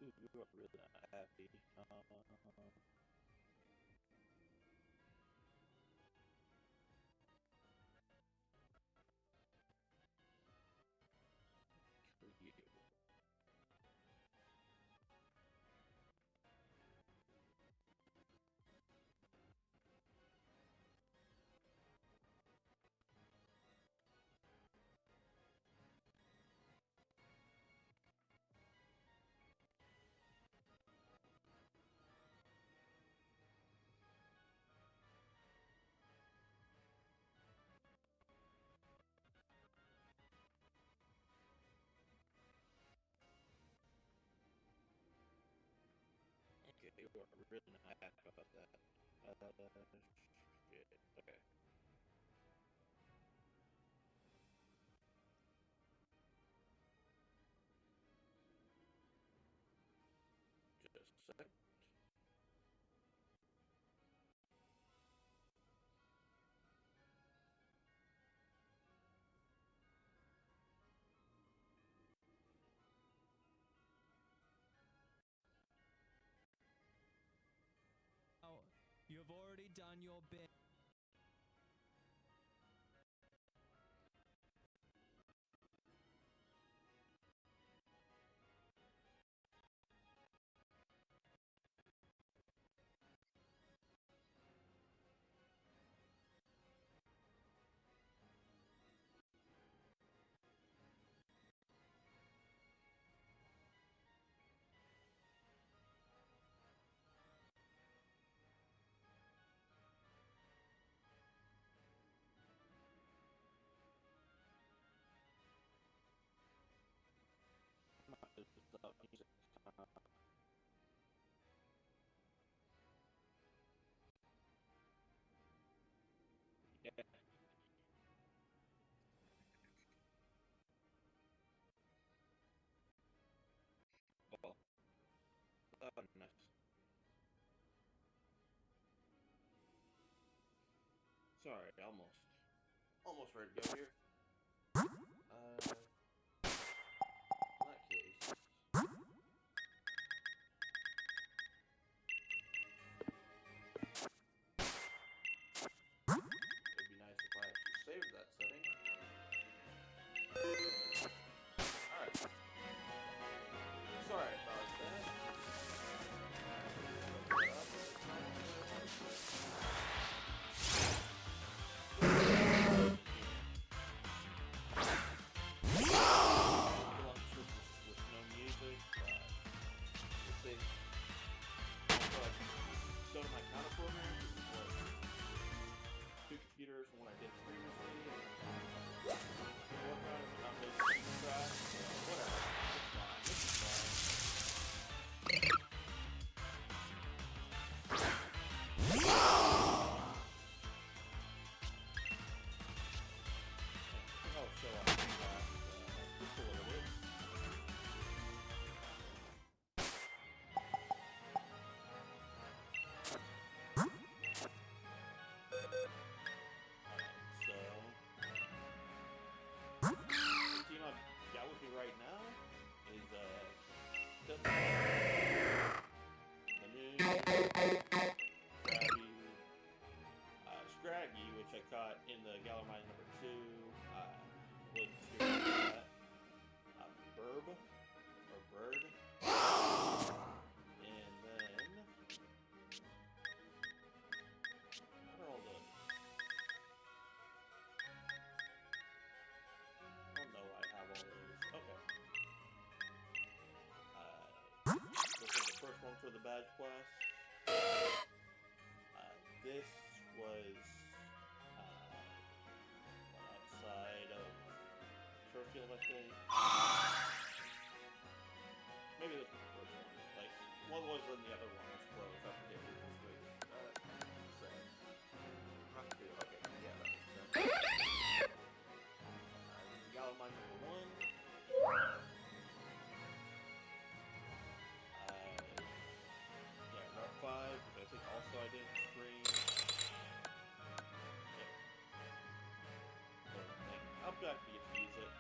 You are really not happy. For you. Okay, you are really not happy about that. Shit. Okay. Just a sec. Now, you've already done your bit. Stop music. Yeah. Well. Oh, nice. Sorry, almost ready to go here. In that case, it'd be nice if I actually saved that setting. Alright. Sorry about that. With no music, we'll see. Also, I go to my counter program, which is like two computers from what I did previously, and work on it, not making track, so whatever. It's fine. This is fine. I'll show off just a little bit. So, the team I've got with me right now is the new Scraggy, which I caught in the Gallermine number 2. Was that Burb or Bird, and then what are all those? I don't know why I have all those. Okay. This is the first one for the badge quest. This was outside of Turfield, I think. Maybe this was the first one. Like, one was and the other one was closed. I forget who was which. Not two. Okay, yeah, that makes sense. This is Gallimine number 1. Yeah, Route 5, which I think also I did screen. Yep. So, like, I'm glad to get to use it.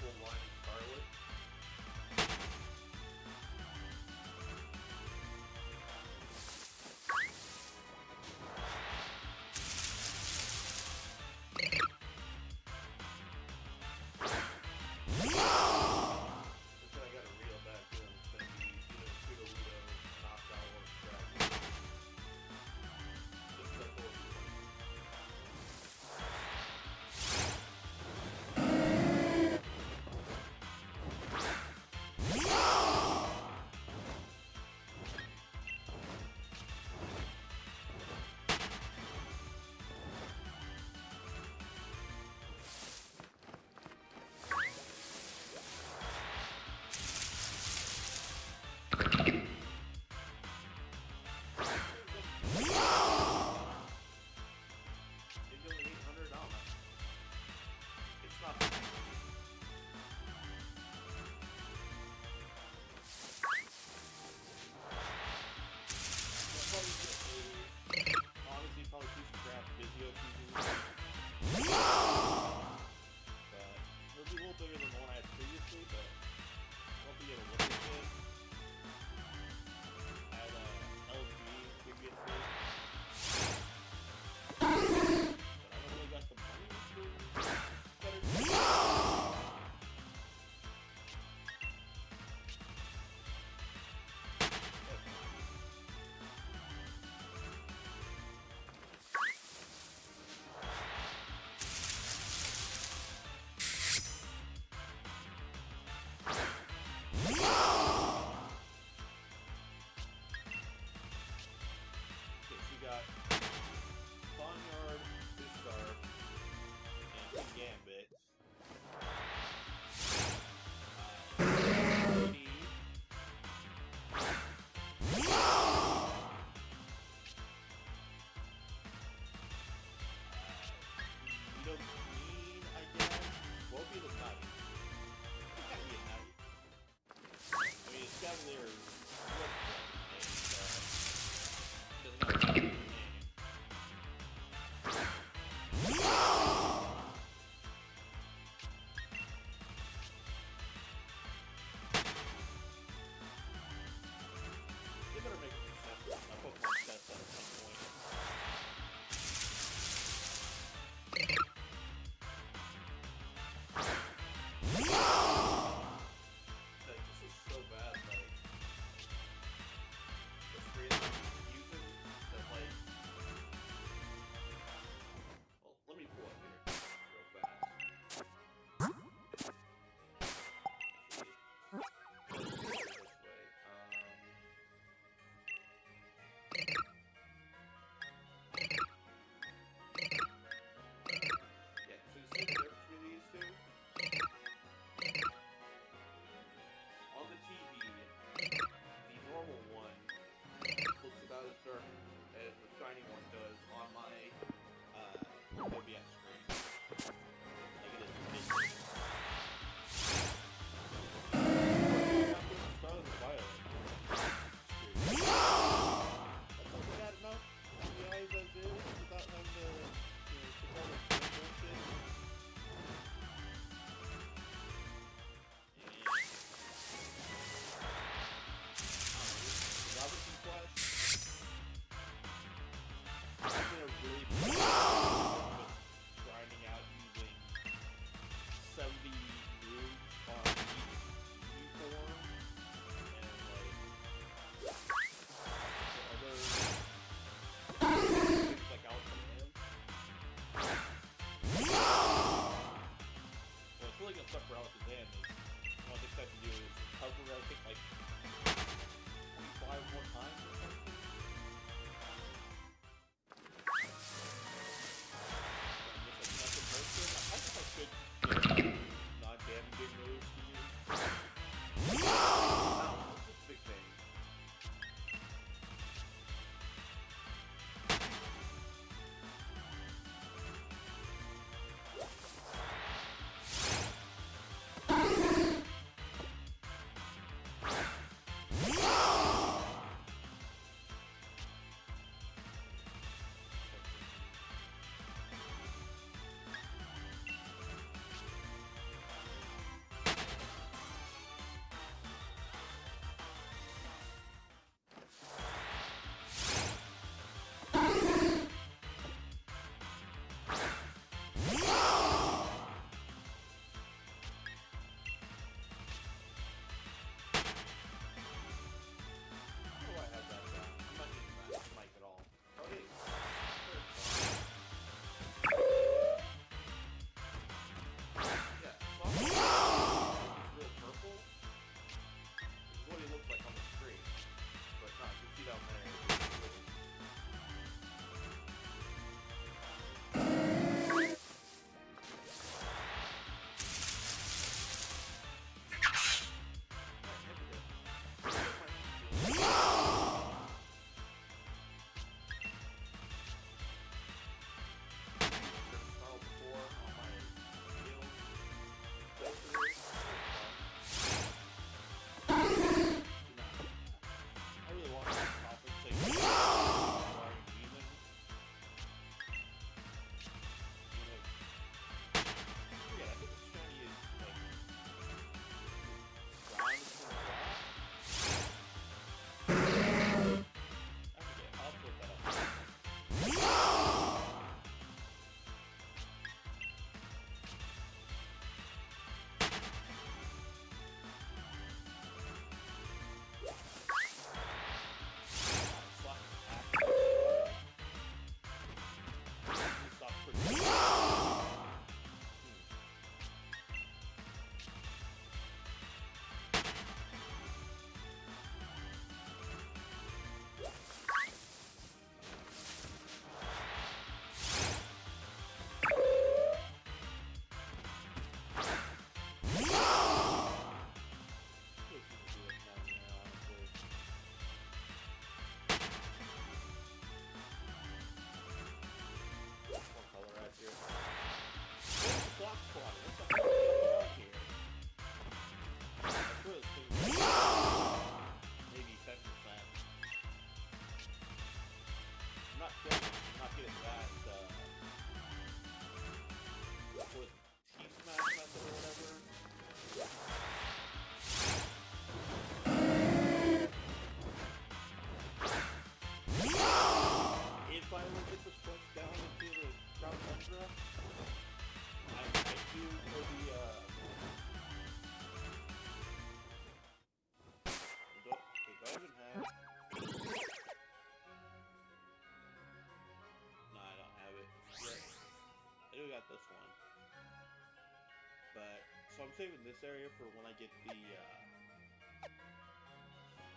full line of Scarlet. I got a real bad feeling it's going to be either Pseudo-Ludo, Noctowl, or Scraggy. Just that will be funny. Honestly, probably too scrap Vizio TV. But it'll be a little bigger than the one I had previously, but I'll be able to look at it. I had a LG previously. But I don't really got the money for better things. Barnyard, Fishstar, and Gambit. Mean, I guess. What would be the knight? It's gotta be a knight. I mean, it's Cavalier looks like a knight, but doesn't have a name. They better make it successful. My Pokemon test at some point. Like, this is so bad, like, the screen I'm using, that, like, well, let me pull up here real fast. Actually, let's do it this way. Yeah, so you see the difference between these two? On the TV, the normal one looks about as dark as the shiny one does on my OBS screen. Like it is ridiculous. Scarlet and Violet. That's all we got enough on the eyes as is without having to, put all the bullshit. Robinson Quest. I'm gonna really be grinding out using 70 moves on each form and like other things like Alkalam. Well, it's really gonna suck for Alakazam is one of the things I can do is recover, I think, like 25 more times or something. So I'm just like nothing person. I think I could get non-damaging moves to use. Wow, that's just a big thing. I'm saving this area for when I get the,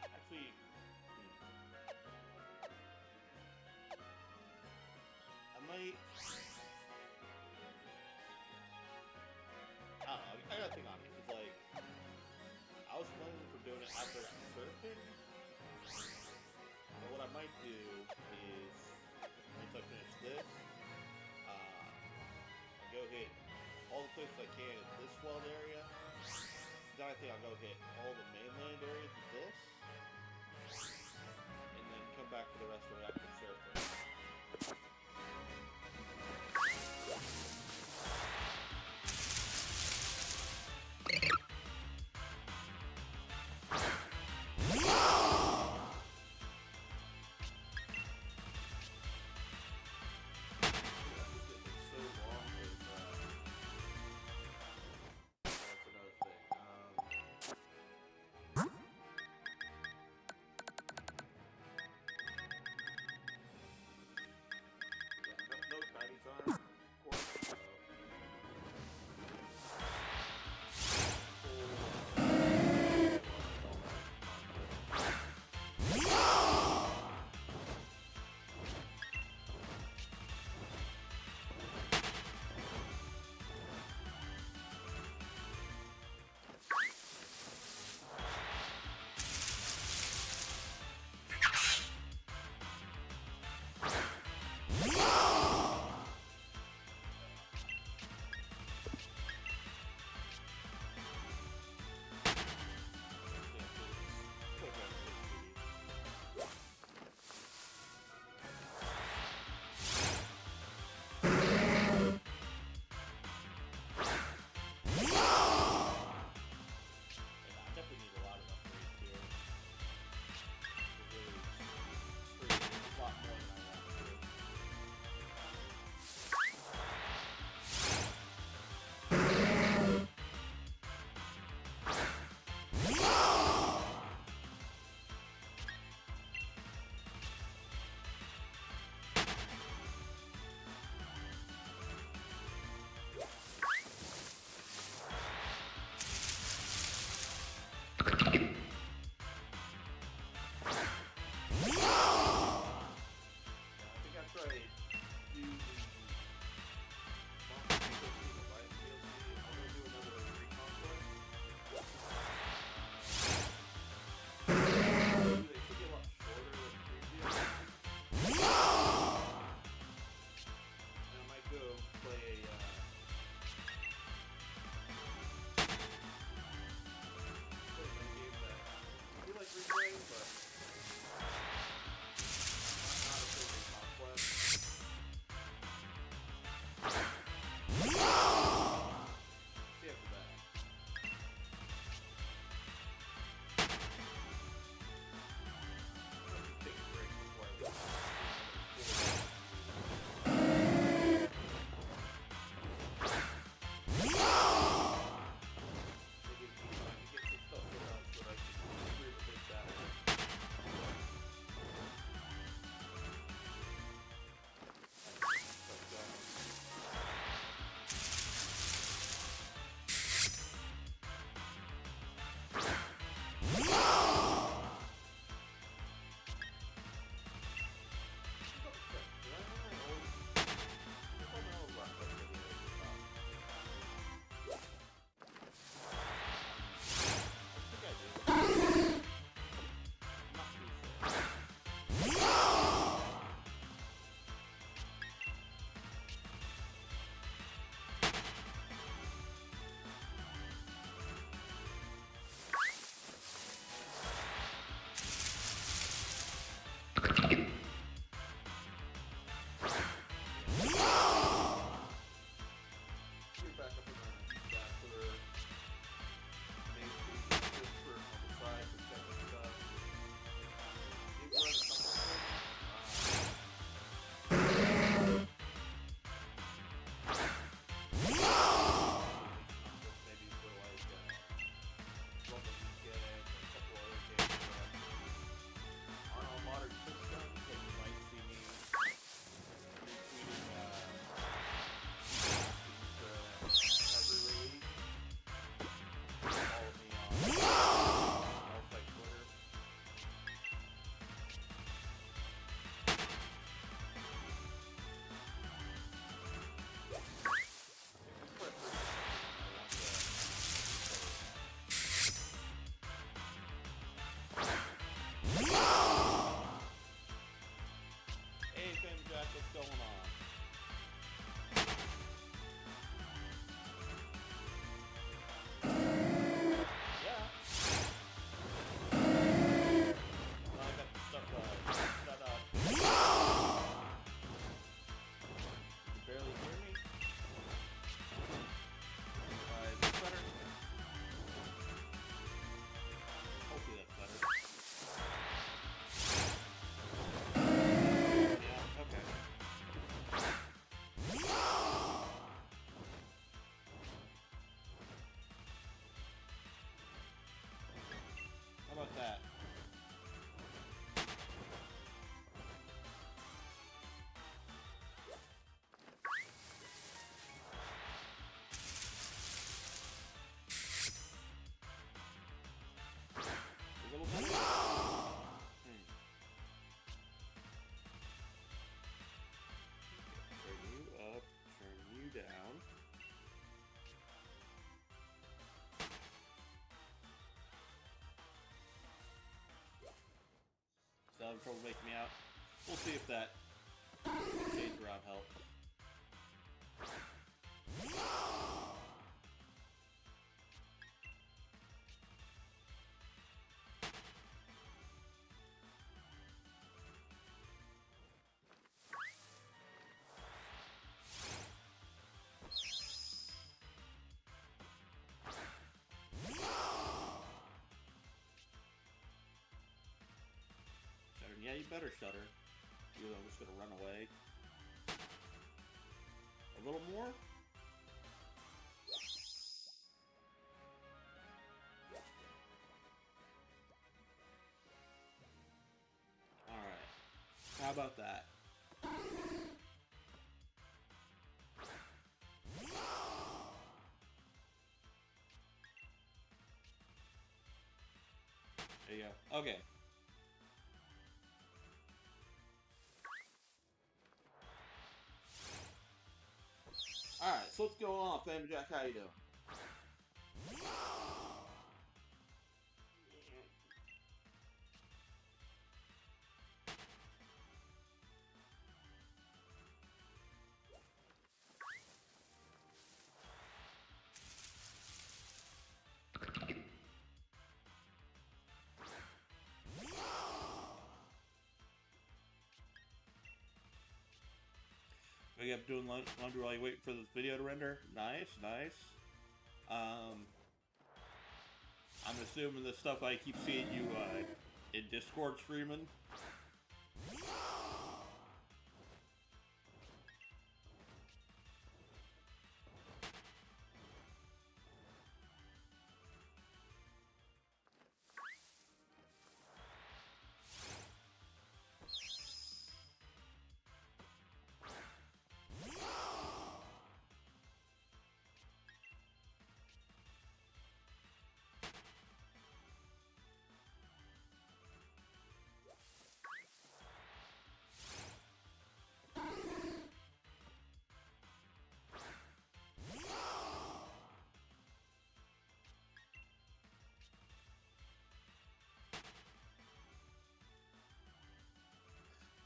actually, I might, I don't know, I gotta think on it, because, like, I was planning for doing it after I got surfing, but what I might do is, once I finish this, I'll go hit all the places I can in this world area. Then I think I'll go hit all the mainland areas with this, and then come back for the rest of it after surfing. So long with, that's another thing. having trouble making me out. We'll see if that change around helps. Yeah, you better shutter. Even though I'm just gonna run away. A little more? Alright. How about that? There you go. Okay. Alright, so what's going on, Fam Jack? How you doing? Wake up doing laundry while you wait for this video to render. Nice, nice. I'm assuming the stuff I keep seeing you in Discord streaming.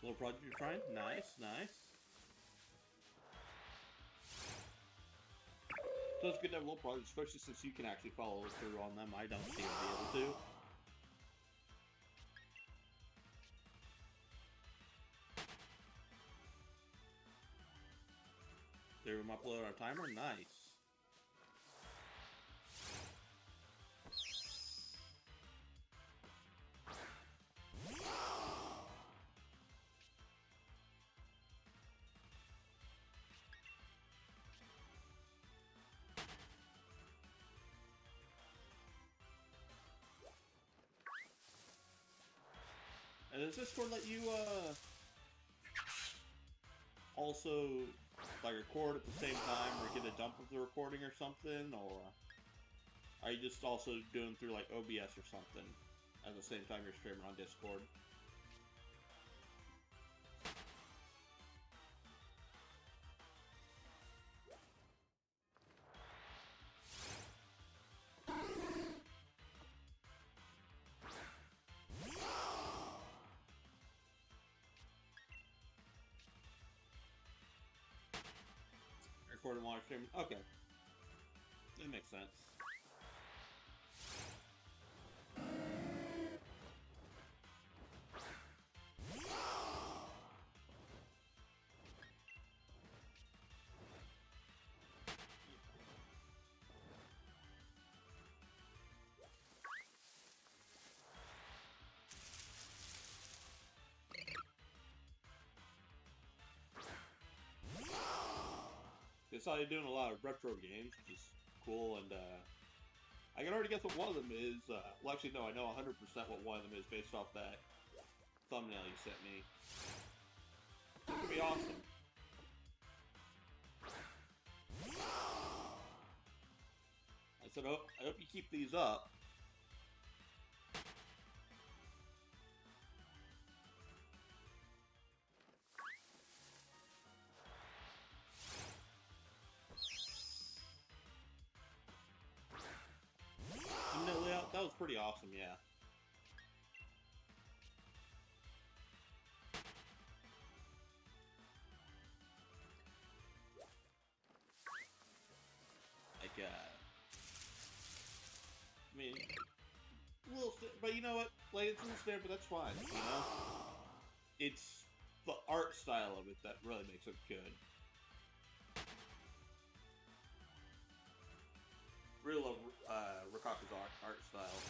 Little project you're trying? Nice, nice. So it's good to have little projects, especially since you can actually follow through on them. I don't seem to be able to. There, we upload our timer. Nice. And does Discord let you also like record at the same time or get a dump of the recording or something, or are you just also doing through like OBS or something at the same time you're streaming on Discord? Recording while streaming? Okay. That makes sense. I saw you doing a lot of retro games, which is cool, and I can already guess what one of them is. Well, actually, no, I know 100% what one of them is based off that thumbnail you sent me. That could be awesome. I said, oh, I hope you keep these up. That was pretty awesome, yeah. I mean, a little, but you know what? Like, it's a little standard, but that's fine. You know, it's the art style of it that really makes it good. Really love Rikaku's art style.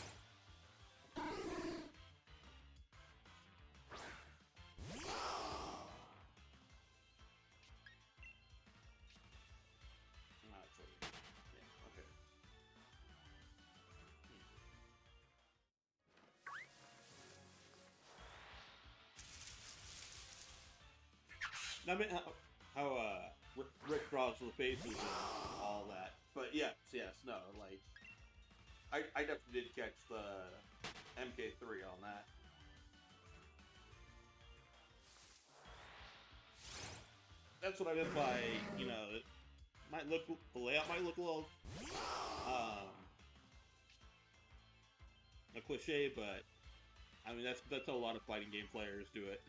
Ah, it's over here. Yeah, okay. I mean, how Rick draws the faces and all that. But yes, no, like, I definitely did catch the MK3 on that. That's what I meant by, you know, it might look, the layout might look a little, um, a cliche, but I mean, that's how a lot of fighting game players do it.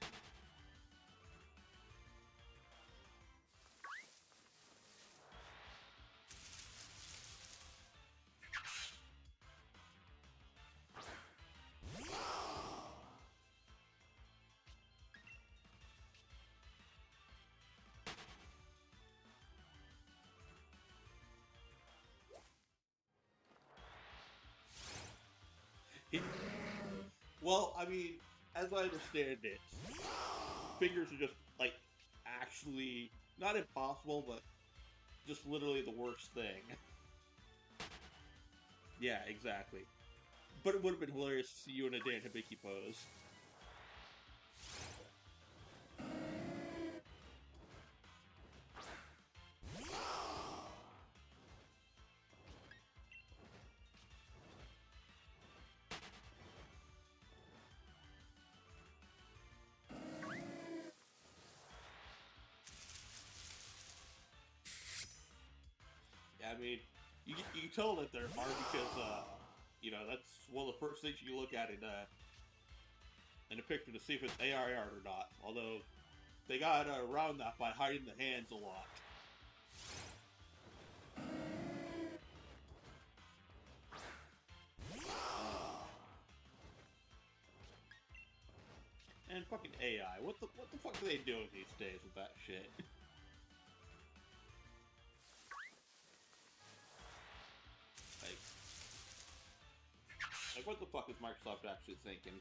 He, well, I mean, as I understand it, fingers are just, like, actually, not impossible, but just literally the worst thing. Yeah, exactly. But it would have been hilarious to see you in a Dan Hibiki pose. I mean, you can tell that they're hard because, you know, that's one of the first things you look at in a picture to see if it's AI art or not. Although, they got around that by hiding the hands a lot. And fucking AI, what the fuck are they doing these days with that shit? like, like what the fuck is Microsoft actually thinking?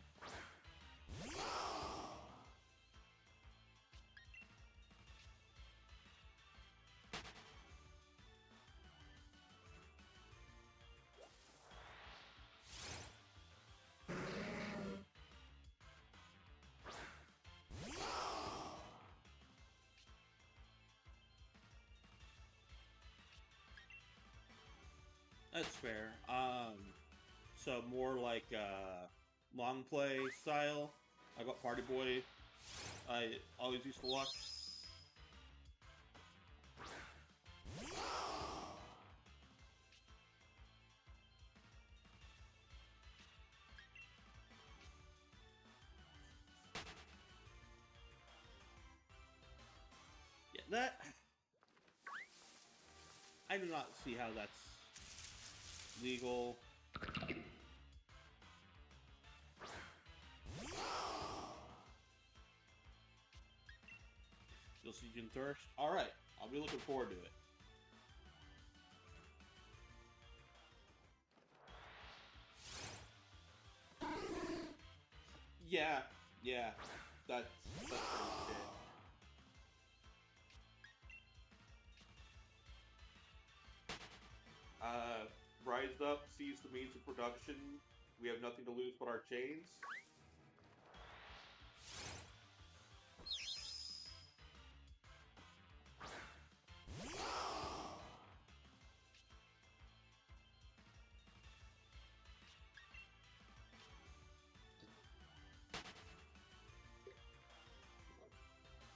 That's fair. So more like long play style. I got Party Boy. I always used to watch. Yeah, that I do not see how that's legal. You'll see Jim Thirst. All right, I'll be looking forward to it. Yeah, yeah, that's pretty much it. Rised up, seized the means of production. We have nothing to lose but our chains.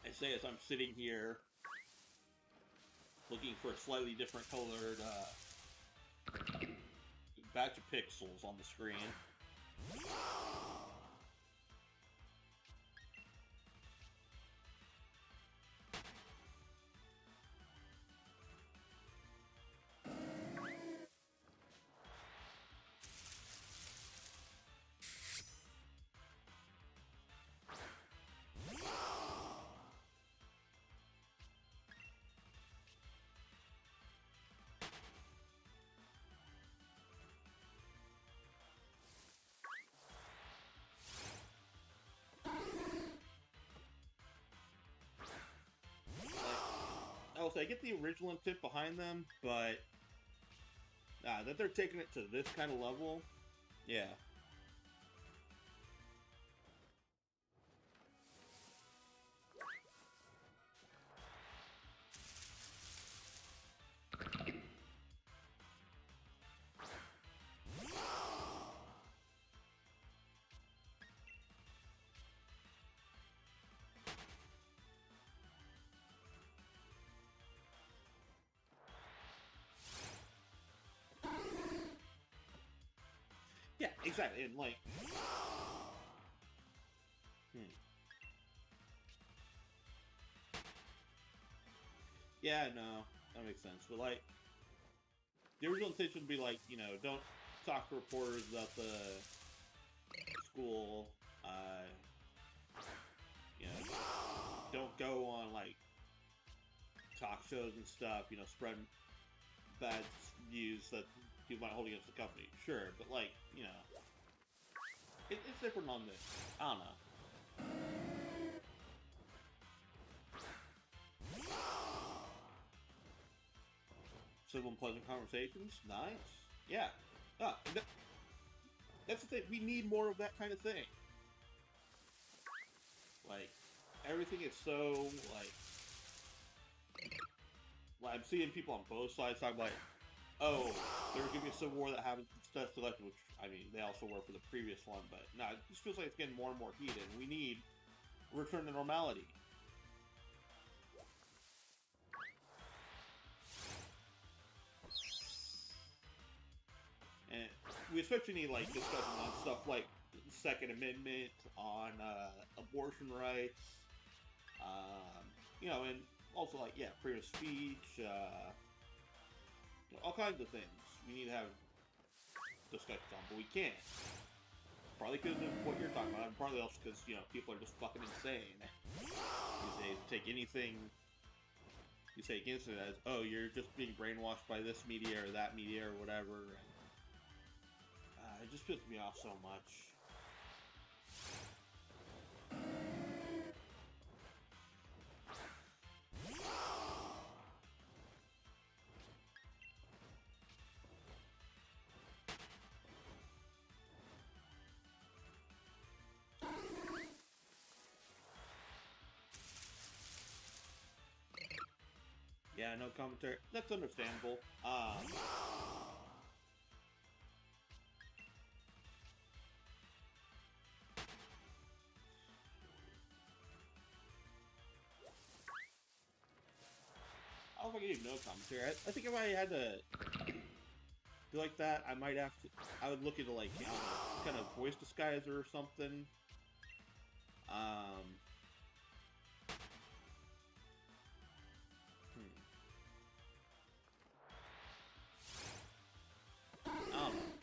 I say as I'm sitting here looking for a slightly different colored batch of pixels on the screen. I'll say I get the original intent behind them, but that they're taking it to this kind of level, yeah. Yeah, exactly, and like, yeah, no, that makes sense. But like, the original intention would be like, don't talk to reporters about the school. You know, don't go on like talk shows and stuff. Spread bad views that people might hold against the company. Sure, but like, it's different on this. I don't know. Civil and pleasant conversations, nice. Yeah. That's the thing. We need more of that kind of thing. Like, everything is so like I'm seeing people on both sides talking like, oh, there's gonna be a civil war that happens that's elected, which I mean they also were for the previous one, but no, it just feels like it's getting more and more heated. We need a return to normality. And we especially need like discussions on stuff like Second Amendment, on abortion rights, and also like freedom of speech, all kinds of things. We need to have discussions on, but we can't. Probably because of what you're talking about, and partly also because people are just fucking insane these days. Take anything you say against it as, oh, you're just being brainwashed by this media or that media or whatever. And, it just pisses me off so much. Yeah, no commentary. That's understandable. I don't think I need no commentary. I think if I had to do like that, I might have to. I would look into like I don't know, kind of voice disguiser or something. Um. I don't know.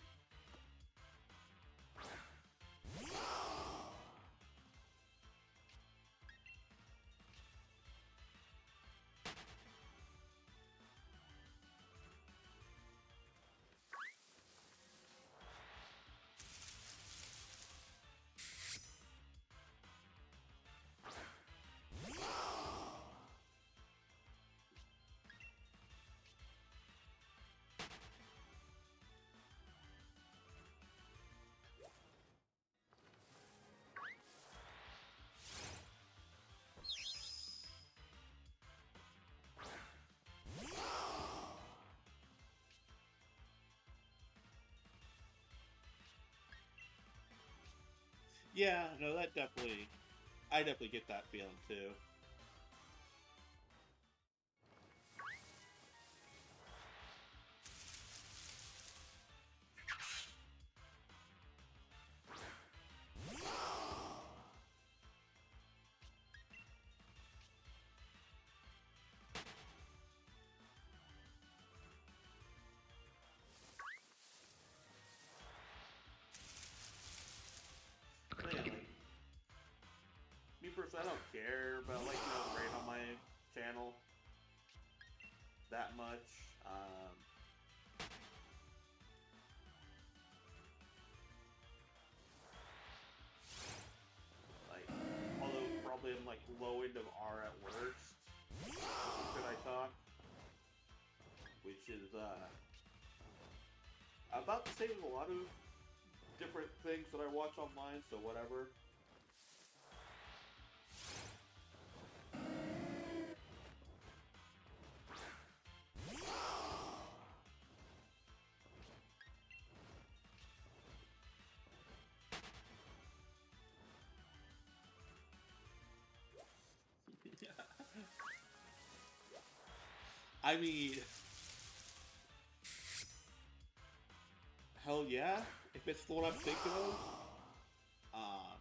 Yeah, no, that definitely. I definitely get that feeling too. Man, like, me personally, I don't care about like the rate on my channel that much. Like, although probably I'm like low end of R at worst, consider I Talk, which is about the same as a lot of different things that I watch online, so whatever. I mean, hell yeah, if it's the one I'm thinking of. Um,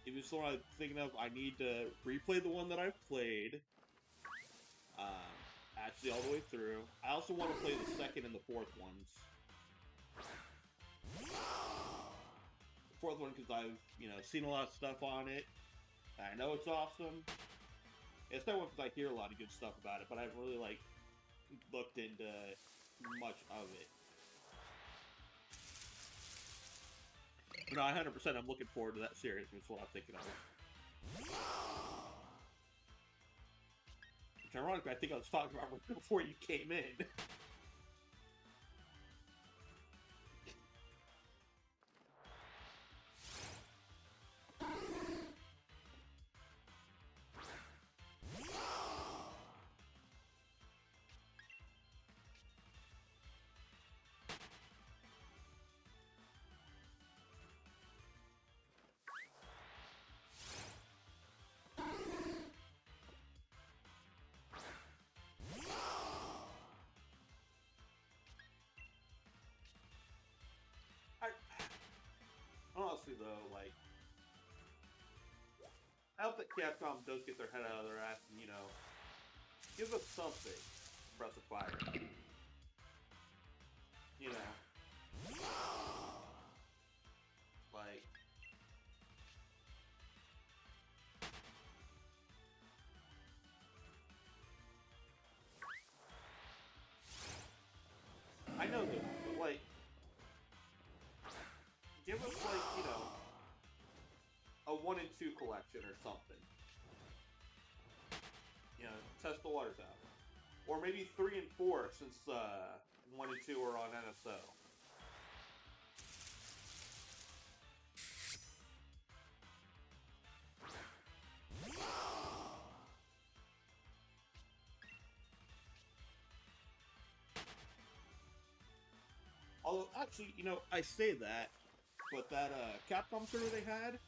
if it's the one I'm thinking of, I need to replay the one that I've played. Um, actually, all the way through. I also want to play the second and the fourth ones. The fourth one because I've, seen a lot of stuff on it. I know it's awesome. It's that one because I hear a lot of good stuff about it, but I haven't really, looked into much of it. But no, 100% I'm looking forward to that series. That's what I'm thinking of. Which, ironically, I think I was talking about right before you came in. I, honestly, though, I hope that Capcom does get their head out of their ass and, give us something. Breath of Fire. You know. Like. I know that, but, give us, a 1 and 2 collection or something. Test the waters out. Or maybe 3 and 4, since 1 and 2 are on NSO. Although, actually, I say that, but that Capcom server they had,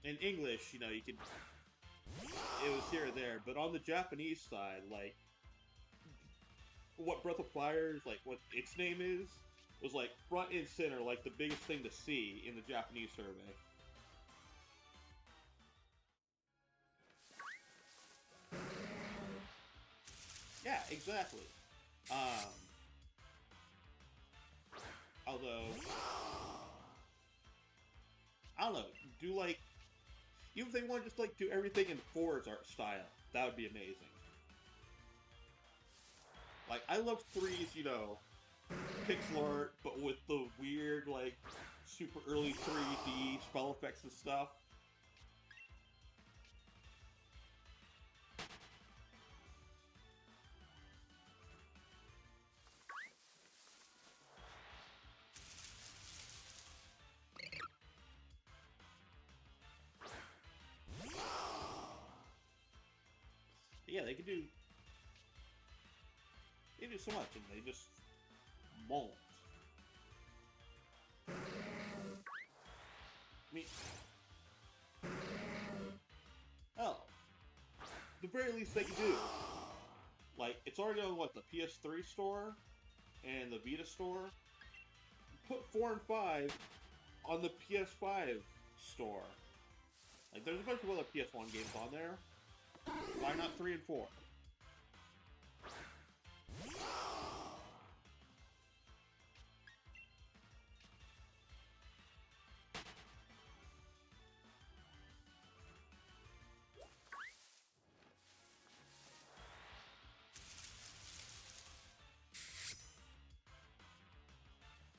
in English, you could, it was here or there, but on the Japanese side, what Breath of Fire, what its name is, was, front and center, the biggest thing to see in the Japanese survey. Yeah, exactly. Although, I don't know, do, even if they want to just, do everything in 4's art style, that would be amazing. I love 3's, pixel art, but with the weird, super early 3D spell effects and stuff. Yeah, they do so much, and they just won't. I mean, hell, the very least they can do, it's already on, the PS3 store and the Vita store. Put 4 and 5 on the PS5 store. There's a bunch of other PS1 games on there. Why not 3 and 4?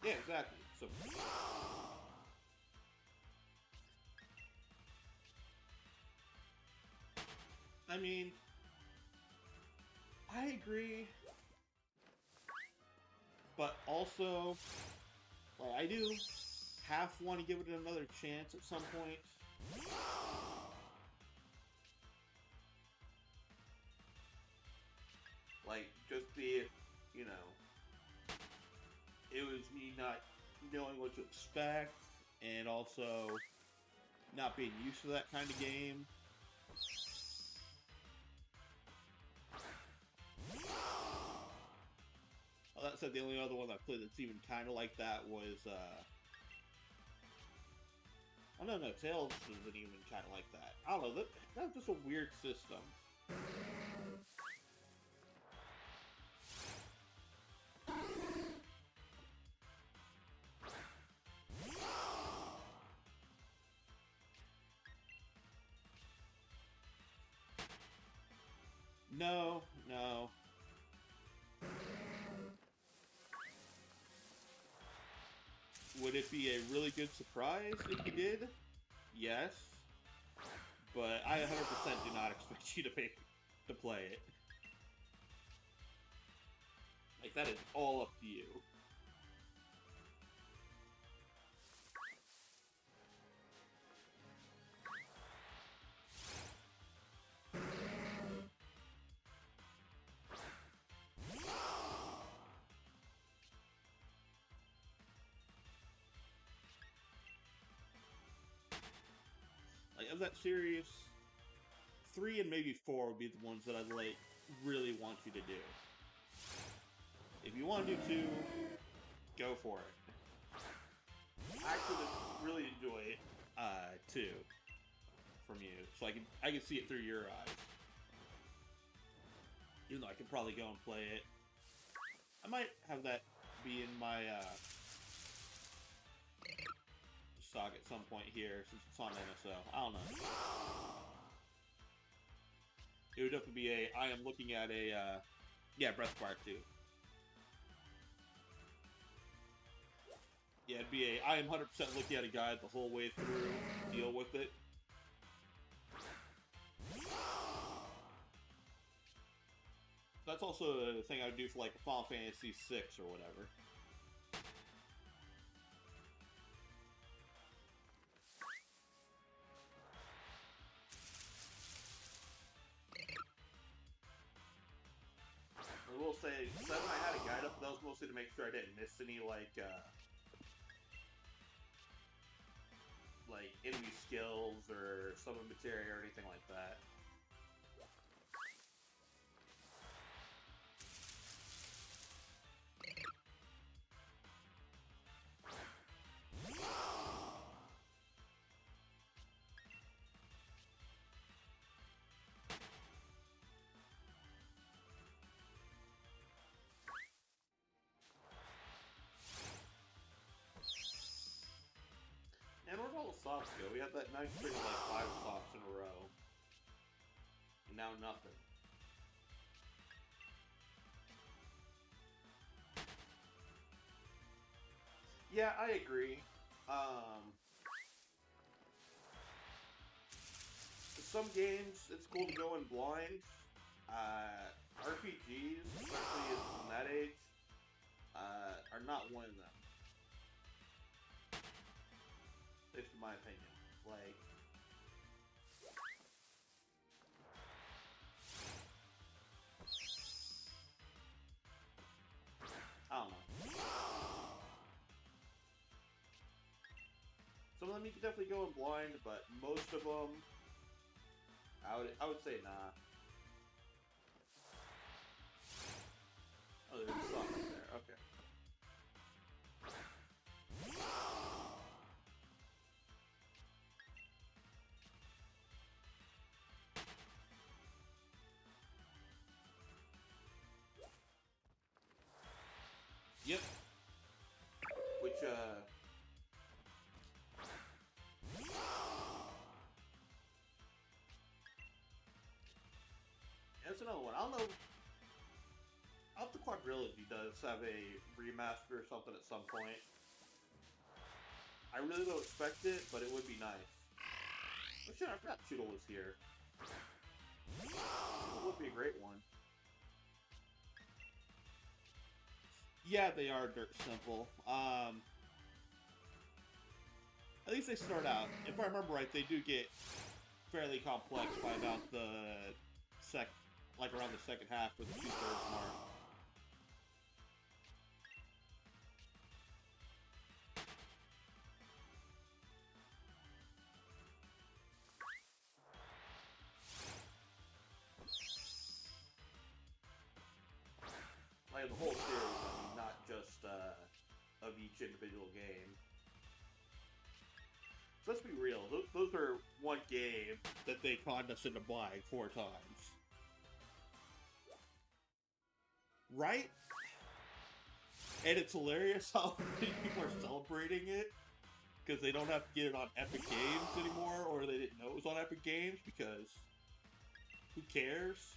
Yeah, exactly. So, I mean, I agree, but also, like, I do half want to give it another chance at some point. Like, just be, you know, it was me not knowing what to expect, and also not being used to that kind of game. Well, that said, the only other one I played that's even kind of like that was, oh no, Tails isn't even kind of like that. I don't know, that's just a weird system. No, no. Would it be a really good surprise if you did? Yes. But I 100% do not expect you to pay to play it. Like, that is all up to you. Like, of that series, 3 and maybe 4 would be the ones that I'd like really want you to do. If you want to do 2, go for it. I actually really enjoy 2 from you, so I can see it through your eyes. Even though I could probably go and play it. I might have that be in my stock at some point here, since it's on NSO. I don't know. It would definitely be I am looking at a, yeah, Breath of Fire 2. Yeah, it'd be I am 100% looking at a guide the whole way through, deal with it. That's also a thing I would do for, like, Final Fantasy VI or whatever. I will say, 7 I had a guide up, but that was mostly to make sure I didn't miss any, like enemy skills or summon materia or anything like that. And where'd all the socks go? We had that nice string of like 5 socks in a row. And now nothing. Yeah, I agree. Some games, it's cool to go in blind. RPGs, especially from that age, are not one of them. At least in my opinion. Like, I don't know. Some of them you can definitely go in blind, but most of them, I would say nah. Oh, there's a song right there. Okay. Yep. Which, that's another one. I don't know. Up the Quadrilogy does have a remaster or something at some point. I really don't expect it, but it would be nice. Oh shit, I forgot Choodle was here. It would be a great one. Yeah, they are dirt simple. At least they start out. If I remember right, they do get fairly complex by about the like around the second half or the 2/3 mark. Like the whole series, I mean, not just of each individual game. So let's be real; those are one game. That they conned us into buying 4 times. Right? And it's hilarious how many people are celebrating it because they don't have to get it on Epic Games anymore, or they didn't know it was on Epic Games because who cares?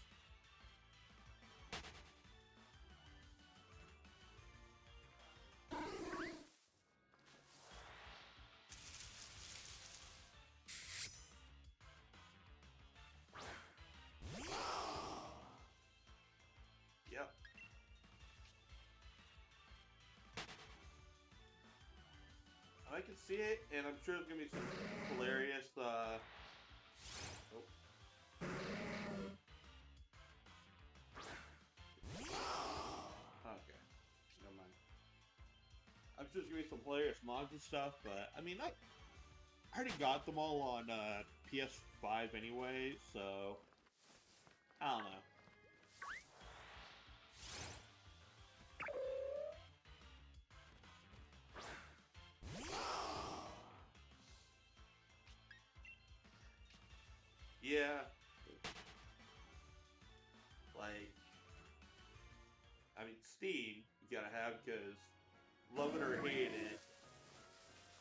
Yep. I can see it, and I'm sure there's gonna be some hilarious. Oh. Okay, never mind. I'm sure there's gonna be some hilarious mods and stuff, but I mean, I already got them all on PS5 anyway, so I don't know. Yeah, like, I mean, Steam, you gotta have because love it or hate it,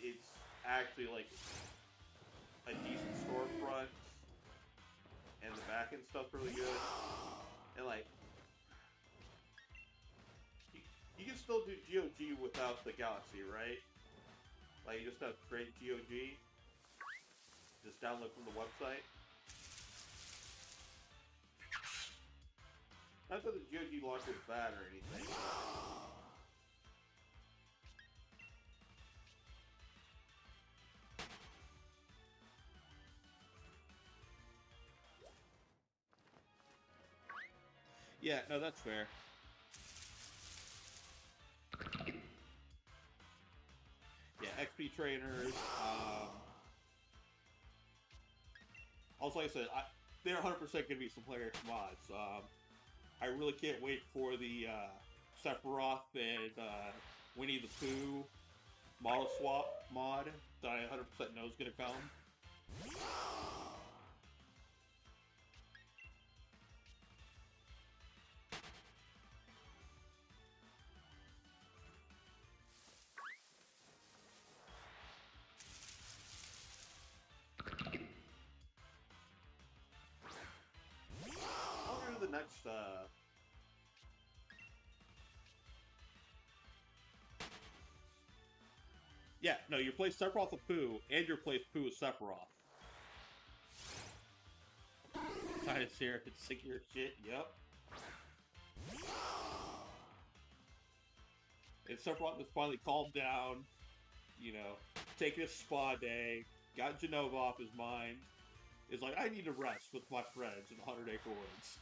it's actually like a decent storefront, and the back end stuff's really good. And like, you, you can still do GOG without the Galaxy, right? Like, you just have to create GOG, just download from the website. Not that the GOG launcher is bad or anything. Yeah, no, that's fair. Yeah, XP trainers. Also, like I said, they're 100% going to be some hilarious mods. I really can't wait for the Sephiroth and Winnie the Pooh model swap mod that I 100% know is going to come. I wonder who the next. Yeah, no, you play Sephiroth with Pooh, and you play Pooh with Sephiroth. Titus here, it's sick of your shit, yep. And Sephiroth has finally calmed down, you know, taking a spa day, got Genova off his mind. Is like, I need to rest with my friends in the 100 Acre Woods.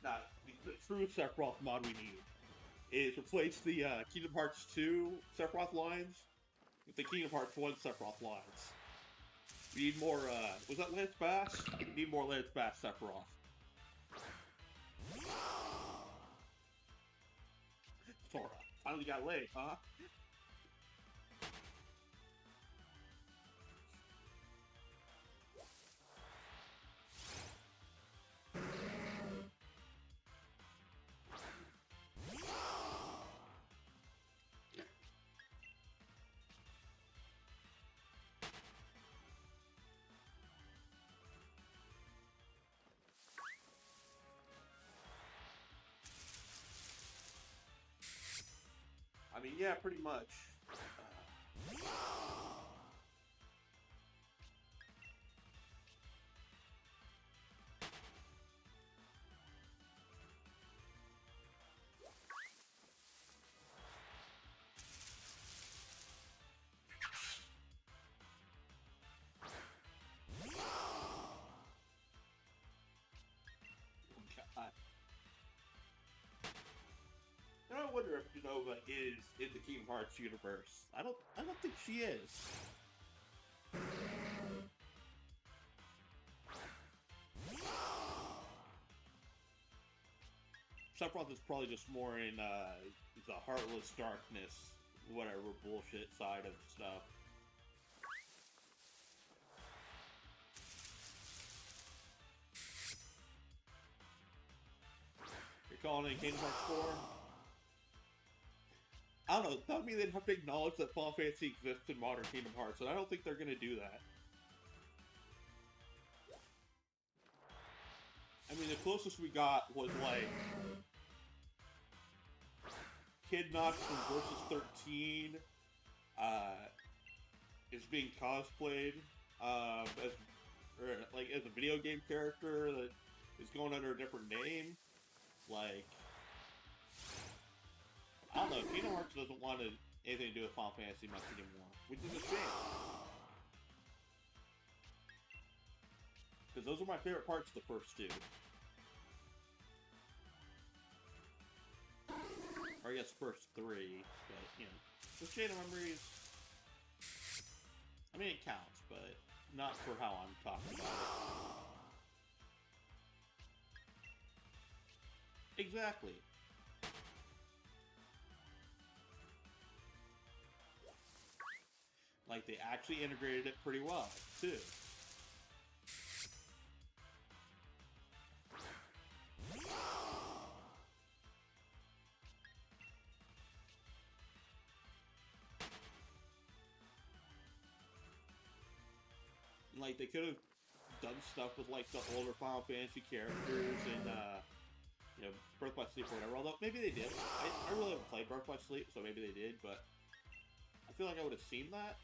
Nah, the true Sephiroth mod we need is replace the Kingdom Hearts 2 Sephiroth lines with the Kingdom Hearts 1 Sephiroth lines. We need more, was that Lance Bass? We need more Lance Bass Sephiroth. Sora, finally got laid, huh? mean, yeah, pretty much. God. And I wonder if Unova is in the Kingdom Hearts universe. I don't think she is. Sephiroth is probably just more in the Heartless Darkness, whatever bullshit side of stuff. You're calling it Kingdom Hearts 4? I don't know, that would mean they'd have to acknowledge that Final Fantasy exists in modern Kingdom Hearts, and I don't think they're gonna do that. I mean, the closest we got was, like, Kid Nox from Versus 13, is being cosplayed, as a video game character that is going under a different name. Like, I don't know, Kingdom Hearts doesn't want anything to do with Final Fantasy much anymore, which is a shame. Because those are my favorite parts of the first two. Or I guess first three, but, you know, the Chain of Memories, I mean, it counts, but not for how I'm talking about it. Exactly. Like, they actually integrated it pretty well, too. Like, they could have done stuff with, like, the older Final Fantasy characters and, Birth by Sleep or whatever, although maybe they did. I really haven't played Birth by Sleep, so maybe they did, but I feel like I would have seen that.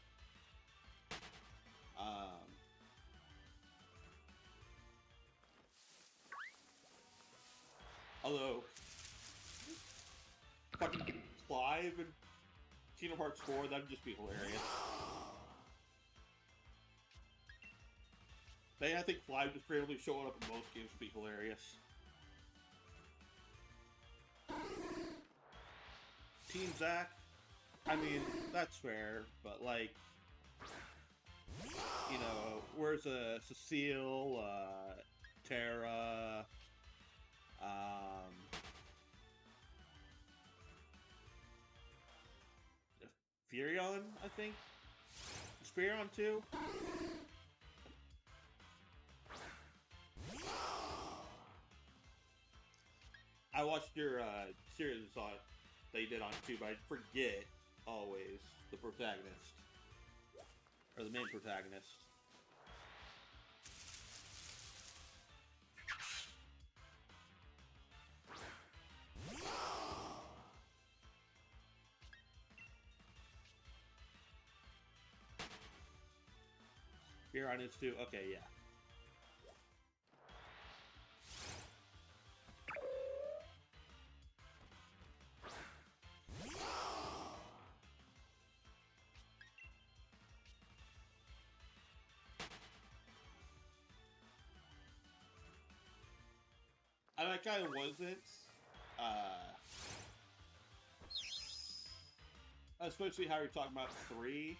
Although, fucking Clive and Kingdom Hearts 4, that'd just be hilarious. I think Clive just randomly showing up in most games would be hilarious. Team Zack, I mean, that's fair, but like, you know, where's Cecile, Terra, Furion, I think? Is Furion too? I watched your series on that you did on YouTube. I forget always the protagonist or the main protagonist. Furion is too. Okay, yeah. I kind of wasn't, especially how you're talking about 3.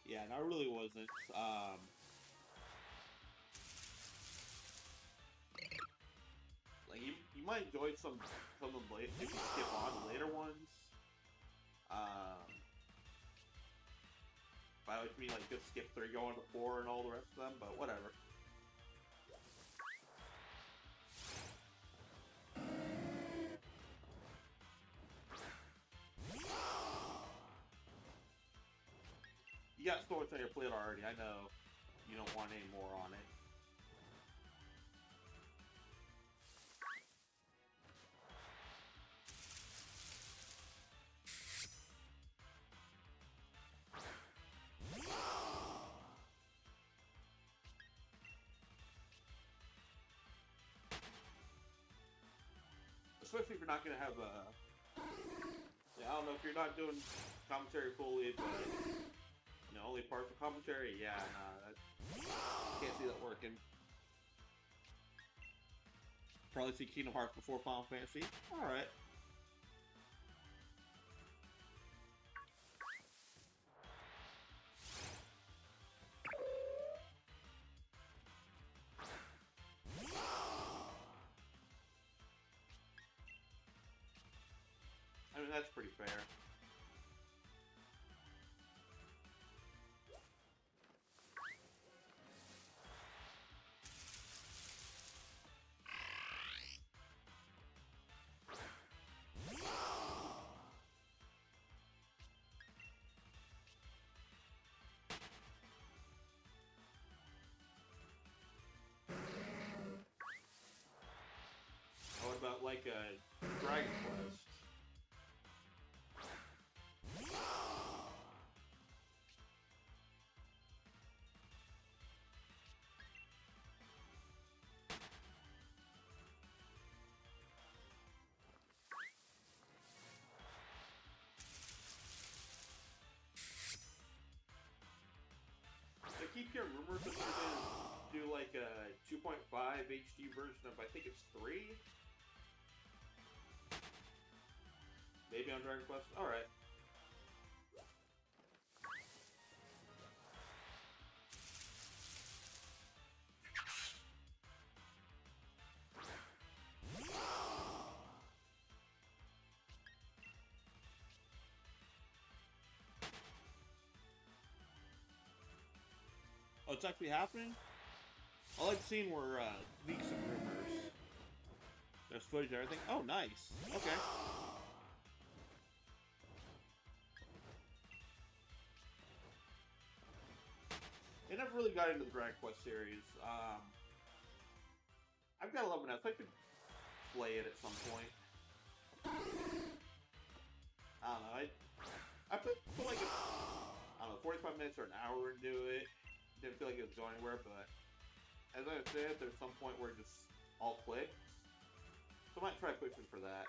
Yeah, and I really wasn't, like, you might enjoy some of them late if you skip on later ones. By which I mean, like, just skip 3, go on to 4 and all the rest of them, but whatever. You got so much on your plate already. I know you don't want any more on it. Especially if you're not gonna have a. Yeah, I don't know if you're not doing commentary fully, but you know, only partial commentary. Yeah, nah, can't see that working. Probably see Kingdom Hearts before Final Fantasy. All right. I mean, that's pretty fair. What about like a Dragon Quest? I keep hearing rumors that they're gonna do like a 2.5 HD version of, I think it's 3? Maybe on Dragon Quest? Alright. Oh, it's actually happening? I like seeing where leaks and rumors. There's footage and everything. Oh, nice. Okay. I never really got into the Dragon Quest series. I've got 11 Fs. I could play it at some point. I don't know. I feel like it's, I don't know, 45 minutes or an hour into it. Didn't feel like it was going anywhere, but as I said, there's some point where it just all clicks. So I might try pushing for that.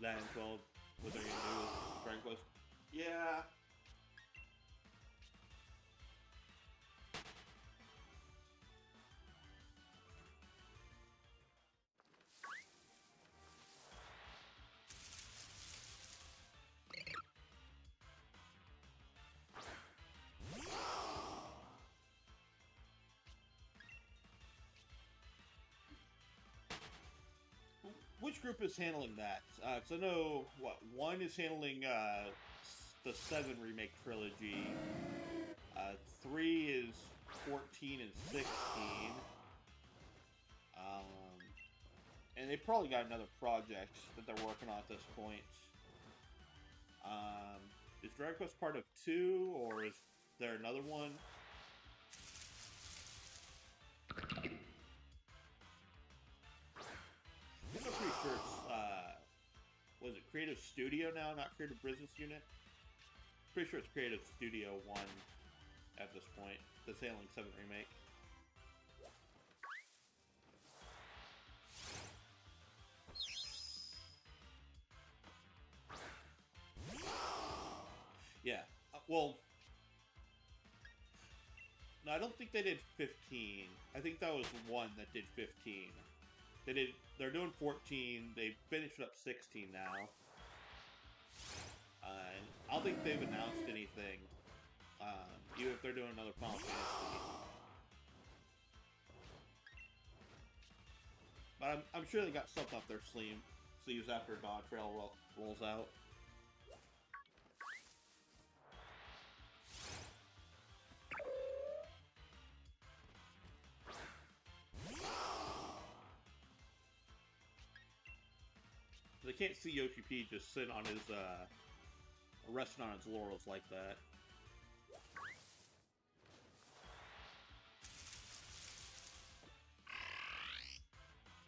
That and 12, what they're gonna do with Dragon Quest. Yeah. Which group is handling that? Because I know, what, 1 is handling the 7 remake trilogy. 3 is 14 and 16. And they probably got another project that they're working on at this point. Is Dragon Quest part of 2, or is there another one? I guess I'm pretty sure it's, was it Creative Studio now, not Creative Business Unit? Pretty sure it's Creative Studio 1 at this point, that's handling 7 Remake. Yeah, well, no, I don't think they did 15. I think that was 1 that did 15. They're doing 14, they finished up 16 now. I don't think they've announced anything, even if they're doing another Final Fantasy. But I'm sure they got something up their sleeves after Dawn Trail rolls out. I can't see Yoshi P just sitting on his, resting on his laurels like that.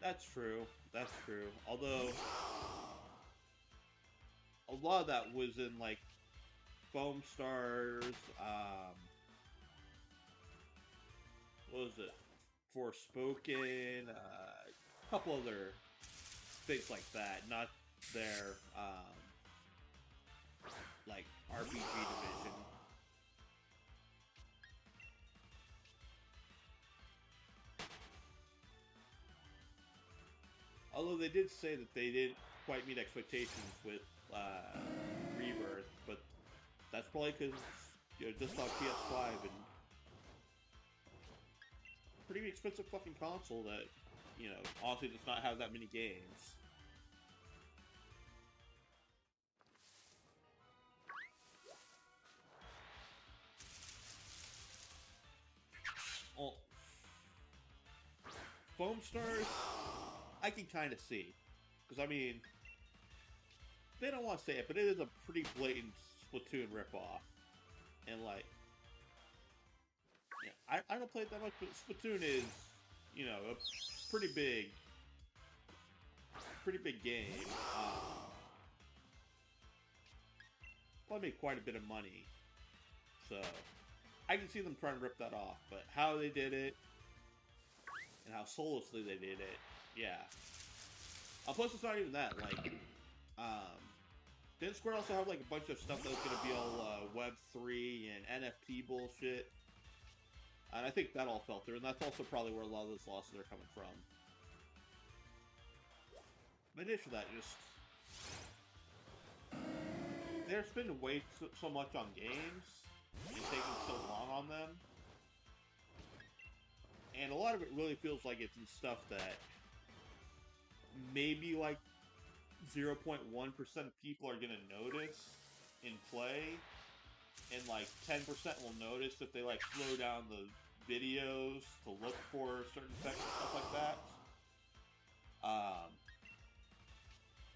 That's true. That's true. Although, a lot of that was in, like, Foam Stars, what was it? Forspoken, a couple other things like that. Not their, like, RPG division. Although they did say that they didn't quite meet expectations with Rebirth, but that's probably because just on PS5 and pretty expensive fucking console that honestly does not have that many games. Well, Foam Stars, I can kind of see. Because, I mean, they don't want to say it, but it is a pretty blatant Splatoon ripoff. And, like, yeah, I don't play it that much, but Splatoon is, a pretty big game. Probably made quite a bit of money. So, I can see them trying to rip that off. But how they did it, and how soullessly they did it, yeah. Plus, it's not even that. Like, didn't Square also have like a bunch of stuff that was gonna be all Web3 and NFT bullshit? And I think that all fell through, and that's also probably where a lot of those losses are coming from. But in addition to that, just they're spending way so much on games and taking so long on them, and a lot of it really feels like it's in stuff that maybe like 0.1% of people are gonna notice in play, and like 10% will notice if they like slow down the videos to look for certain effects and stuff like that.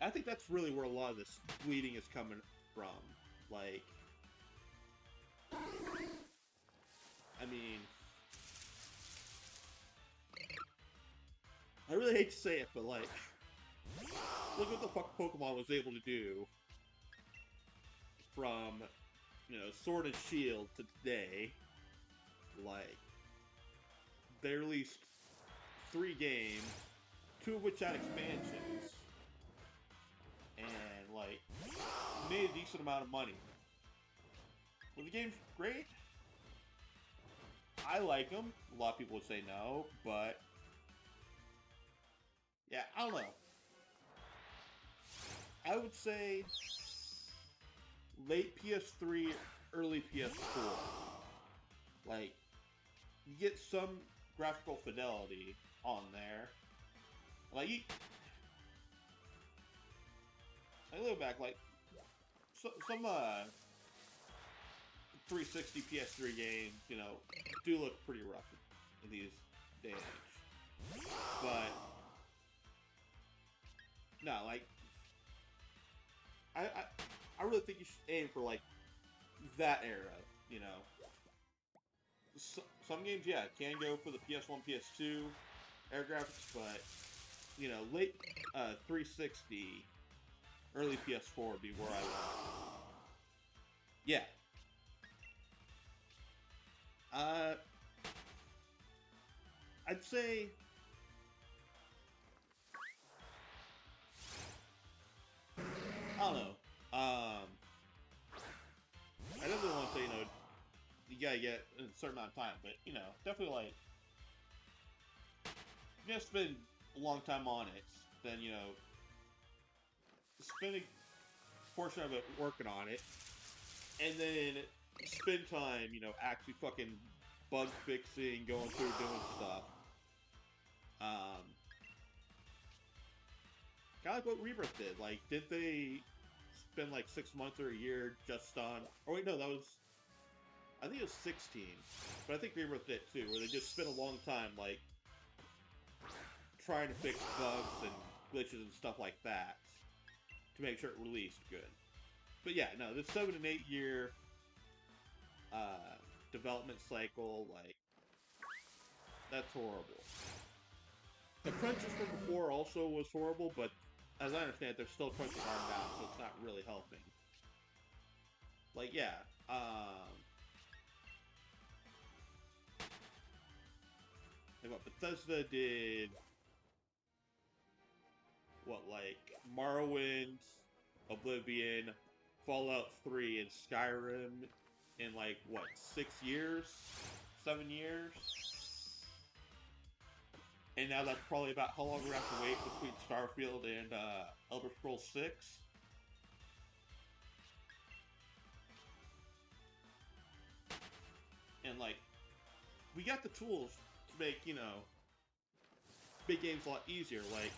I think that's really where a lot of this bleeding is coming from. Like, I mean, I really hate to say it, but like, look what the fuck Pokemon was able to do from, Sword and Shield to today. Like, they released 3 games, 2 of which had expansions, and, like, made a decent amount of money. Were the games great? I like them. A lot of people would say no, but yeah, I don't know. I would say late PS3, early PS4. Like, you get some graphical fidelity on there. Like, I look back, like, some 360 PS3 games, do look pretty rough in these days and age. But, no, like, I really think you should aim for, like, that era, Some games, yeah, can go for the PS1, PS2 air graphics, but, late 360, early PS4 would be where I want. Yeah. I'd say I don't know. I definitely want to say, you gotta get a certain amount of time, but, definitely, like, you gotta spend a long time on it, then, spend a portion of it working on it, and then spend time, actually fucking bug fixing, going through, doing stuff. Kind of like what Rebirth did. Like, did they spend like 6 months or a year just on? Oh wait, no, that was. I think it was 16, but I think Rebirth did too, where they just spent a long time like trying to fix bugs and glitches and stuff like that to make sure it released good. But yeah, no, this 7 and 8 year development cycle, like, that's horrible. The crunches from before also was horrible, but as I understand it, they're still crunching hard now, so it's not really helping. Like, yeah, like what Bethesda did, what, like Morrowind, Oblivion, Fallout 3, and Skyrim in like what, 6 years, 7 years, and now that's probably about how long we're gonna have to wait between Starfield and Elder Scrolls 6. And like, we got the tools to make, you know, big games a lot easier. Like,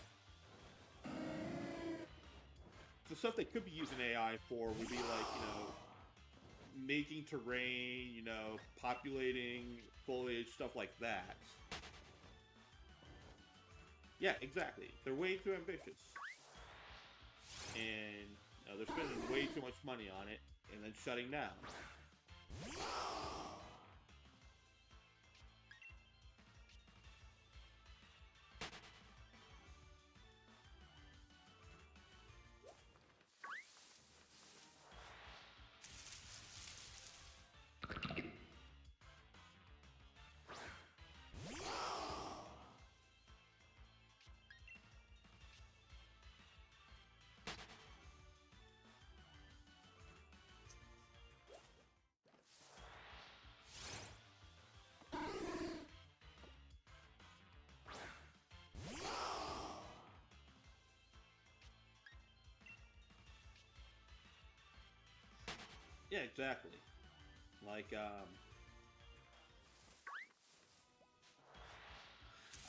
the stuff they could be using AI for would be like, you know, making terrain, you know, populating foliage, stuff like that. Yeah, exactly. They're way too ambitious. And, you know, they're spending way too much money on it, and then shutting down. Yeah, exactly. Like, I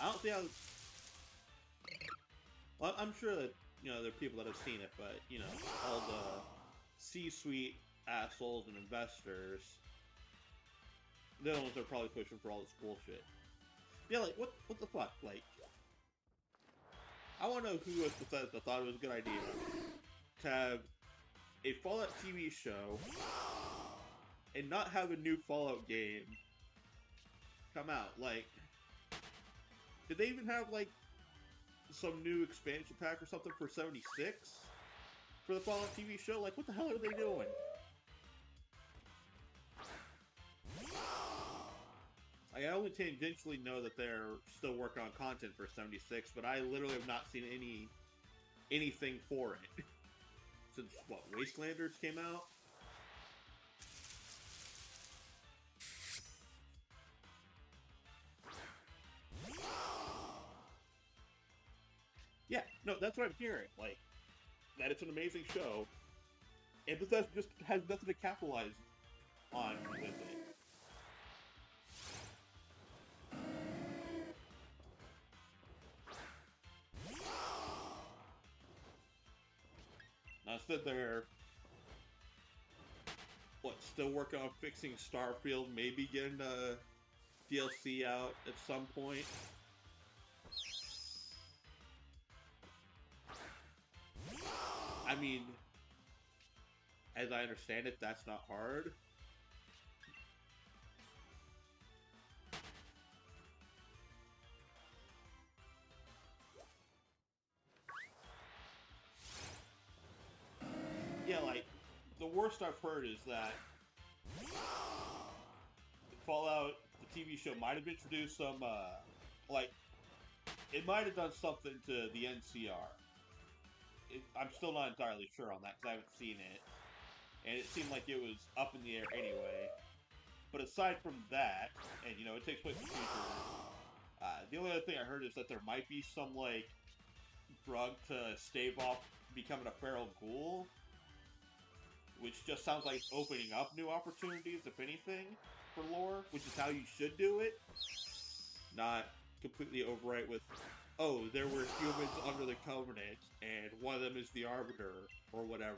don't see how. Well, I'm sure that, you know, there are people that have seen it, but, you know, all the C-suite assholes and investors, they're the ones that are probably pushing for all this bullshit. Yeah, like, what the fuck? Like, I want to know who at Bethesda thought it was a good idea to have a Fallout TV show and not have a new Fallout game come out. Like, did they even have, like, some new expansion pack or something for 76 for the Fallout TV show? Like, what the hell are they doing? I only tangentially know that they're still working on content for 76, but I literally have not seen anything for it since what, Wastelanders came out. Yeah, no, that's what I'm hearing. Like, that it's an amazing show, and Bethesda just has nothing to capitalize on with it. Now, instead they're, what, still working on fixing Starfield, maybe getting DLC out at some point. I mean, as I understand it, that's not hard. Yeah, like, the worst I've heard is that Fallout, the TV show, might have introduced some, like, it might have done something to the NCR. I'm still not entirely sure on that because I haven't seen it. And it seemed like it was up in the air anyway. But aside from that, and, you know, it takes place in the future, the only other thing I heard is that there might be some, like, drug to stave off becoming a feral ghoul, which just sounds like opening up new opportunities, if anything, for lore, which is how you should do it. Not completely overwrite with oh, there were humans under the Covenant, and one of them is the Arbiter, or whatever.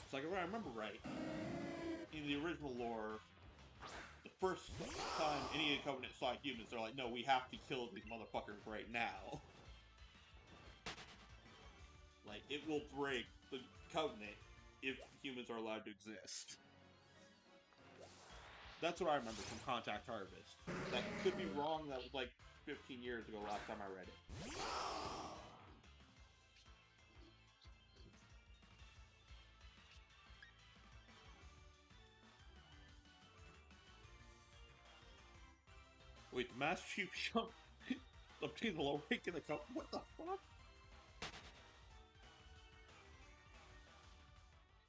It's like, if I remember right, in the original lore, the first time any of the Covenant saw humans, they're like, no, we have to kill these motherfuckers right now. Like, it will break the Covenant if humans are allowed to exist. That's what I remember from Contact Harvest. That could be wrong, that was like 15 years ago last time I read it. Wait, the Master Chief jumped obtained the low rank in the Covenant? What the fuck?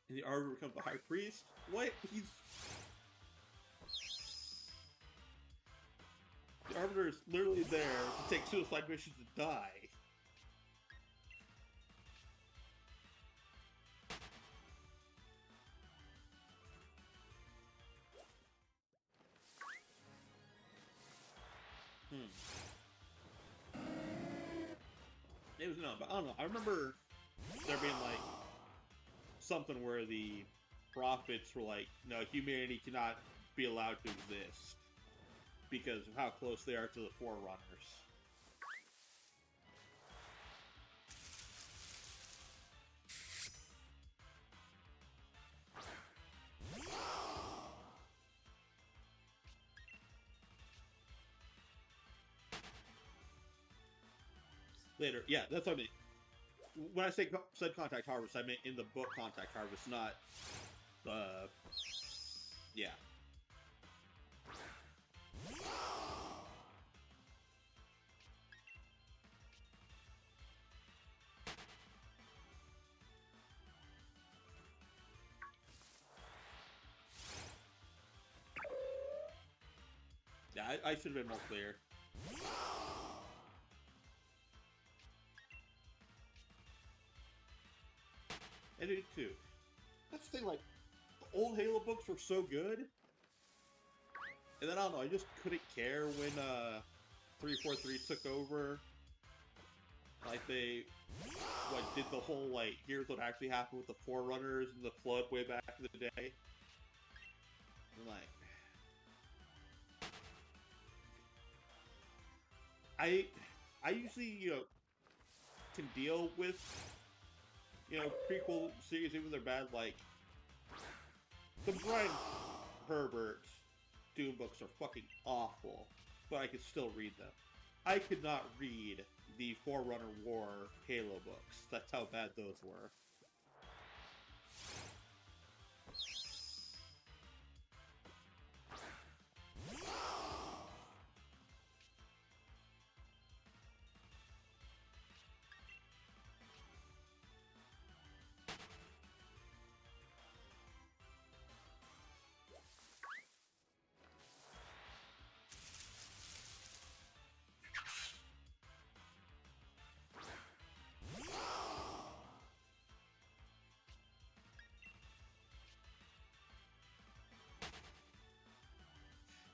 And the Arbiter becomes the High Priest? What? The Arbiter is literally there to take suicide missions and die. It was but I don't know. I remember there being like something where the prophets were like, no, humanity cannot be allowed to exist because of how close they are to the Forerunners. Later, yeah, that's what I mean. When I said Contact Harvest, I meant in the book Contact Harvest, not yeah. Yeah, I should have been more clear. I do too. That's the thing, like, the old Halo books were so good, and then I don't know, I just couldn't care when 343 took over. Like, they did the whole, like, here's what actually happened with the Forerunners and the Flood way back in the day. And, like, I usually, can deal with, prequel series, even if they're bad. Like, the Brian Herbert Doom books are fucking awful, but I could still read them. I could not read the Forerunner War Halo books. That's how bad those were.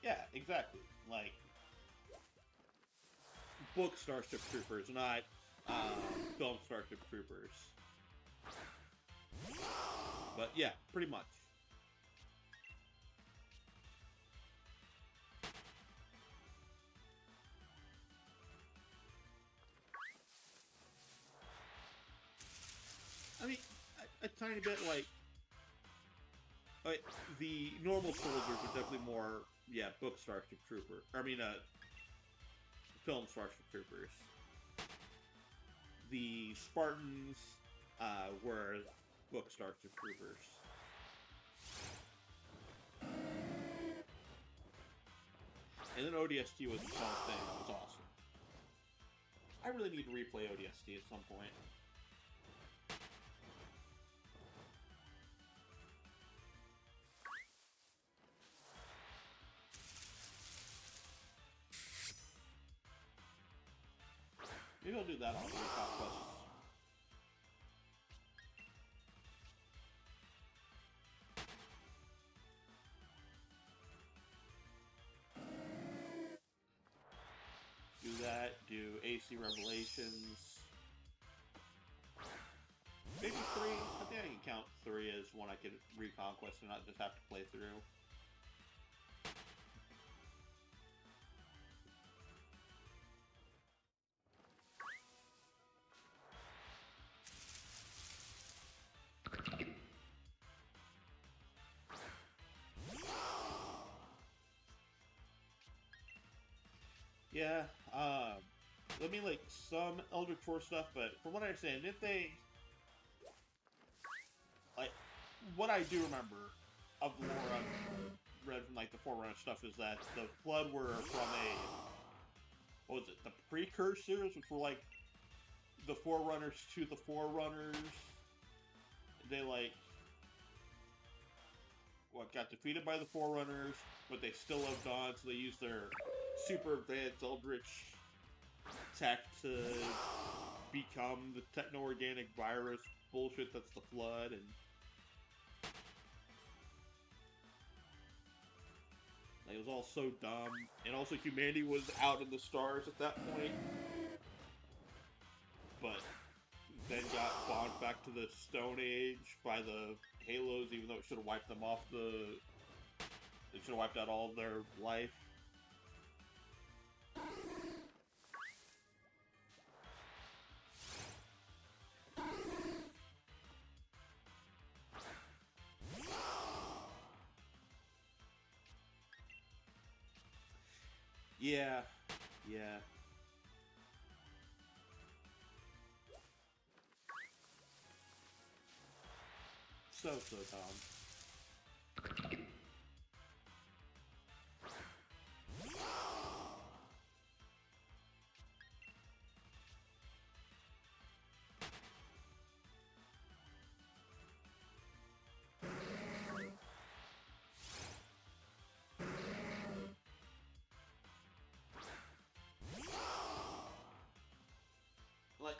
Yeah, exactly. Like, book Starship Troopers, not film Starship Troopers. But yeah, pretty much. I mean, a tiny bit like the normal soldiers are definitely more, yeah, book Starship Trooper. I mean, film Starship Troopers. The Spartans were book Starship Troopers. And then ODST was its own thing. That was awesome. I really need to replay ODST at some point. Maybe I'll do that on Recop Quest. AC Revelations. Maybe 3. I think I can count 3 as one I could reconquest and not just have to play through. Yeah, I mean, like, some Eldritch Four stuff, but from what I understand, if they, like, what I do remember of the lore I've read from, like, the Forerunner stuff is that the Flood were from what was it, the Precursors, which were, like, the Forerunners to the Forerunners. They, like, got defeated by the Forerunners, but they still lived on, so they used their super advanced Eldritch tech to become the techno-organic virus bullshit that's the Flood, and like, it was all so dumb. And also, humanity was out in the stars at that point, but then got bombed back to the Stone Age by the Halos, even though it should have wiped them off the... It should have wiped out all their life. Yeah, yeah. So dumb. Like,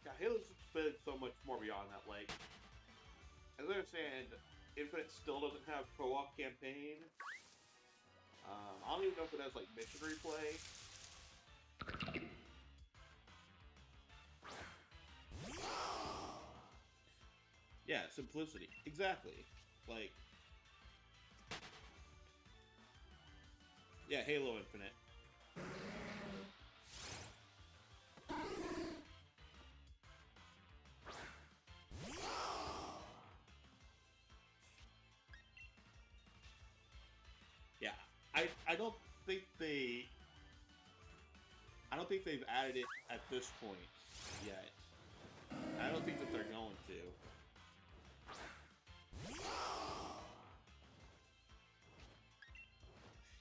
God, Halo's been so much more beyond that. Like, as I understand, Infinite still doesn't have co-op campaign. I don't even know if it has, like, mission replay. Yeah, simplicity. Exactly. Like, yeah, Halo Infinite. Yeah, I don't think they... I don't think they've added it at this point yet. I don't think that they're going to.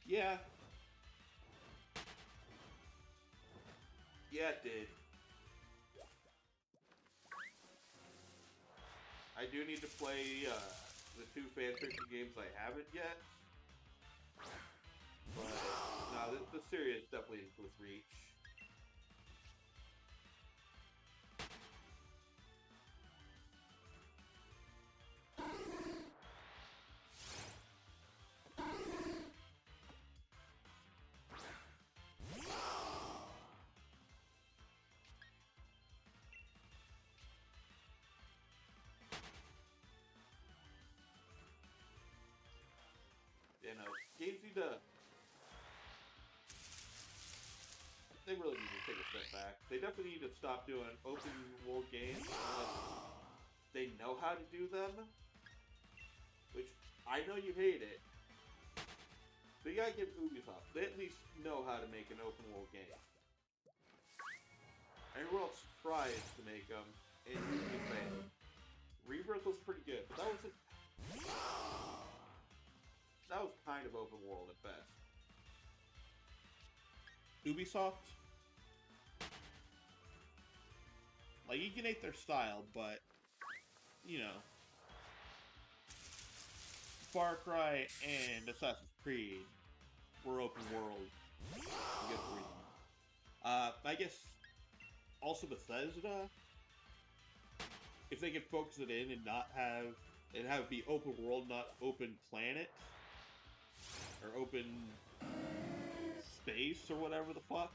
Yeah. Yeah, it did. I do need to play the 2 fan-fiction games I haven't yet. But, no, the series definitely with reach. You know, games need to... They really need to take a step back. They definitely need to stop doing open world games unless they know how to do them. Which, I know you hate it. But you gotta give Ubisoft. They at least know how to make an open world game. Everyone else tries to make them, and usually fail. Rebirth was pretty good, but that was kind of open world at best. Ubisoft, like, you can hate their style, but, you know, Far Cry and Assassin's Creed were open world. You get the reason. I guess also Bethesda, if they could focus it in and not have it be open world, not open planet or open space or whatever the fuck.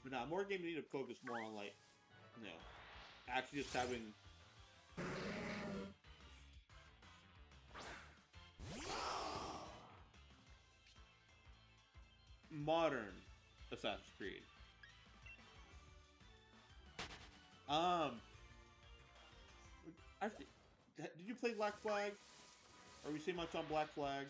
But now, more games need to focus more on, like, you know, actually just having modern Assassin's Creed. Actually, did you play Black Flag? Are we seeing much on Black Flag?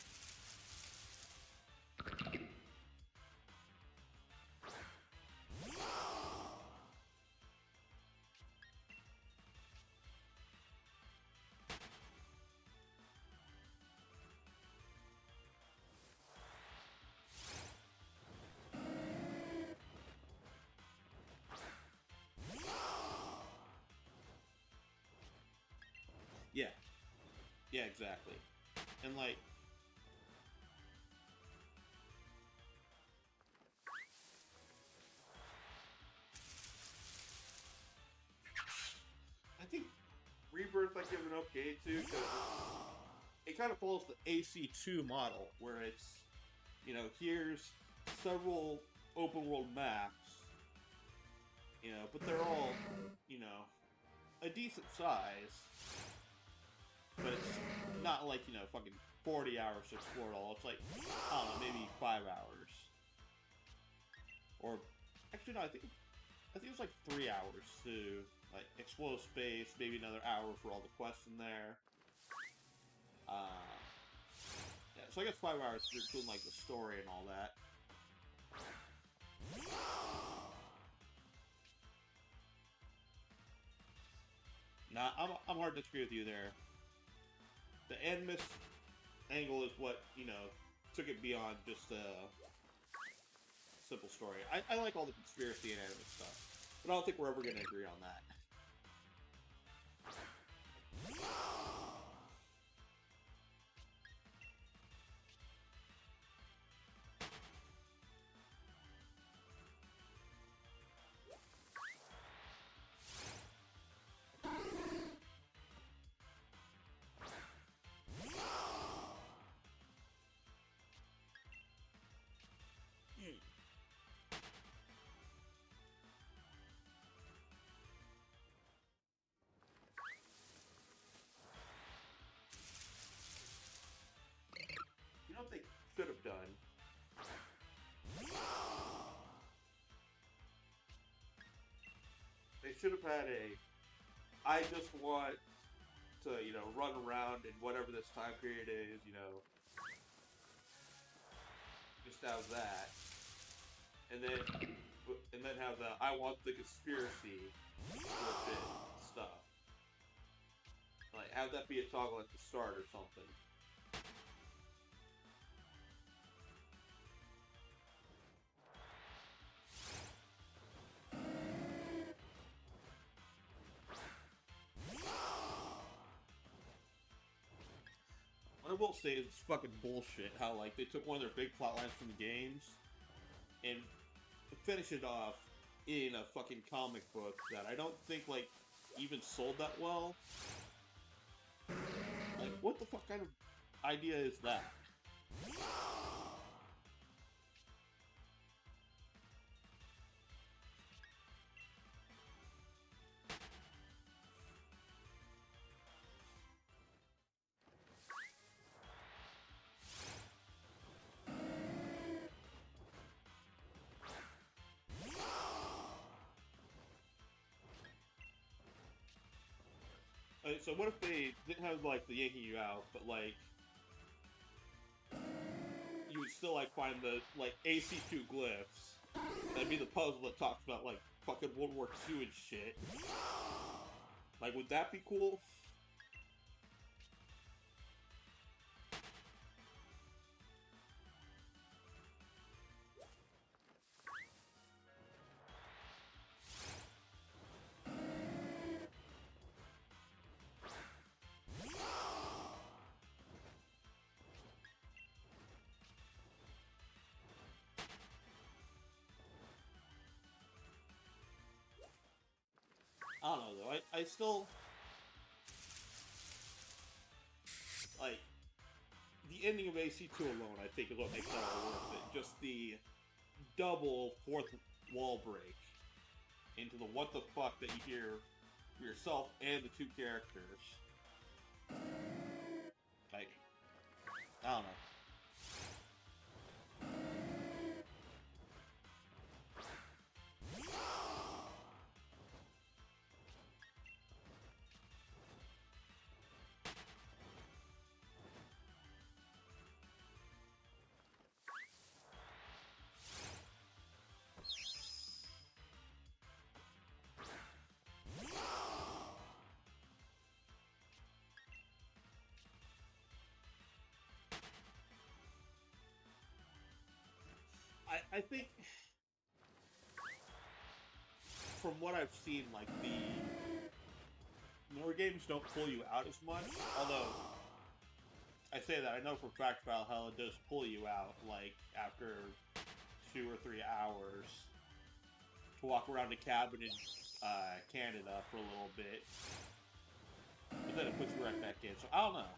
Yeah. Yeah, exactly. And, like, I think Rebirth I give an okay too, because it kind of follows the AC2 model, where it's, you know, here's several open world maps, you know, but they're all, you know, a decent size, but it's not like, you know, fucking 40 hours to explore it all. It's like, I don't know, maybe 5 hours. Or, actually, no, I think it was like 3 hours to, like, explore space, maybe another hour for all the quests in there. Yeah, so I guess 5 hours to include, like, the story and all that. Nah, I'm hard to disagree with you there. The Animus angle is what, you know, took it beyond just a simple story. I like all the conspiracy and Animus stuff, but I don't think we're ever going to agree on that. You know what they should have done? They should have had I just want to, you know, run around in whatever this time period is, you know, just have that. And then have the I want the conspiracy bullshit stuff. Like, have that be a toggle at the start or something. What I will say is it's fucking bullshit how, like, they took one of their big plot lines from the games and finished it off in a fucking comic book that I don't think, like, even sold that well. Like, what the fuck kind of idea is that? So what if they didn't have, like, the yanking you out, but, like, you would still, like, find the, like, AC2 glyphs? That'd be the puzzle that talks about, like, fucking World War II and shit. Like, would that be cool? I don't know, though. I still... Like, the ending of AC2 alone, I think, is what makes that all worth it. Just the double fourth wall break into the what the fuck that you hear for yourself and the two characters. Like, I don't know. I think from what I've seen, like the newer games don't pull you out as much. Although I say that I know for a fact Valhalla does pull you out, like after 2 or 3 hours to walk around a cabin in Canada for a little bit, but then it puts you right back in. So I don't know.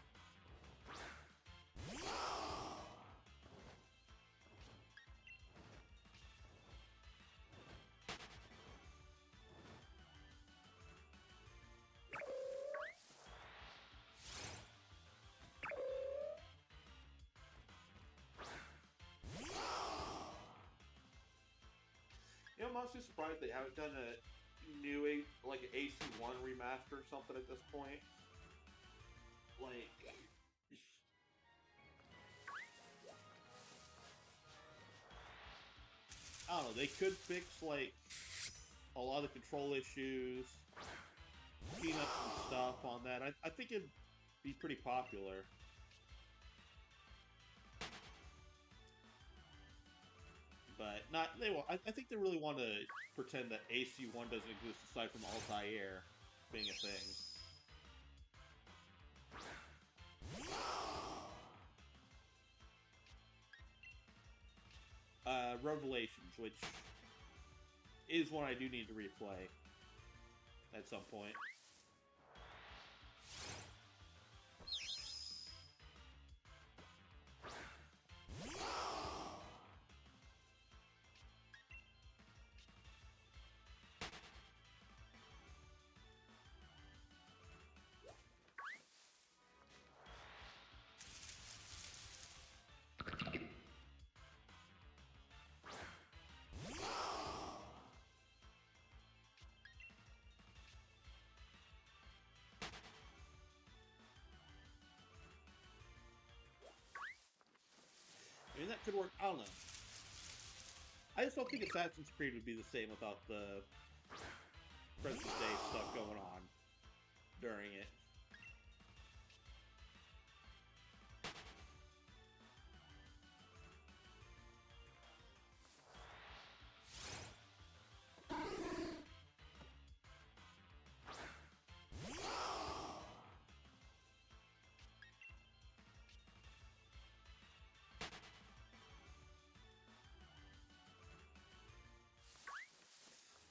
You know, I'm honestly surprised they haven't done a new like an AC1 remaster or something at this point. Like, I don't know. They could fix like a lot of the control issues, clean up some stuff on that. I think it'd be pretty popular. But not they won't. I think they really want to pretend that AC1 doesn't exist aside from Altair being a thing. Revelations, which is one I do need to replay at some point. I mean, that could work. I don't know. I just don't think Assassin's Creed would be the same without the Princess Day stuff going on during it.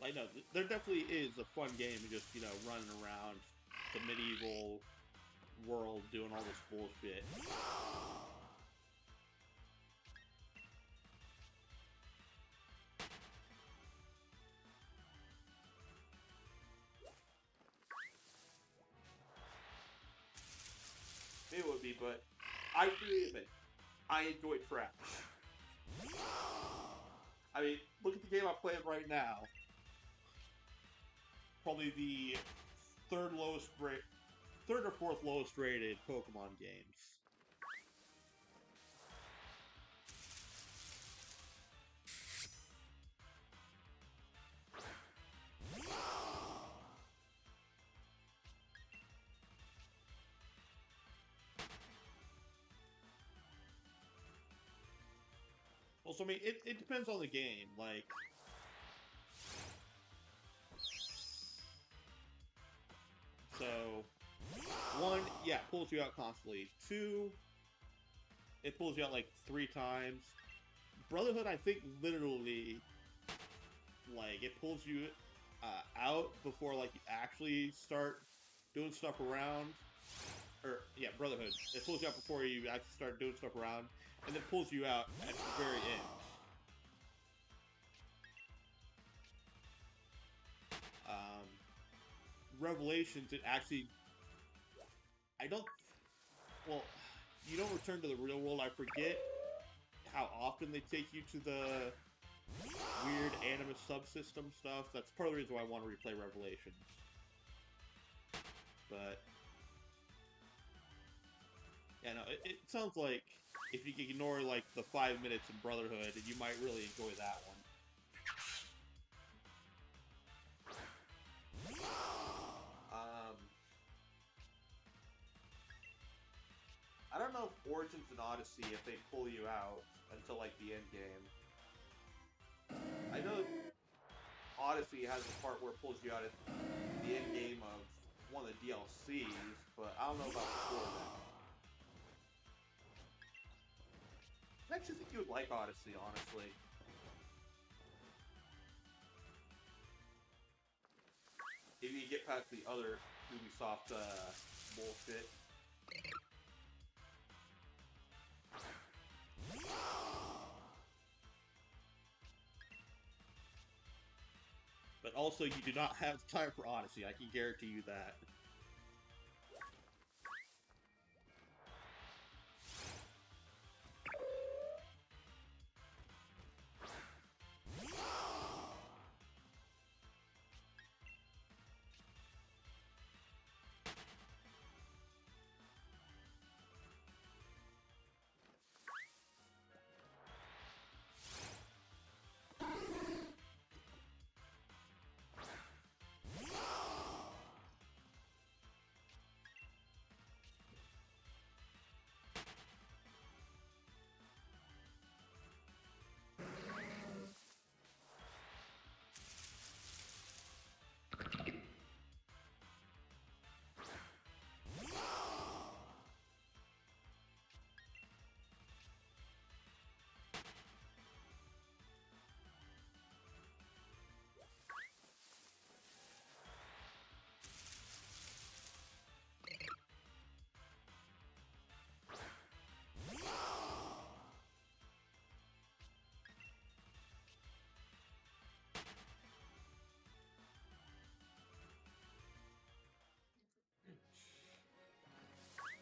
I know, there definitely is a fun game of just, running around the medieval world doing all this bullshit. It would be, but I agree with it. I enjoy trash. I mean, look at the game I'm playing right now. Probably the third or fourth lowest rated Pokemon games. Also, I mean, it depends on the game. Like, so, one, yeah, it pulls you out constantly. Two, it pulls you out like 3 times. Brotherhood, I think, literally, like, it pulls you out before, like, you actually start doing stuff around. Or, yeah, Brotherhood. It pulls you out before you actually start doing stuff around, and then pulls you out at the very end. Revelations, it actually, I don't, well, you don't return to the real world. I forget how often they take you to the weird Animus subsystem stuff. That's part of the reason why I want to replay Revelations. But yeah, no, it sounds like if you can ignore like the 5 minutes in Brotherhood, you might really enjoy that one. I don't know if Origins and Odyssey, if they pull you out until like the end game. I know Odyssey has a part where it pulls you out at the end game of one of the DLCs, but I don't know about before that. I actually think you would like Odyssey, honestly. If you get past the other Ubisoft bullshit. But also, you do not have time for Odyssey, I can guarantee you that.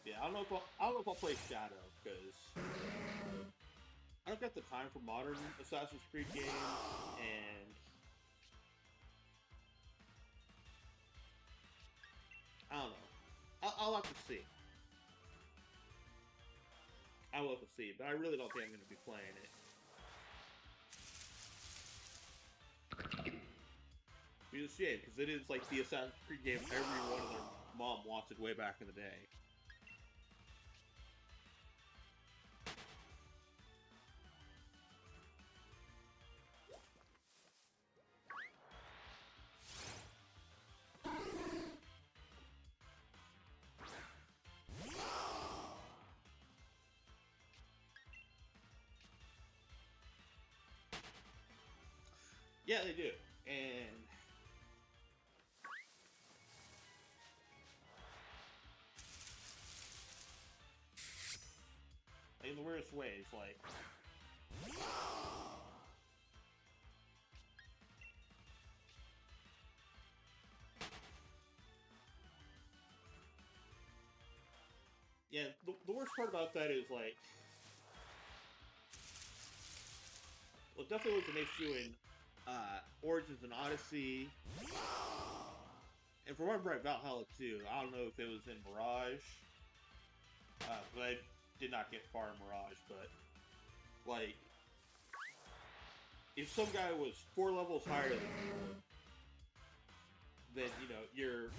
Yeah, I don't know if I'll play Shadow, because I don't got the time for modern Assassin's Creed games, and I don't know. I'll have to see. I will have to see, but I really don't think I'm going to be playing it. It's a shame, because it is like the Assassin's Creed game every one of their mom wanted way back in the day. Yeah, they do. And in the weirdest ways, like yeah, the worst part about that is like, well, it definitely was an issue in Origins and Odyssey. And from what I remember, Valhalla 2, I don't know if it was in Mirage, but I did not get far in Mirage, but, like, if some guy was 4 levels higher than you, then, you know, your,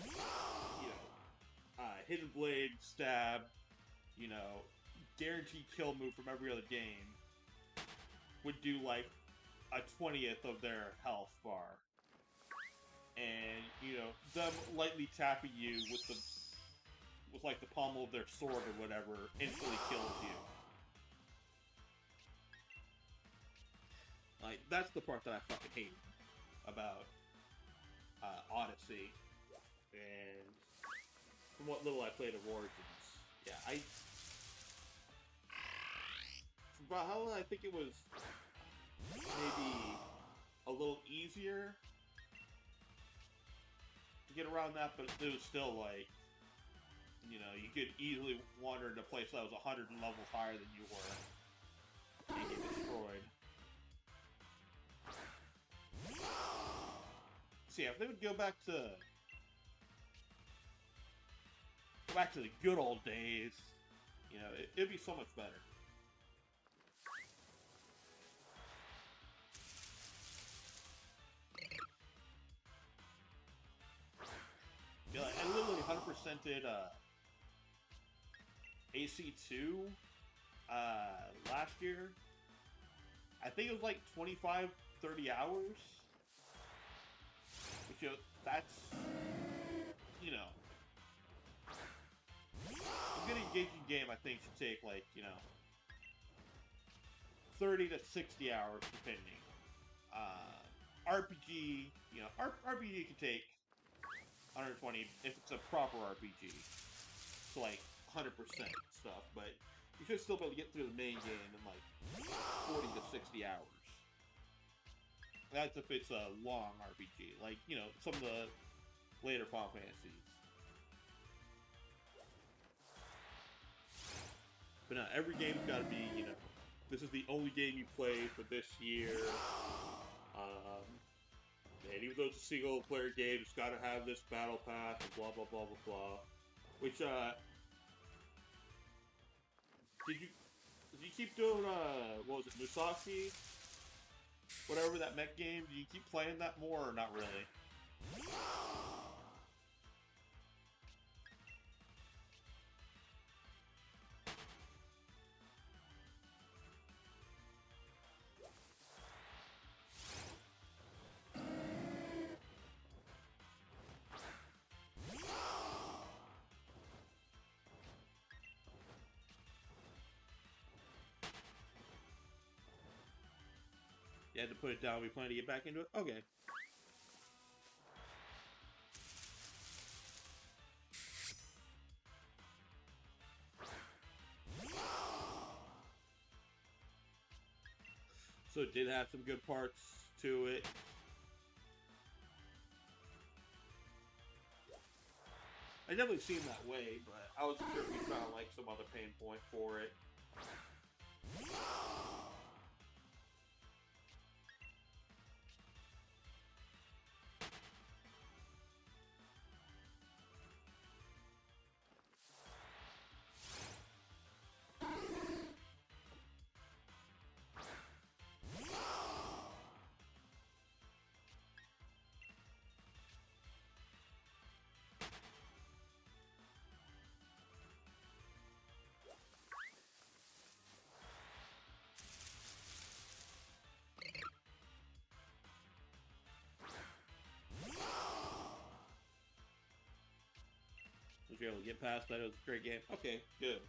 Hidden Blade, Stab, guaranteed kill move from every other game would do, like, a 20th of their health bar. And, them lightly tapping you with like the pommel of their sword or whatever instantly kills you. Like, that's the part that I fucking hate about Odyssey. And from what little I played of Origins, yeah, from Valhalla, I think it was maybe a little easier to get around that, but it was still like, you know, you could easily wander into a place that was 100 levels higher than you were and get destroyed. So yeah, if they would go back to the good old days, you know, it'd be so much better. Yeah, I literally 100%ed AC2 last year. I think it was like 25, 30 hours. Which, you know, that's, you know, a good engaging game, I think, should take, like, you know, 30 to 60 hours, depending. RPG, you know, RPG can take 120 if it's a proper RPG. So, like, 100% stuff, but you should still be able to get through the main game in, like, 40 to 60 hours. That's if it's a long RPG, like, you know, some of the later Final Fantasies. But no, every game's got to be, you know, this is the only game you play for this year. And even though it's a single player game, it's got to have this battle pass and blah blah blah blah blah. Which did you keep doing what was it, Musashi? Whatever that mech game, do you keep playing that more or not really? You had to put it down, we plan to get back into it? Okay. So it did have some good parts to it. I definitely seemed that way, but I wasn't sure if we found like some other pain point for it. Was you able to get past that? It was a great game. Okay, good.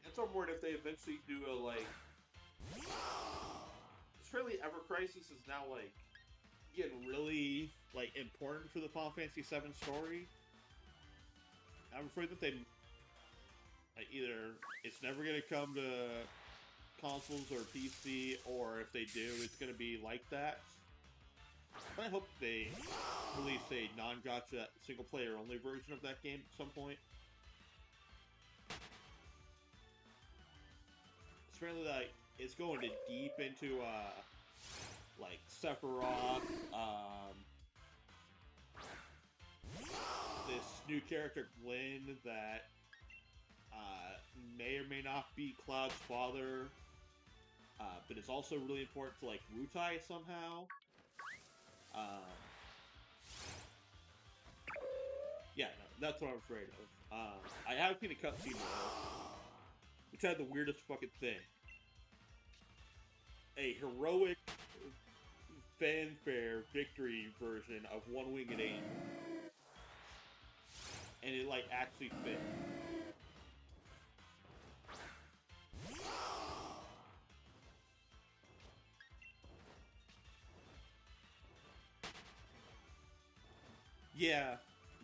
It's on board if they eventually do a like. Apparently, Ever Crisis is now like getting really like important for the Final Fantasy VII story. I'm afraid that they either it's never gonna come to consoles or PC, or if they do, it's gonna be like that. But I hope they release a non-gacha single-player only version of that game at some point. It's really like it's going to deep into like Sephiroth, this new character Glenn that may or may not be Cloud's father, but it's also really important to like Wutai somehow. Yeah, no, that's what I'm afraid of. I have seen a cutscene though, which had the weirdest fucking thing. A heroic fanfare victory version of One Winged Angel. And it like actually fit. Yeah,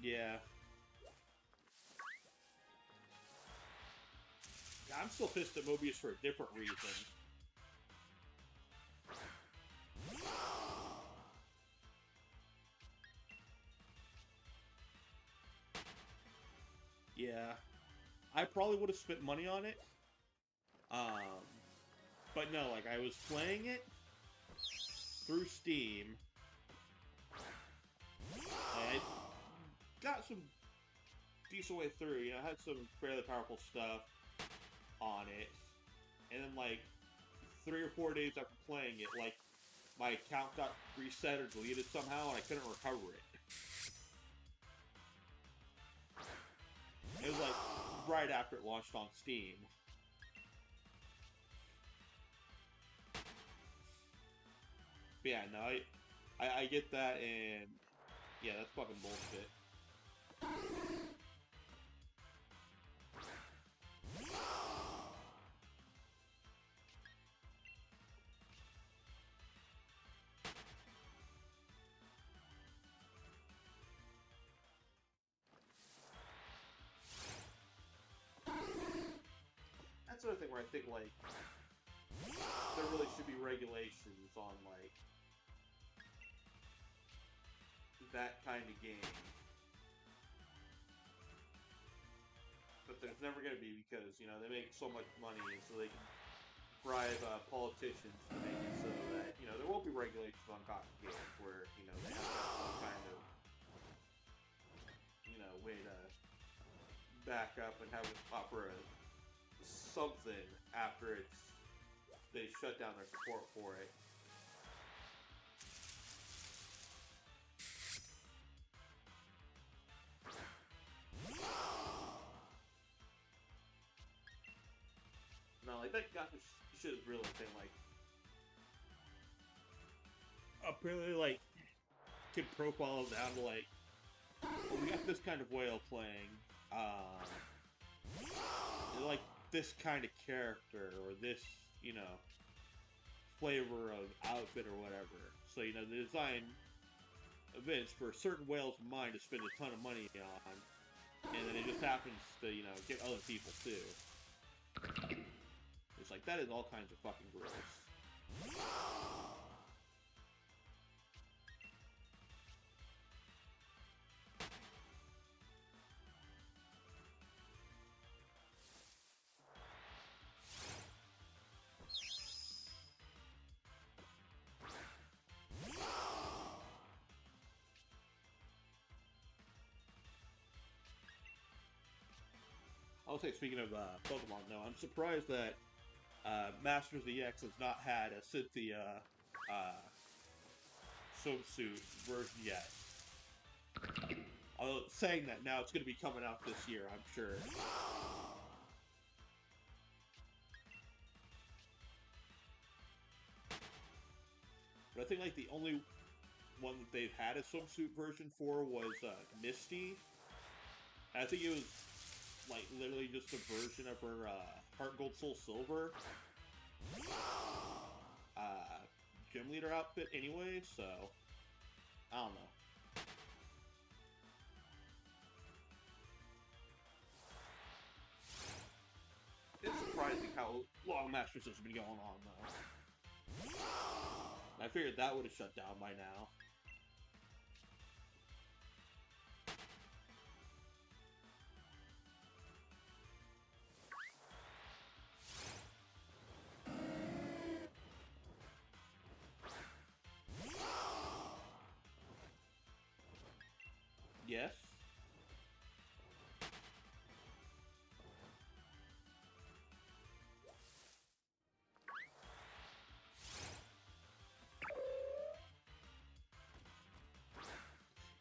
yeah. I'm still pissed at Mobius for a different reason. Yeah, I probably would have spent money on it. But no, like, I was playing it through Steam. I got some decent way through, you know, I had some fairly powerful stuff on it. And then, like, 3 or 4 days after playing it, like, my account got reset or deleted somehow, and I couldn't recover it. It was, like, right after it launched on Steam. But yeah, no, I get that, and yeah, that's fucking bullshit. That's another thing where I think, like, there really should be regulations on, like, that kind of game. But there's never going to be because, you know, they make so much money and so they can bribe politicians to make it so that, you know, there won't be regulations on cotton games where, you know, they have to have some kind of, you know, way to back up and have it offer something after they shut down their support for it. No, like, that got this shit is real thing, like, apparently, like, kid profiles down to, like, well, we got this kind of whale playing, like, this kind of character, or this, you know, flavor of outfit or whatever. So, you know, they design events for certain whales in mind to spend a ton of money on, and then it just happens to, you know, get other people too. It's like, that is all kinds of fucking gross. I'll say, speaking of Pokemon, though, I'm surprised that Masters EX has not had a Cynthia swimsuit version yet. Although, saying that now, it's going to be coming out this year, I'm sure. But I think, like, the only one that they've had a swimsuit version for was Misty. And I think it was, like, literally just a version of her Heart Gold Soul Silver gym leader outfit anyway, so I don't know. It's surprising how long Masters has been going on, though. I figured that would have shut down by now. Yes?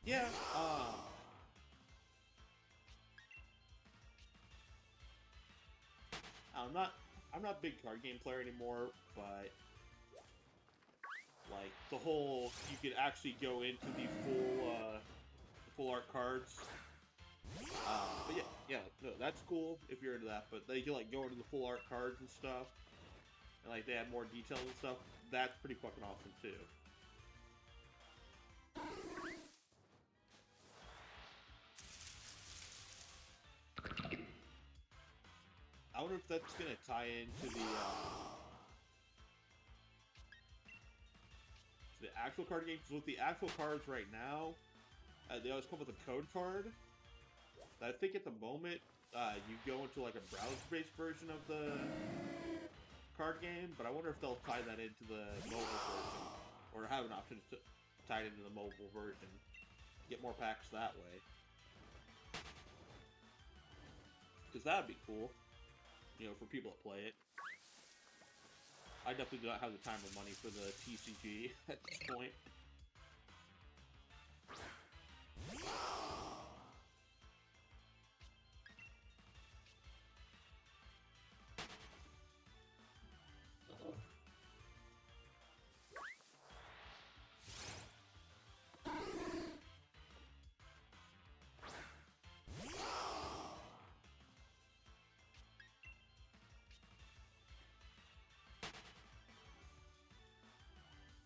Yeah, I'm not a big card game player anymore, but like the whole you could actually go into the full art cards. But yeah, no, that's cool if you're into that. But they can like go into the full art cards and stuff, and like they add more details and stuff. That's pretty fucking awesome too. I wonder if that's gonna tie into the actual card game. Because with the actual cards right now, they always come with a code card. I think at the moment, you go into like a browser-based version of the card game, but I wonder if they'll tie that into the mobile version, or have an option to tie it into the mobile version. Get more packs that way. Because that'd be cool, you know, for people that play it. I definitely do not have the time or money for the TCG at this point.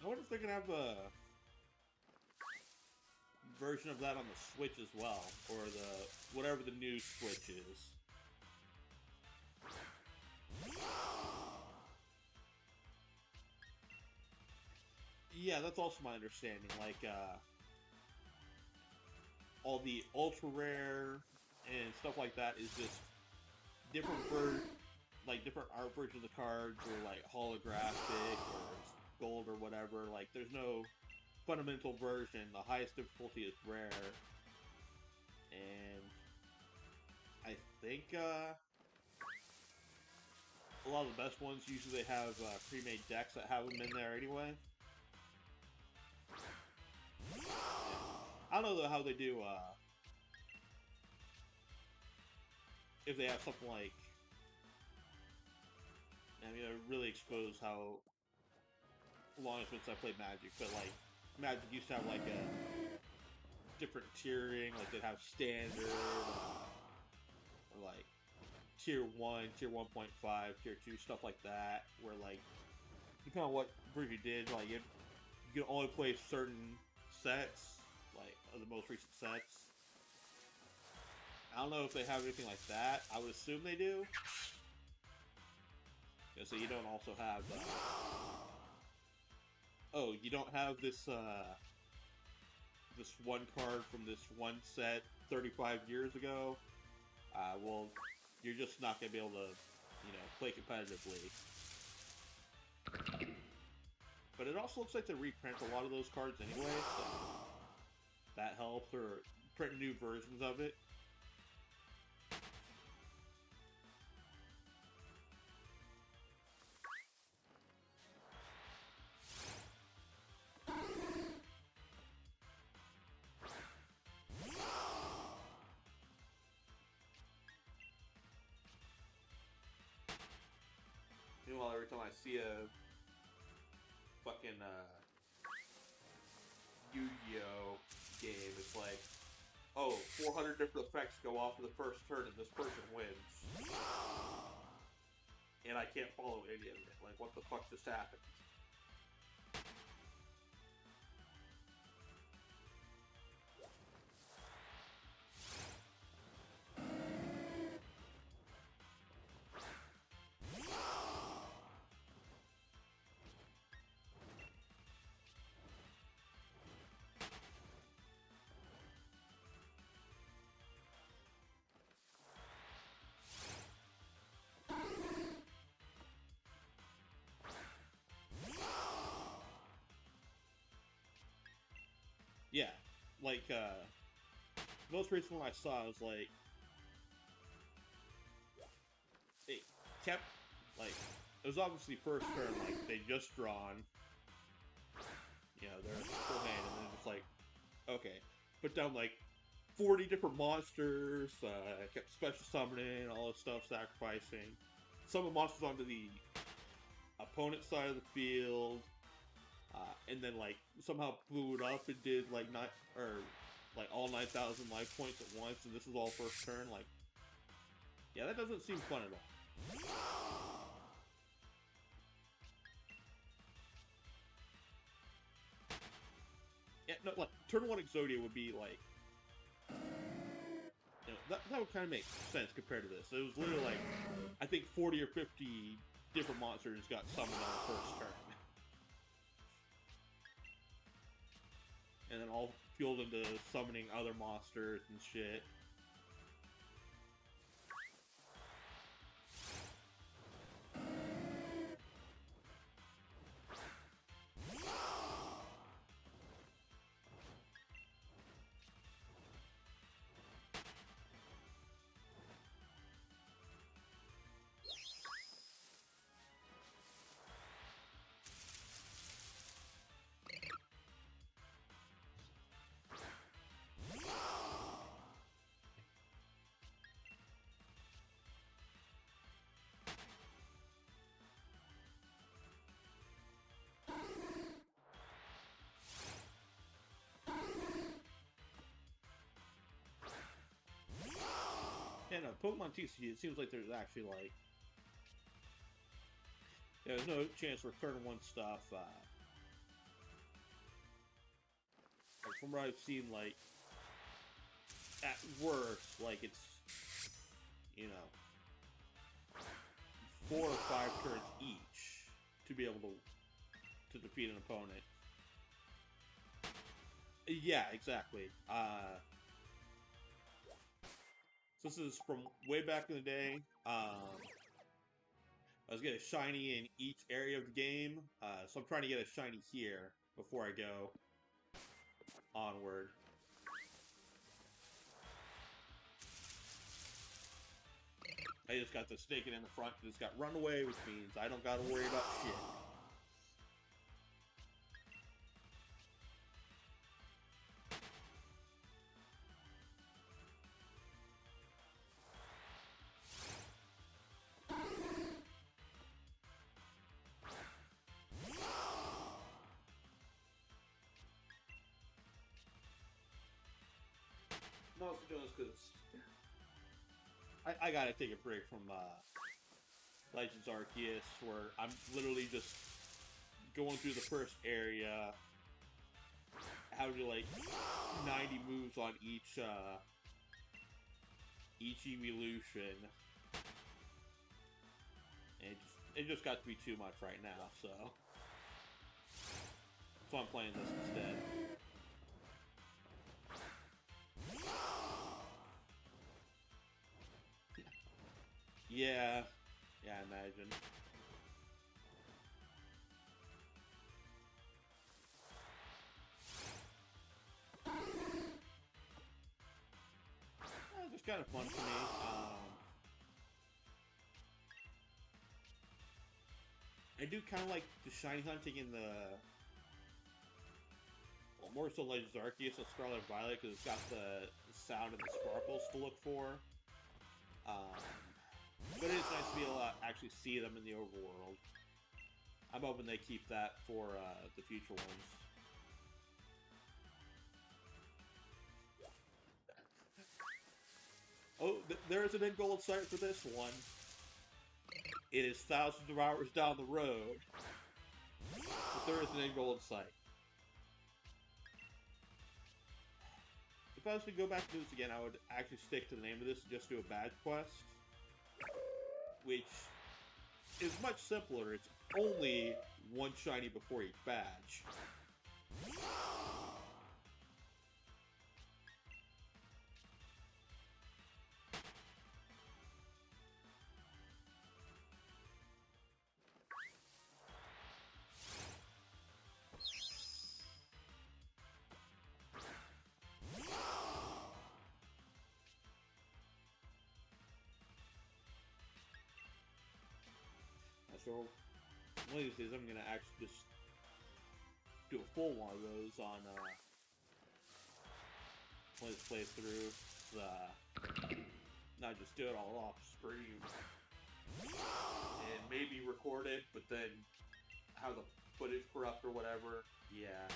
I wonder if they're gonna have a version of that on the Switch as well, or the whatever the new Switch is. Yeah, that's also my understanding. Like, all the ultra rare and stuff like that is just different different art versions of the cards, or like holographic or gold or whatever. Like, there's no fundamental version. The highest difficulty is rare, and I think a lot of the best ones usually have pre-made decks that have them in there anyway. I don't know though how they do if they have something like, I mean, I really expose how long it's been since I played Magic, but like Magic used to have like a different tiering, like they'd have standard, or like tier 1, tier 1.5, tier 2, stuff like that, where like depending on what version you did, like you could only play certain sets, like of the most recent sets. I don't know if they have anything like that. I would assume they do. So you don't also have oh, you don't have this this one card from this one set 35 years ago. Well, you're just not gonna be able to, you know, play competitively. But it also looks like they reprint a lot of those cards anyway, so that helps, or print new versions of it. Meanwhile, every time I see a fucking Yu-Gi-Oh game, it's like, oh, 400 different effects go off in the first turn and this person wins. And I can't follow any of it. Like, what the fuck just happened? Yeah, like, the most recent one I saw was like, it kept, like, it was obviously first turn, like, they just drawn, you know, they're full hand, and then just like, okay, put down like 40 different monsters, kept special summoning, all this stuff, sacrificing. Summon monsters onto the opponent side of the field, and then like somehow blew it up and did like like all 9,000 life points at once, and this is all first turn. Like, yeah, that doesn't seem fun at all. Yeah, no, like Turn 1 Exodia would be like, you know, that would kind of make sense compared to this. It was literally like, I think 40 or 50 different monsters got summoned on the first turn. And then all fueled into summoning other monsters and shit. Yeah, no, Pokemon TCG, it seems like there's actually, like... Yeah, there's no chance for turn 1 stuff, like, from what I've seen, like, at worst, like, it's, you know, 4 or 5 turns each to be able to defeat an opponent. Yeah, exactly. So this is from way back in the day. I was getting a shiny in each area of the game, so I'm trying to get a shiny here before I go onward. I just got the snake in the front because it's got runaway, which means I don't gotta worry about shit. I'm also doing this because I gotta take a break from Legends Arceus, where I'm literally just going through the first area, having like 90 moves on each evolution, and it just got to be too much right now. So I'm playing this instead. Yeah, I imagine. It was kind of fun for me. I do kind of like the shiny hunting in the... Well, more so Legends Arceus and Scarlet Violet, because it's got the sound and the sparkles to look for. But it's nice to be able to actually see them in the overworld. I'm hoping they keep that for the future ones. Oh, there is an end goal in sight for this one. It is thousands of hours down the road, but there is an end goal in sight. If I was to go back to this again, I would actually stick to the name of this and just do a badge quest, which is much simpler. It's only one shiny before each badge. So, one of these days I'm going to actually just do a full one of those on one of this playthrough. Not just do it all off stream. And maybe record it, but then have the footage corrupt or whatever. Yeah.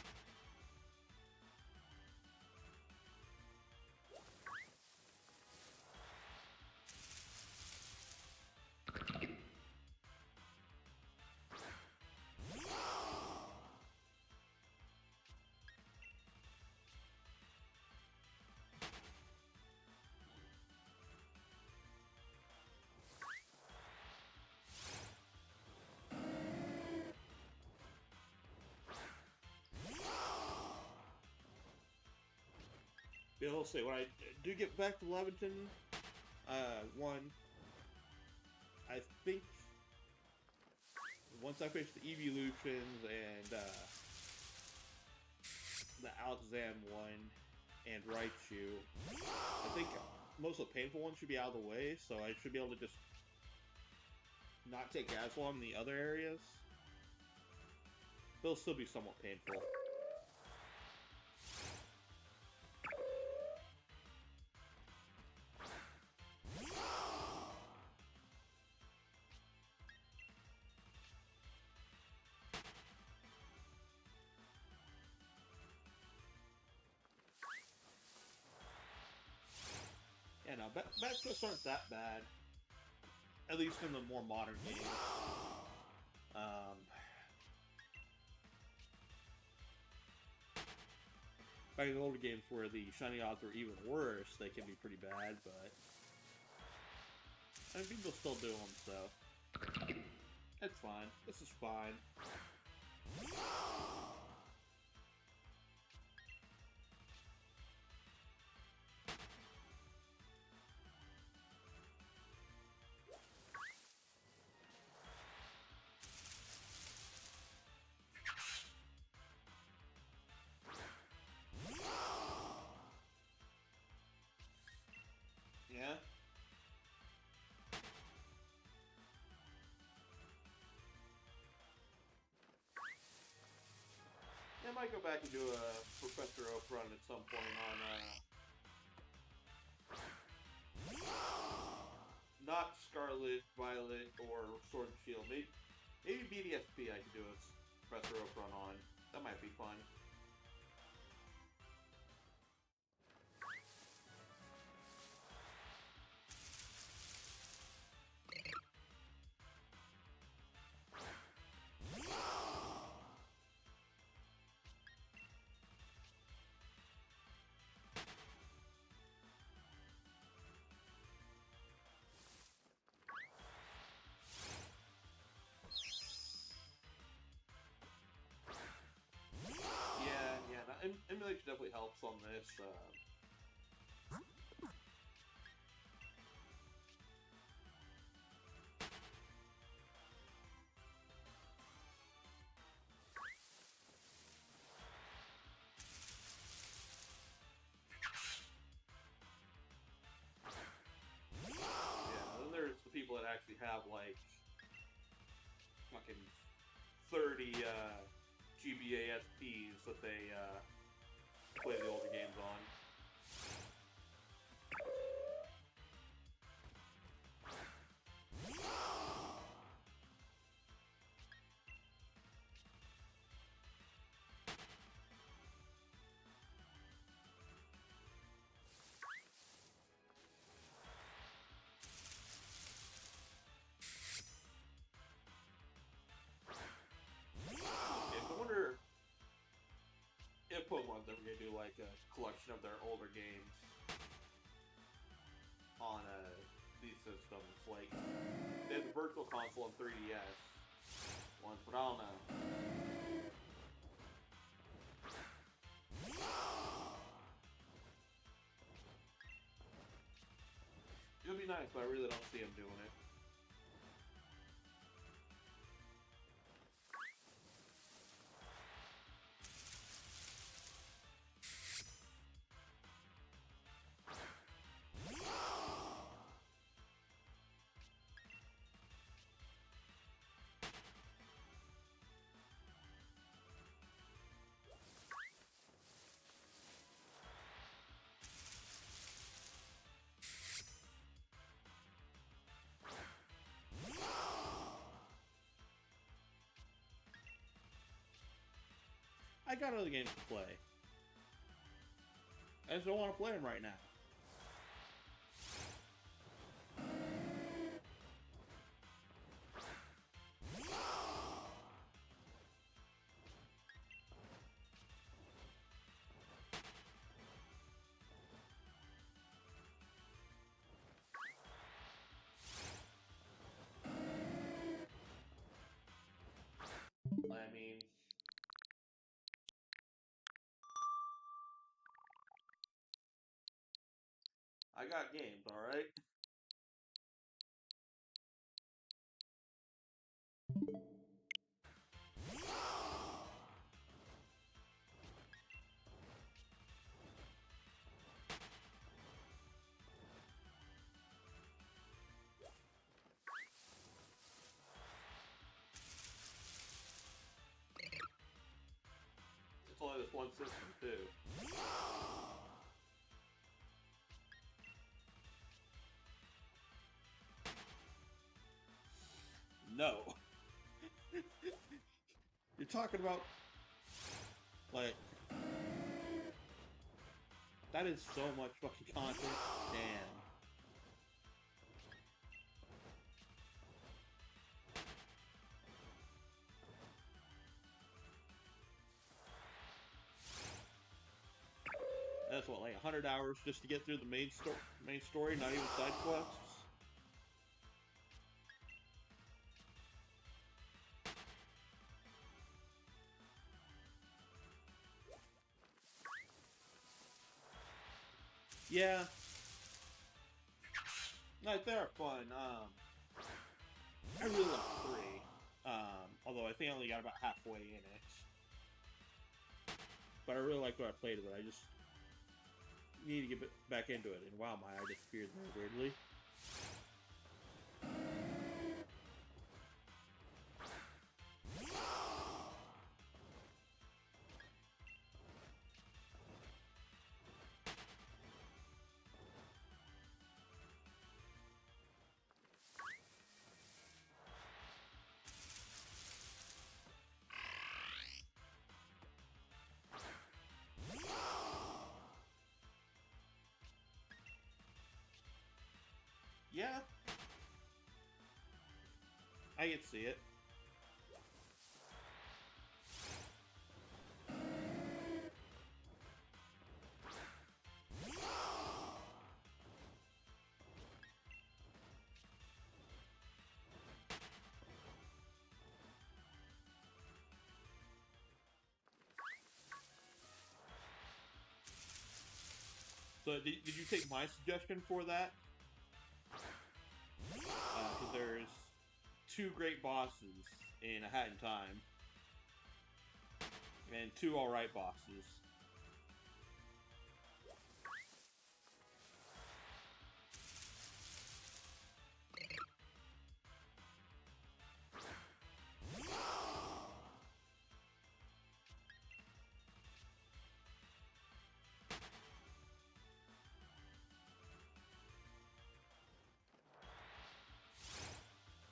I'll say when I do get back to Leventon, one, I think once I finish the evolutions and the Alakazam one and Raichu, I think most of the painful ones should be out of the way, so I should be able to just not take as long in the other areas. They'll still be somewhat painful. Yeah, no, batch quests aren't that bad. At least in the more modern games. Back in the older games where the shiny odds were even worse, they can be pretty bad, but I mean, people still do them, so it's fine. This is fine. Yeah. I might go back and do a Professor Oak run at some point on, not Scarlet, Violet, or Sword and Shield. Maybe BDSP I could do a Professor Oak run on. That might be fun. Yeah, emulation definitely helps on this. Then there's the people that actually have like fucking 30 GBA SPs that they play the older games on. I wonder if Pokemon's ever gonna do like a collection of their older games on these systems. Like they had the Virtual Console and 3DS once, but I don't know. It would be nice, but I really don't see them doing it. I got other games to play. I just don't want to play them right now. I mean, I got games, alright? It's only this one system, too. No. You're talking about, like, that is so much fucking content. Damn. That's what, like 100 hours just to get through the main story, not even side quests. Yeah. Like, they're fun. I really like 3. Although I think I only got about halfway in it. But I really liked what I played with it. I just need to get back into it. And wow, my eye disappeared very weirdly. Yeah. I can see it. So did you take my suggestion for that? Because there's 2 great bosses in A Hat in Time. And 2 alright bosses.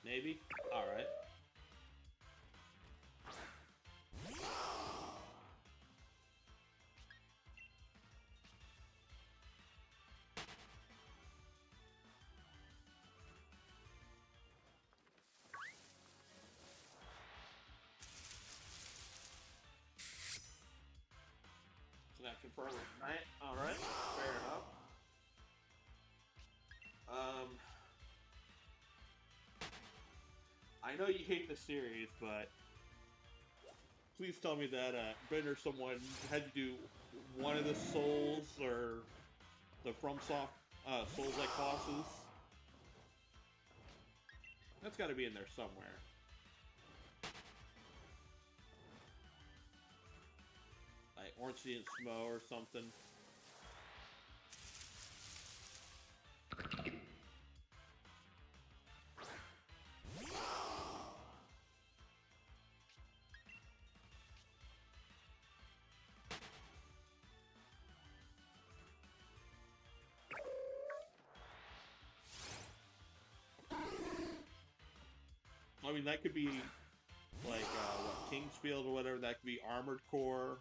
Maybe? Alright. So that confirms tonight. Alright. Fair enough. I know you hate the series, but please tell me that Ben or someone had to do one of the Souls or the FromSoft Souls-like bosses. That's got to be in there somewhere. Like Ornstein and Smo or something. I mean, that could be like what, Kingsfield or whatever. That could be Armored Core.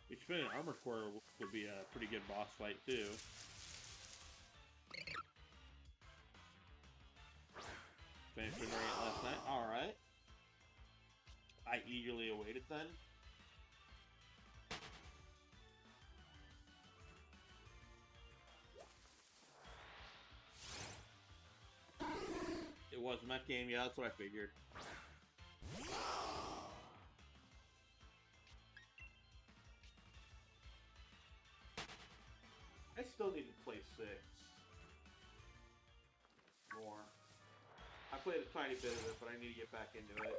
Which, Armored Core would be a pretty good boss fight too. Finished Variant last night. Alright. I eagerly await it then. It was a mech game, yeah, that's what I figured. I still need to play 6 more. I played a tiny bit of it, but I need to get back into it.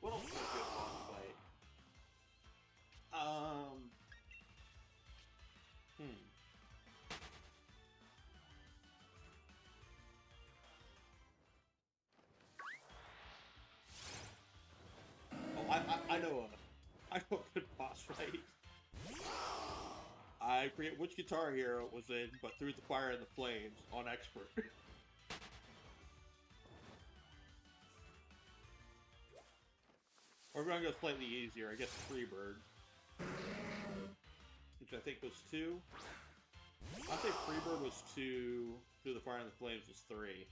What else is a good boss fight? Oh, I know I know a good boss fight. I forget which Guitar Hero it was in, but through the fire and the flames on expert. Or we're gonna go slightly easier, I guess Freebird. Which I think was 2. I think Freebird was 2, Through the Fire and the Flames was 3.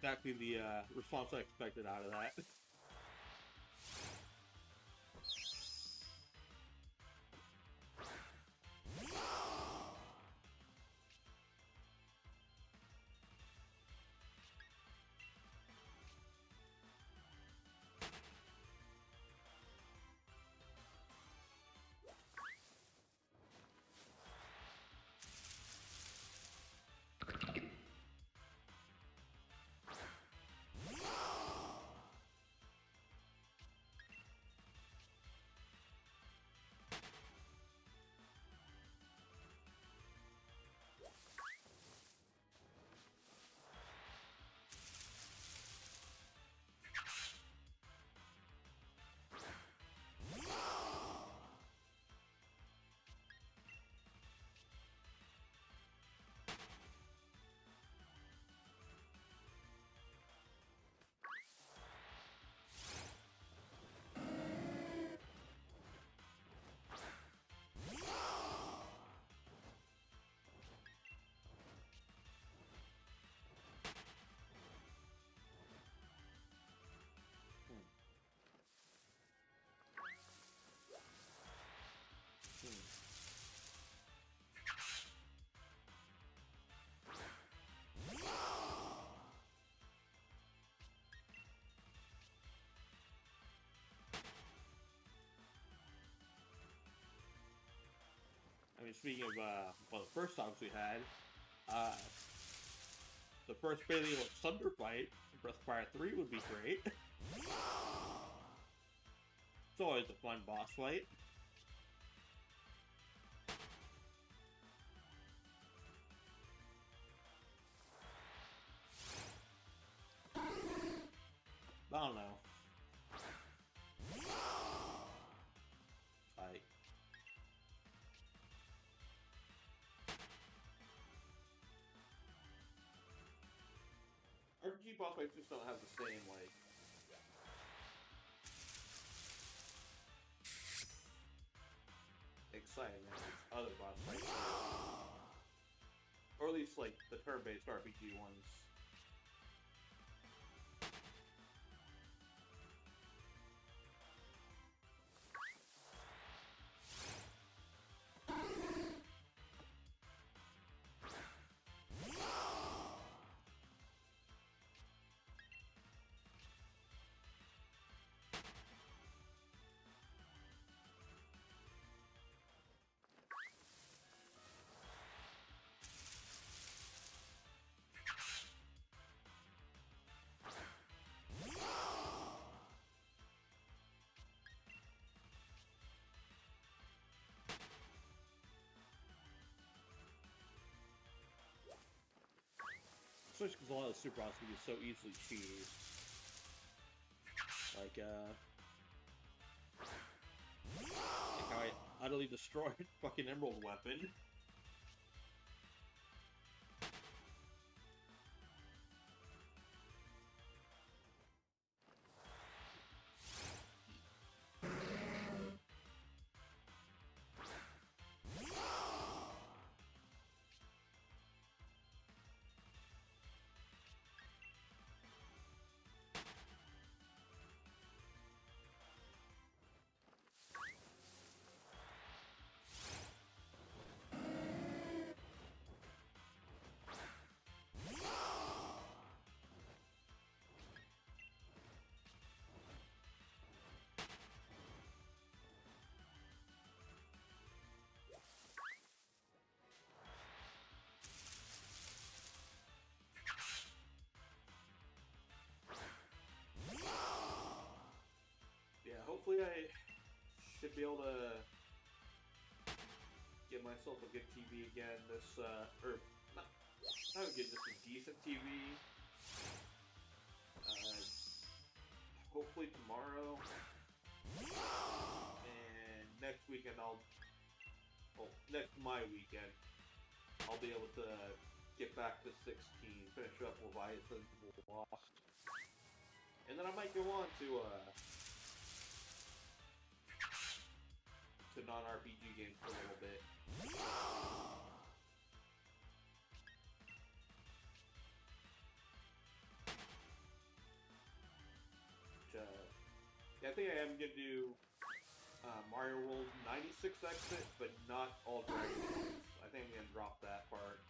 Exactly the response I expected out of that. I mean, speaking of, well, the first songs we had, the first Bailey of Thunder fight, Breath of Fire 3 would be great. It's always a fun boss fight. I don't know. Fight. RPG boss fights just don't have the same, like, excitement as other boss fights do. Or at least, like, the turn-based RPG ones. especially because a lot of the super routes can be so easily cheesed. Like how I utterly destroyed fucking Emerald Weapon. Yeah, hopefully I should be able to get myself a good TV again. This, or not good, just a decent TV. Hopefully tomorrow, and next weekend next my weekend, I'll be able to get back to 16, finish up Leviathan Lost, and then I might go on to non-RPG games for a little bit. Yeah, I think I am gonna do Mario World 96 exit, but not all Dragon Balls. I think I'm gonna drop that part.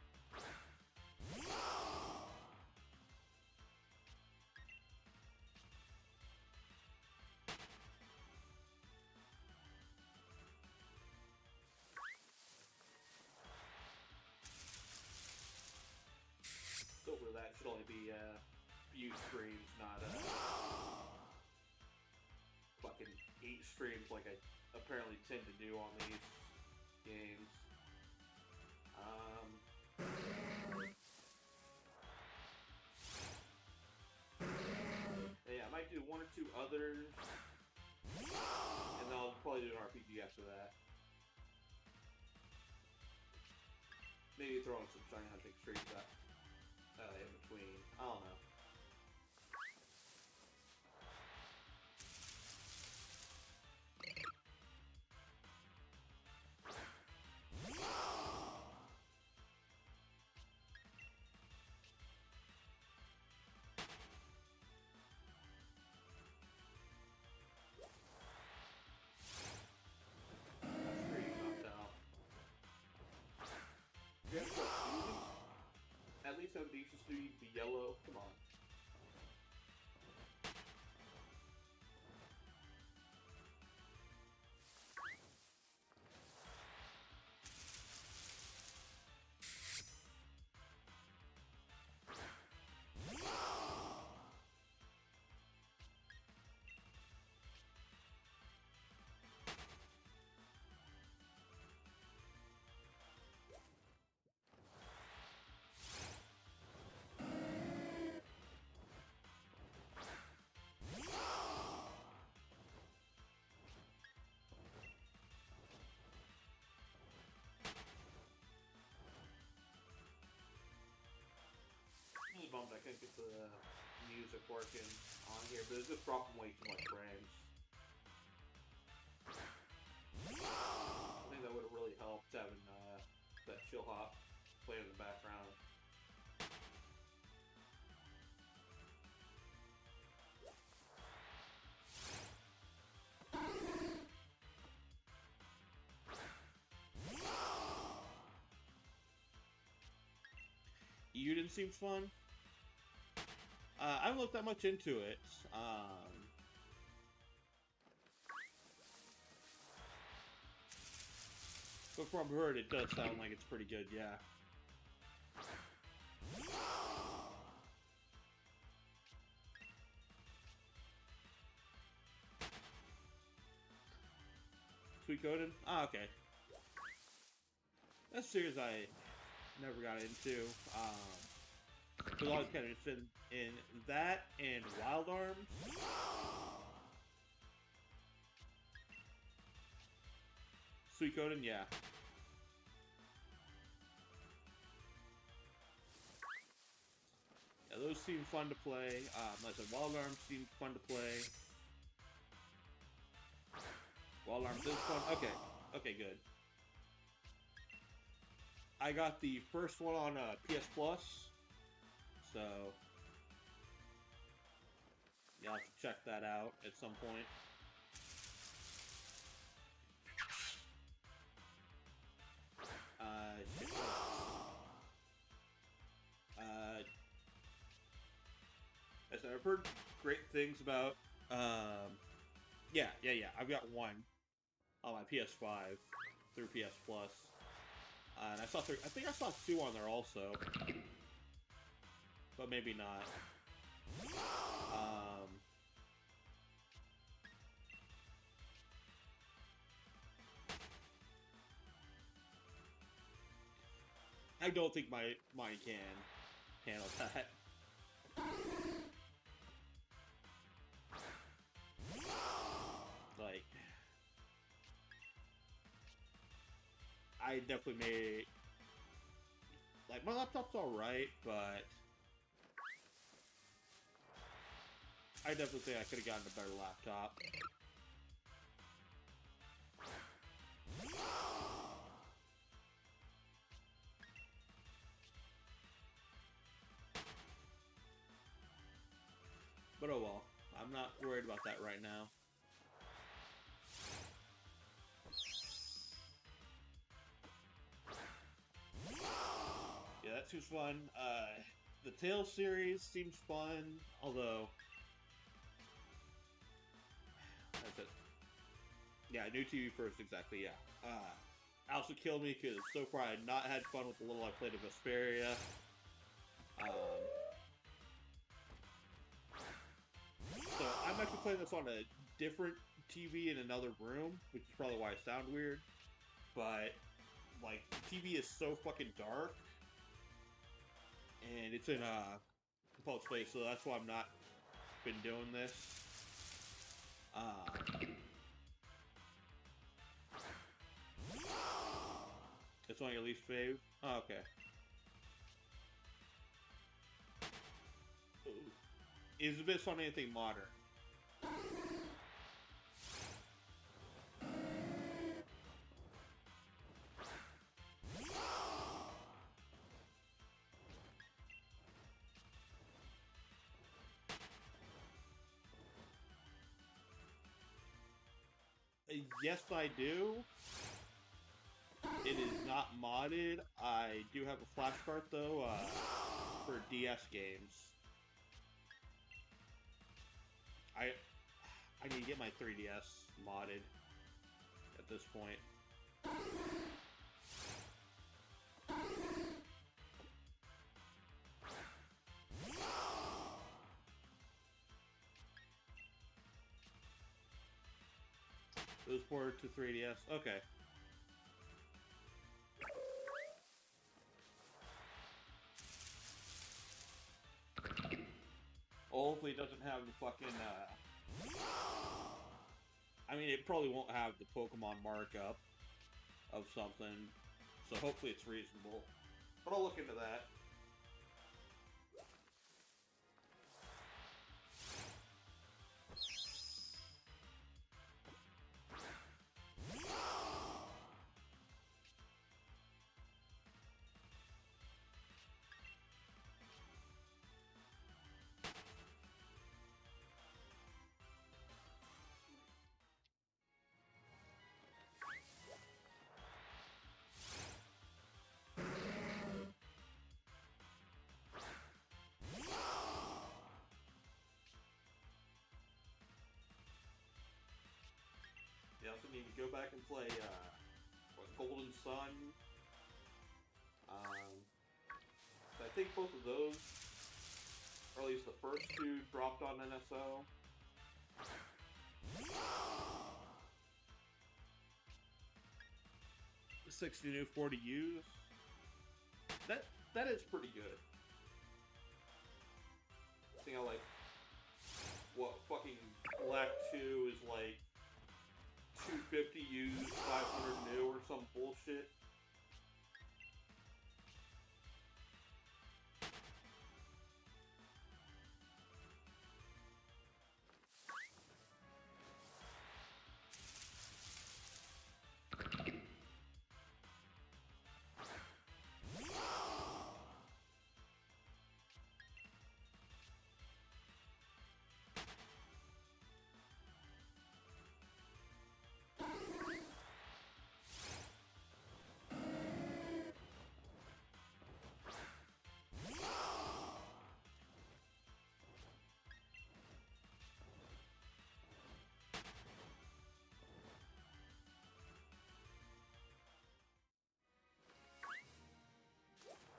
Hopefully that should only be a few streams, not fucking 8 streams like I apparently tend to do on these games. Yeah, I might do 1 or 2 others, and then I'll probably do an RPG after that. Maybe throw in some shiny hunting streams in between. I don't know. At least have decent speed, be yellow. Come on. I'm bummed I couldn't get the music working on here, but it's just dropping way too much frames. I think that would have really helped having that chill hop playing in the background. Uden seems fun. I haven't looked that much into it. But from what I've heard, it does sound like it's pretty good, yeah. Suikoden? Ah, okay. That's a series I never got into. was always kind of interested in that and Wild Arms. Suikoden, yeah. Yeah, those seem fun to play. Like I said, Wild Arms seemed fun to play. Wild Arms is fun. Okay, okay, good. I got the first one on PS Plus, so yeah, I'll have to check that out at some point. Shit, what else? As I've heard great things about. Yeah. I've got one on my PS5 through PS Plus, and I saw three. I think I saw two on there also, but maybe not. I don't think mine can handle that. Like, I definitely made like my laptop's all right, but I definitely think I could have gotten a better laptop. But oh well, I'm not worried about that right now. Yeah, that seems fun. The Tales series seems fun, although that's it. Yeah, new TV first, exactly. Yeah. Also killed me because so far I've not had fun with the little I played of Vesperia. So I'm actually playing this on a different TV in another room, which is probably why I sound weird. But like, the TV is so fucking dark, and it's in a public space, so that's why I'm not been doing this. It's one of your least fave. Oh, okay. Is it based on anything modern? Yes, I do. It is not modded. I do have a flash card though, for DS games. I need to get my 3DS modded at this point. It was ported to 3DS. Okay. Hopefully it doesn't have the fucking, I mean, it probably won't have the Pokemon markup of something, so hopefully it's reasonable. But I'll look into that. You also need to go back and play, Golden Sun. I think both of those, or at least the first two, dropped on NSO. The 60 new 40 U's. That is pretty good. Seeing how, like, what fucking Black 2 is like 250 used, 500 new, or some bullshit.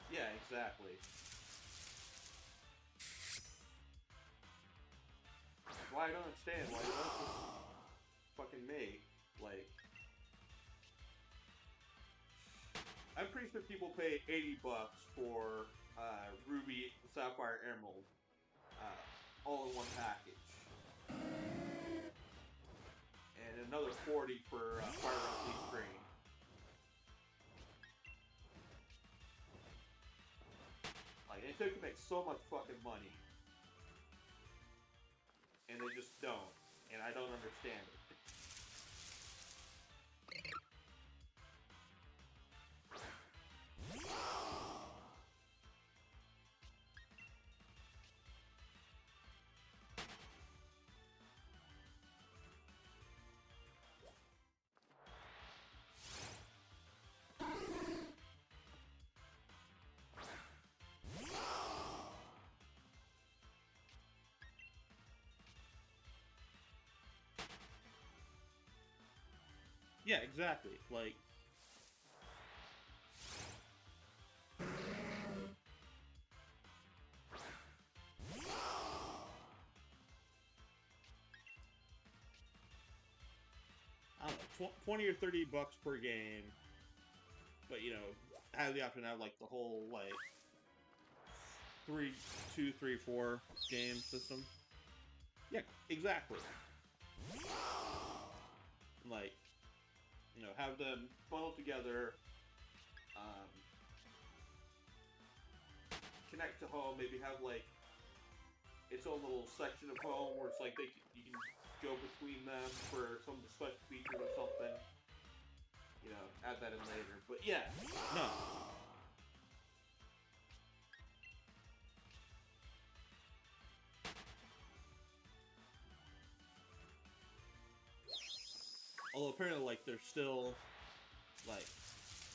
Yeah, exactly. Why I don't understand why you don't just fucking make, like... I'm pretty sure people pay $80 for Ruby, Sapphire, Emerald, all in one package, and another 40 for Fire Red Leaf Green. Like, they could make so much fucking money, and they just don't, and I don't understand it. Yeah, exactly. Like, I don't know, 20 or $30 per game, but you know, have the option to have like the whole like 2, 3, 4 game system. Yeah, exactly. Like, you know, have them bundle together, um, connect to home, maybe have like its own little section of home where it's like you can go between them for some of the special features or something. You know, add that in later. But yeah, no. Although apparently, like, they're still, like,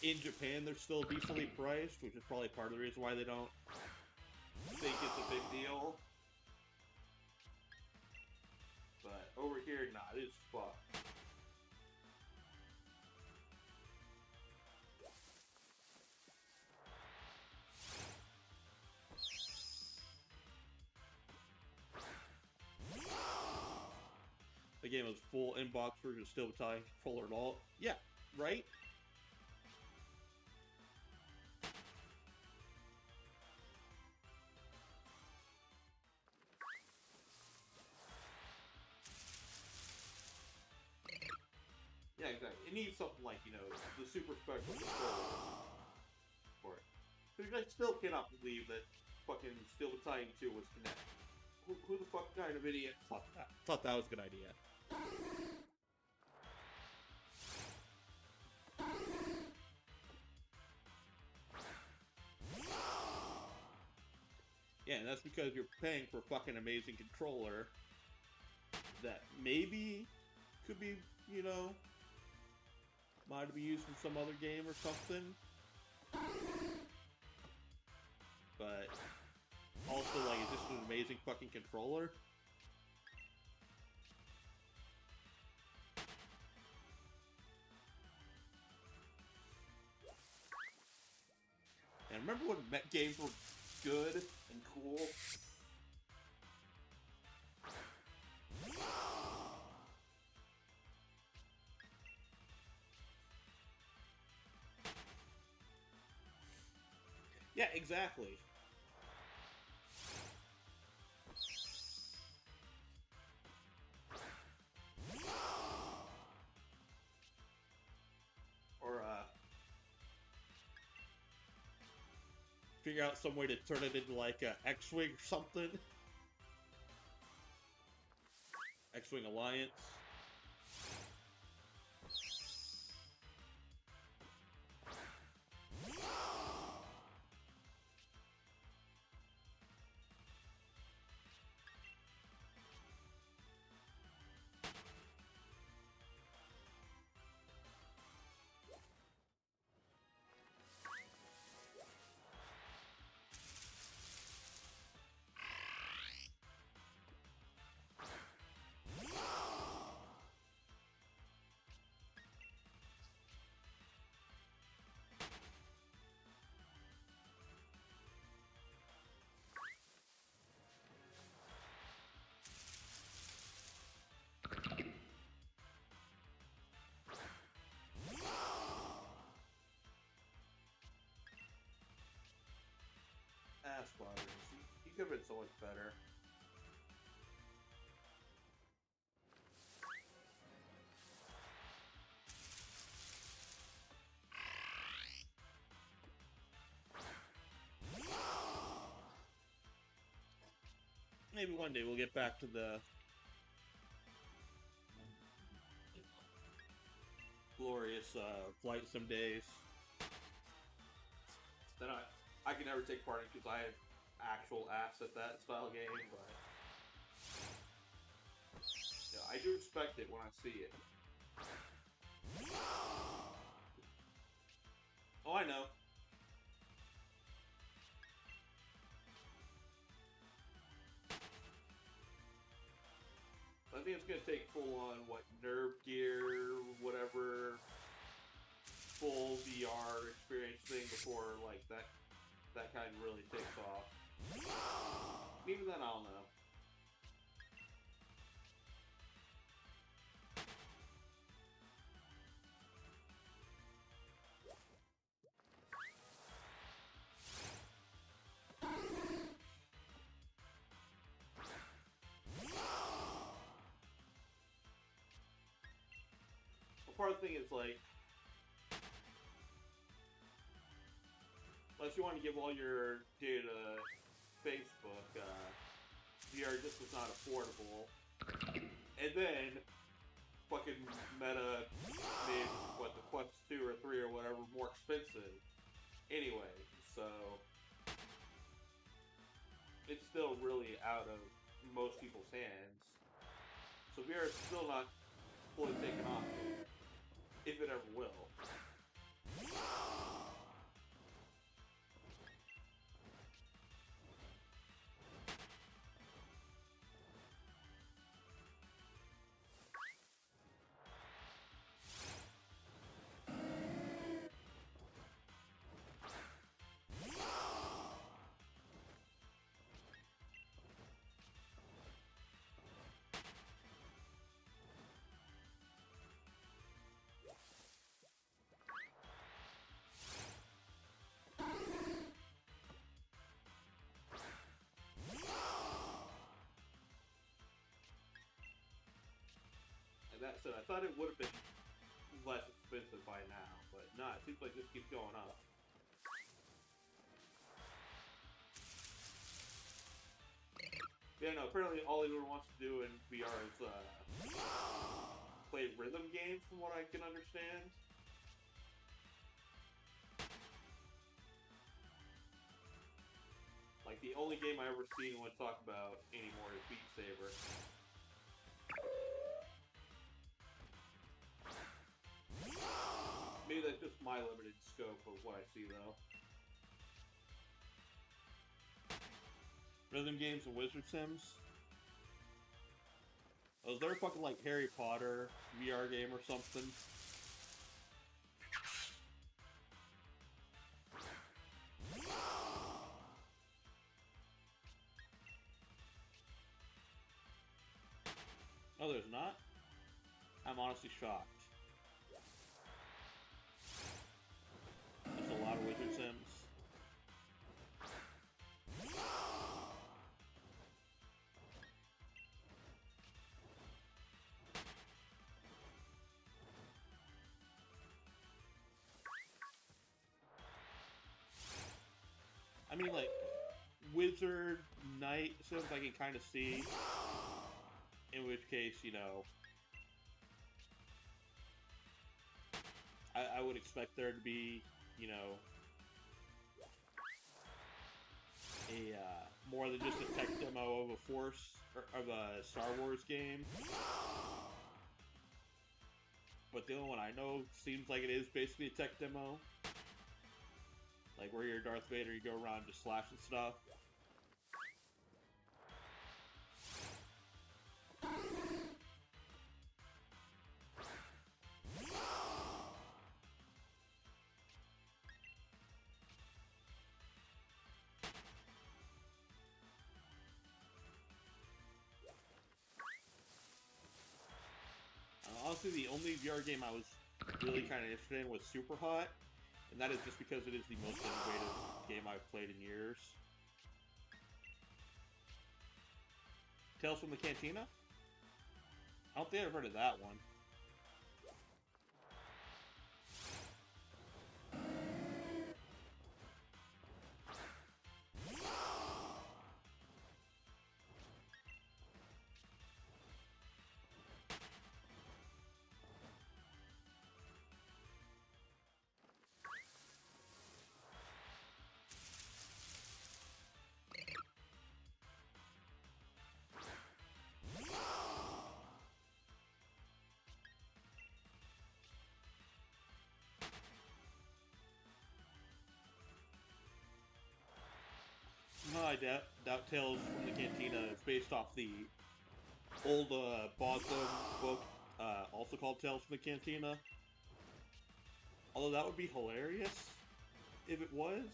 in Japan, they're still decently priced, which is probably part of the reason why they don't think it's a big deal. But over here, nah, it is fuck. The game was full inbox version, still without controller at all. Yeah, right? Yeah, exactly. It needs something like, you know, the super special controller for it. Because I still cannot believe that fucking Steel Battalion 2 was Kinect. Who the fuck kind of idiot Thought that was a good idea. Yeah, and that's because you're paying for a fucking amazing controller that maybe could be, you know, might be used in some other game or something. But also, like, it's just an amazing fucking controller. And remember when mech games were good and cool? Yeah, exactly. figure out some way to turn it into like a X-Wing or something. X-Wing Alliance. Squadrons. You could have been so much better. Maybe one day we'll get back to the glorious flight sim days. Then I can never take part in it because I have actual ass at that style game, but yeah, I do respect it when I see it. Oh, I know. I think it's gonna take full on what nerve gear, whatever, full VR experience thing before like that kind really takes off. Even then, I don't know. Part of the thing is like, unless you want to give all your data to Facebook, VR just was not affordable. And then, fucking Meta made, what, the Quest 2 or 3 or whatever more expensive. Anyway, so it's still really out of most people's hands. So VR is still not fully taken off yet. If it ever will. That said, I thought it would have been less expensive by now, but nah, it seems like this keeps going up. Yeah, no, apparently all anyone wants to do in VR is play rhythm games, from what I can understand. Like, the only game I ever seen anyone talk about anymore is Beat Saber. Maybe that's just my limited scope of what I see, though. Rhythm games and wizard sims. Oh, is there a fucking like Harry Potter VR game or something? No, there's not. I'm honestly shocked. There's a lot of wizard sims. I mean, like, Wizard, Knight, Sims I can kind of see. In which case, you know, I would expect there to be, you know, a more than just a tech demo of a Star Wars game. But the only one I know seems like it is basically a tech demo. Like where you're Darth Vader, you go around just slashing stuff. Honestly, the only VR game I was really kind of interested in was Super Hot, and that is just because it is the most innovative game I've played in years. Tales from the Cantina? I don't think I've heard of that one. No, I doubt Tales from the Cantina is based off the old Botham book, also called Tales from the Cantina. Although that would be hilarious if it was.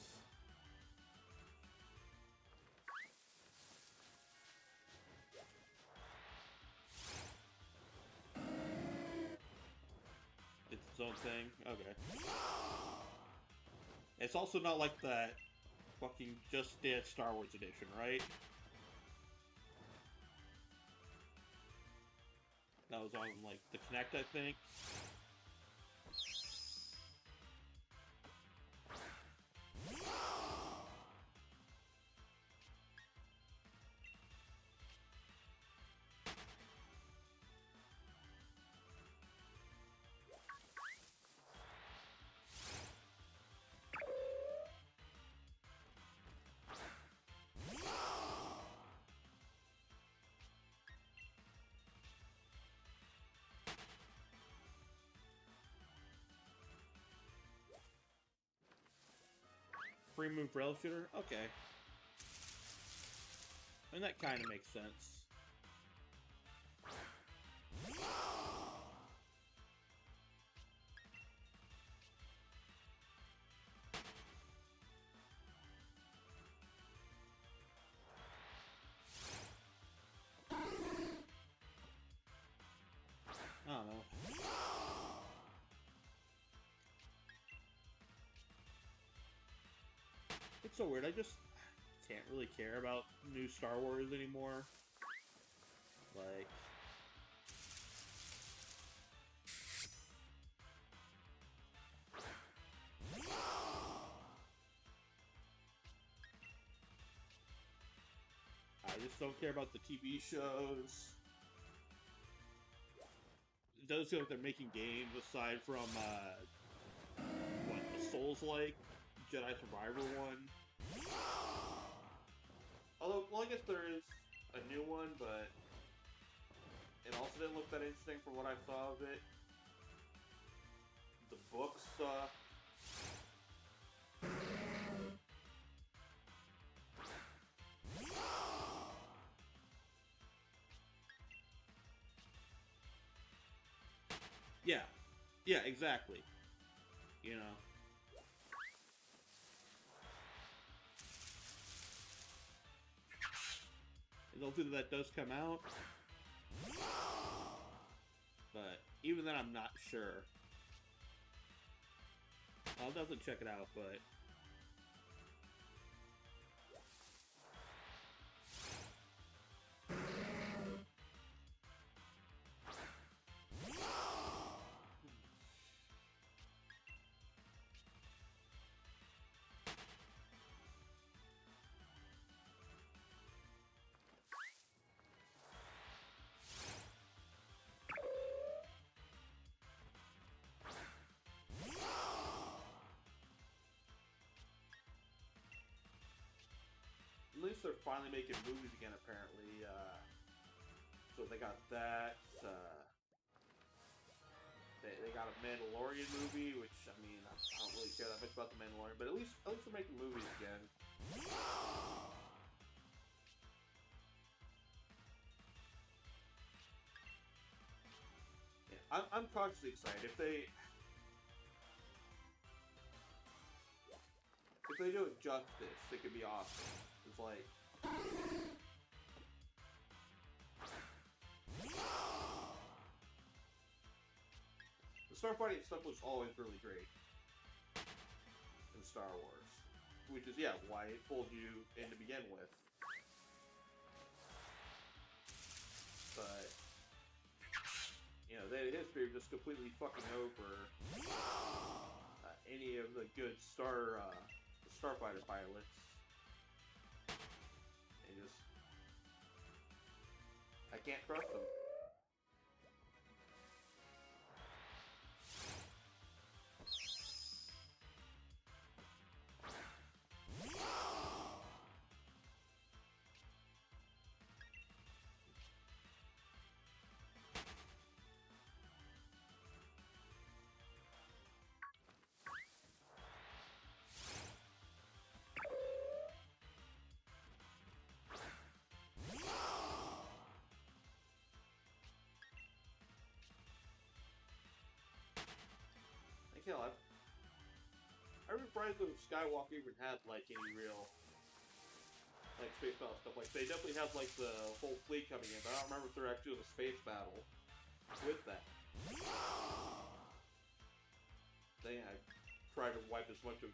It's its own thing. Okay. It's also not like that fucking Just Dance Star Wars edition, right? That was on, like, the Kinect, I think. Free move rail shooter? Okay. And that kind of makes sense. I don't know. It's so weird, I just can't really care about new Star Wars anymore. Like... I just don't care about the TV shows. It does feel like they're making games aside from, what, the Souls-like Jedi Survivor one. Although, well, I guess there is a new one, but it also didn't look that interesting from what I saw of it. The books suck. Yeah. Yeah, exactly. You know. And hopefully that does come out. But even then, I'm not sure. I'll definitely check it out, but... finally making movies again, apparently. So they got that. They got a Mandalorian movie, which, I mean, I don't really care that much about the Mandalorian, but at least they're making movies again. Yeah, I'm cautiously excited. If they do it justice, it could be awesome. It's like, the starfighting stuff was always really great in Star Wars, which is, yeah, why it pulled you in to begin with. But, you know, the history of just completely fucking over any of the good starfighter pilots. And just, I can't trust them. Like, hell, I surprised that Skywalker even had, like, any real, like, space battle stuff. Like, they definitely have, like, the whole fleet coming in, but I don't remember if they're actually doing a space battle with that. Then I tried to wipe as much of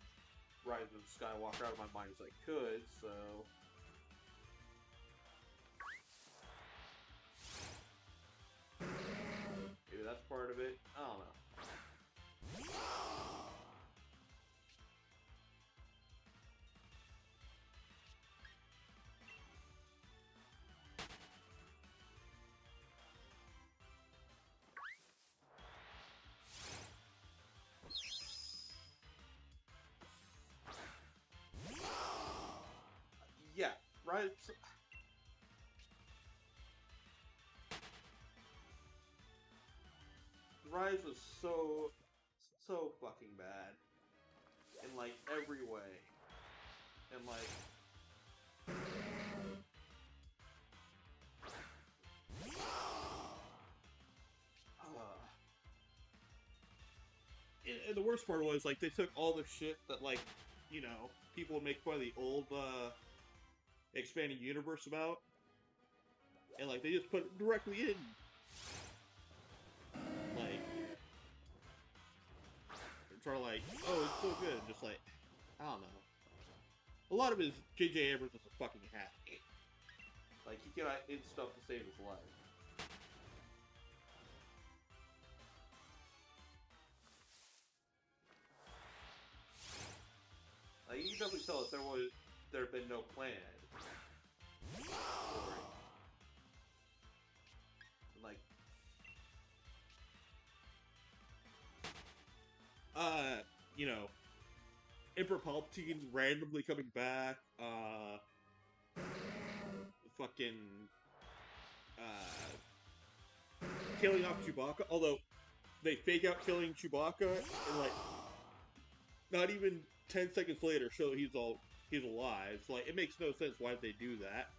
Rise of Skywalker out of my mind as I could, so... maybe that's part of it. I don't know. Yeah, Rise... Rise was so fucking bad. In, like, every way. And, like... and the worst part was, like, they took all the shit that, like, you know, people would make fun of the old, expanding universe about, and, like, they just put it directly in. Like, sort of like, oh, it's so good, just like, I don't know. A lot of it is J.J. Abrams is a fucking hack. Like, he cannot hit stuff to save his life. Like, you can definitely tell if there had been no plan for it. Like, you know, Emperor Palpatine randomly coming back, fucking, killing off Chewbacca, although they fake out killing Chewbacca, and, like, not even 10 seconds later show he's alive. So, like, it makes no sense why they do that.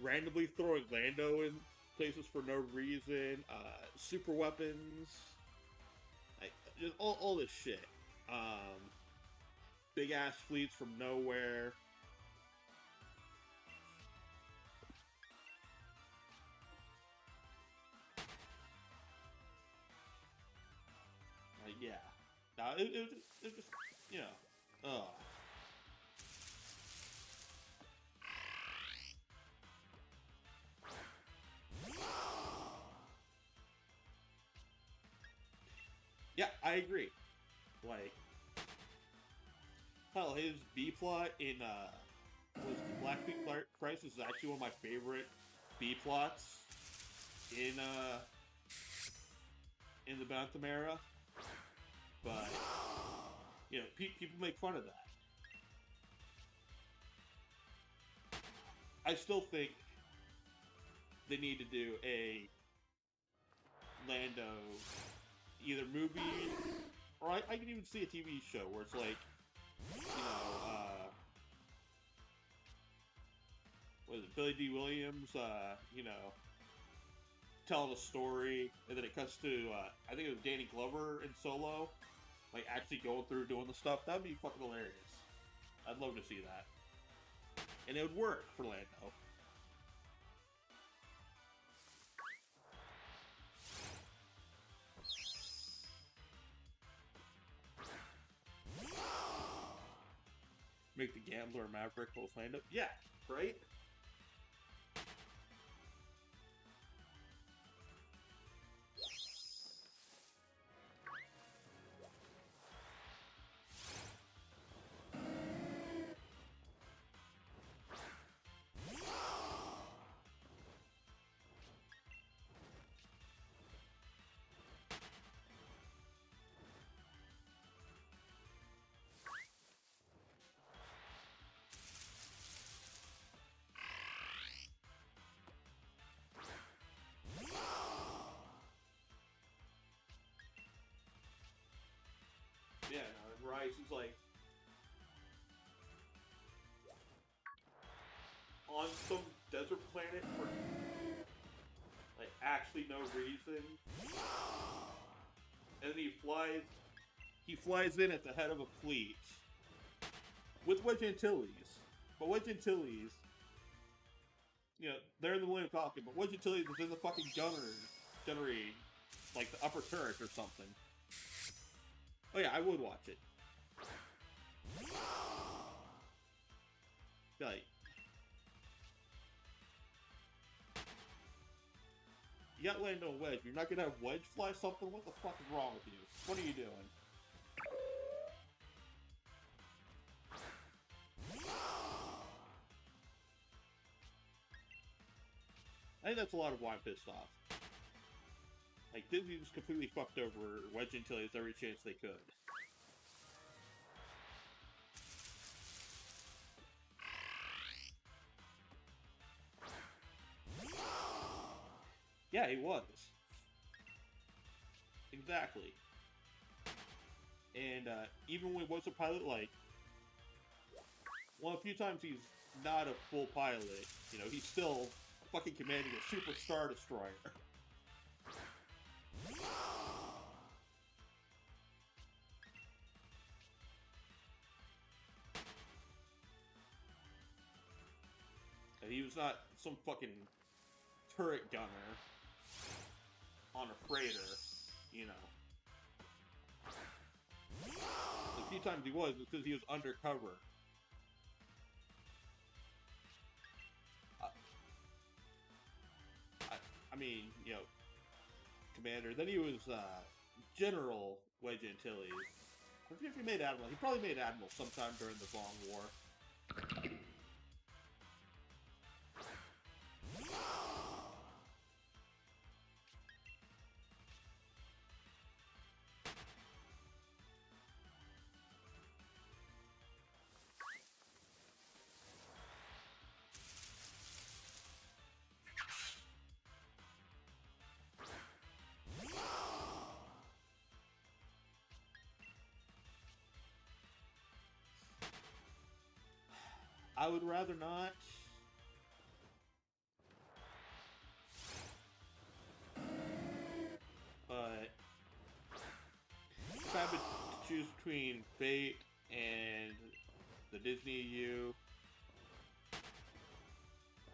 Randomly throwing Lando in places for no reason, super weapons, like, just all this shit. Big ass fleets from nowhere. Yeah. No, it was just, you know, yeah, I agree. Like, hell, his B plot in was Black Fleet Crisis is actually one of my favorite B plots in the Bantam era. But, you know, people make fun of that. I still think they need to do a Lando either movie, or I can even see a TV show where it's like, what is it, Billy D. Williams, telling a story, and then it cuts to, I think it was Danny Glover in Solo, like, actually going through doing the stuff. That would be fucking hilarious. I'd love to see that. And it would work for Lando. Make the Gambler Maverick both Lando. Yeah, right? Yeah, no, and Rice is like on some desert planet for like actually no reason, and then he flies in at the head of a fleet with Wedge Antilles. But Wedge Antilles, they're in the Millennium Falcon, but Wedge Antilles is in the fucking gunnery, like the upper turret or something. Oh yeah, I would watch it. Like, you got Lando and Wedge. You're not gonna have Wedge fly something? What the fuck is wrong with you? What are you doing? I think that's a lot of why I'm pissed off. Like, Disney just completely fucked over Wedge Antilles every chance they could. Yeah, he was. Exactly. And even when he was a pilot, like, well, a few times he's not a full pilot. He's still fucking commanding a super star destroyer. And he was not some fucking turret gunner on a freighter, The few times he was because he was undercover. I mean, Commander. Then he was General Wedge Antilles. I forget if he made Admiral. He probably made Admiral sometime during the Long War. I would rather not. But if I had to choose between Fate and the Disney U,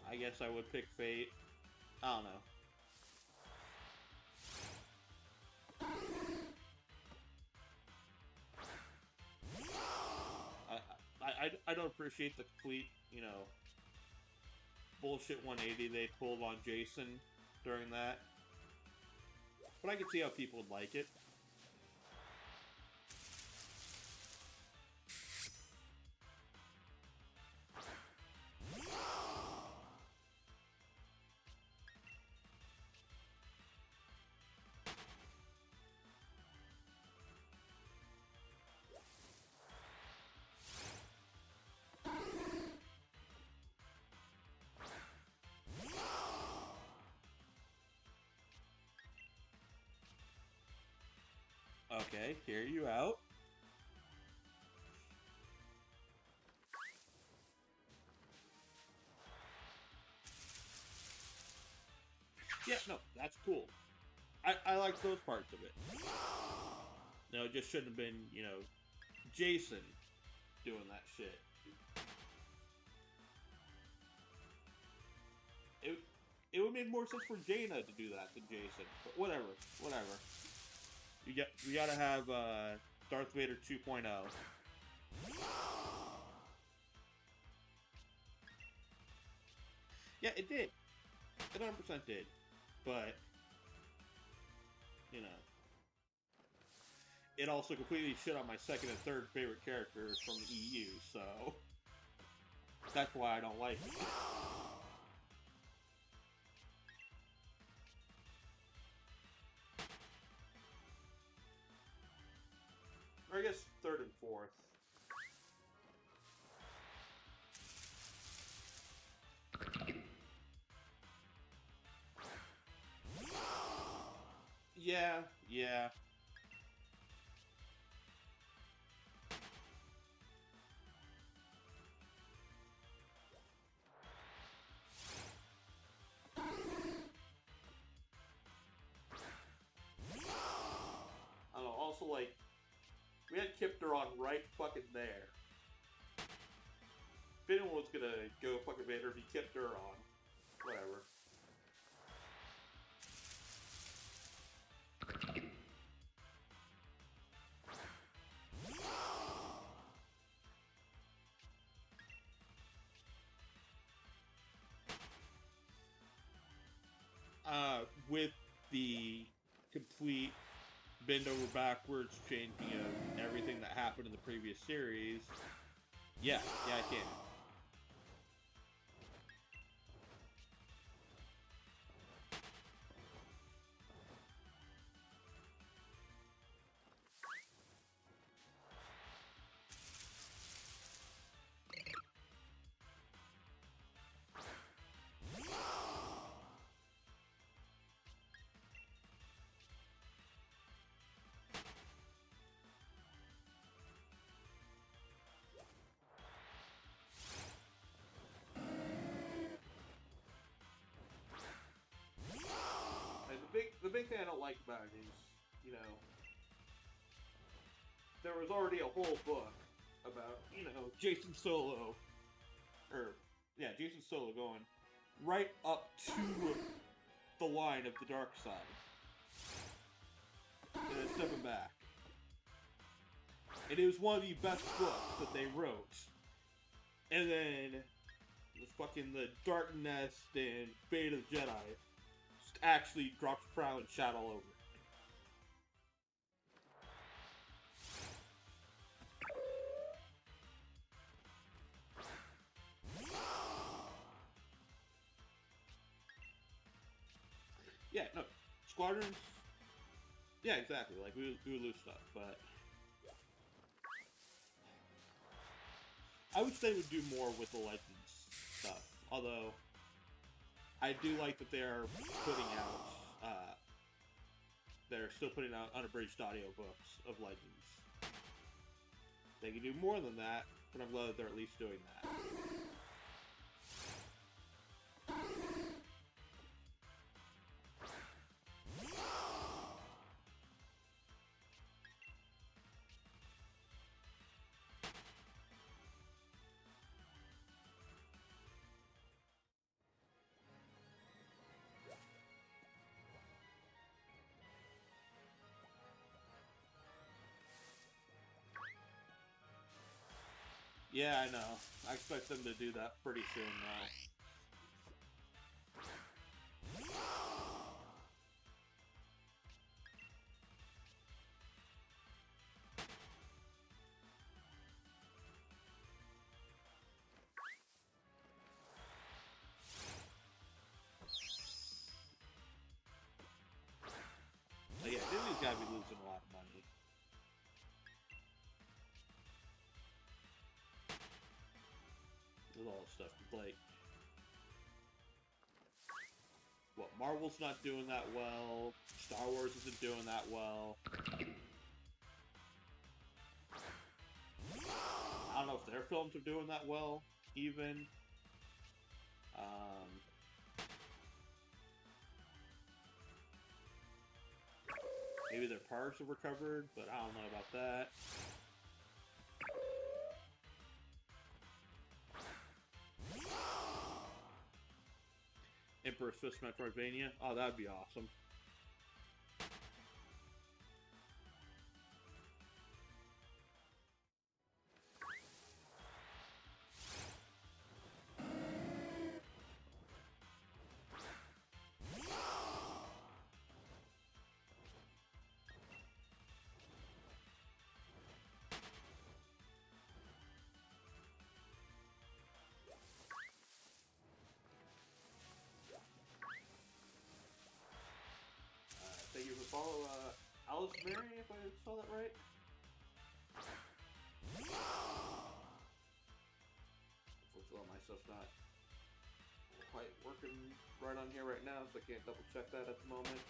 I guess I would pick Fate. I don't know. I don't appreciate the complete, bullshit 180 they pulled on Jason during that. But I can see how people would like it. Okay, hear you out. Yeah, no, that's cool. I like those parts of it. No, it just shouldn't have been, you know, Jason doing that shit. It would make more sense for Jaina to do that than Jason, but whatever, whatever. We gotta have Darth Vader 2.0. Yeah, it did. It 100% did, but you know, it also completely shit on my second and third favorite characters from the EU. So that's why I don't like it. Or I guess third and fourth. Yeah, yeah. I don't know. Also, like, we had Kipteron right fucking there. If anyone was gonna go fucking Vader, it'd be Kipteron. Whatever. With the complete bend over backwards changing of everything that happened in the previous series, yeah, I can. And the big thing I don't like about it is, you know, there was already a whole book about, you know, Jason Solo, or yeah, Jason Solo going right up to the line of the dark side, and then stepping back. And it was one of the best books that they wrote. And then the Dark Nest and Fate of the Jedi just actually dropped crown and shot all over it. Yeah, no, Squadrons. Yeah, exactly. Like we would lose stuff, but I wish they would do more with the Legends stuff. Although I do like that they are putting out. They're still putting out unabridged audiobooks of Legends. They can do more than that, but I'm glad that they're at least doing that. Yeah, I know. I expect them to do that pretty soon now. But yeah, Disney's gotta be losing a lot of money. With all this stuff. Like, what, Marvel's not doing that well, Star Wars isn't doing that well. if their films are doing that well, even. Maybe their parks have recovered, but I don't know about that. Emperor's Fist Metroidvania. Oh, that'd be awesome. Thank you for follow, Alice Mary, if I saw that right. Unfortunately, my stuff's not quite working right on here right now, so I can't double check that at the moment.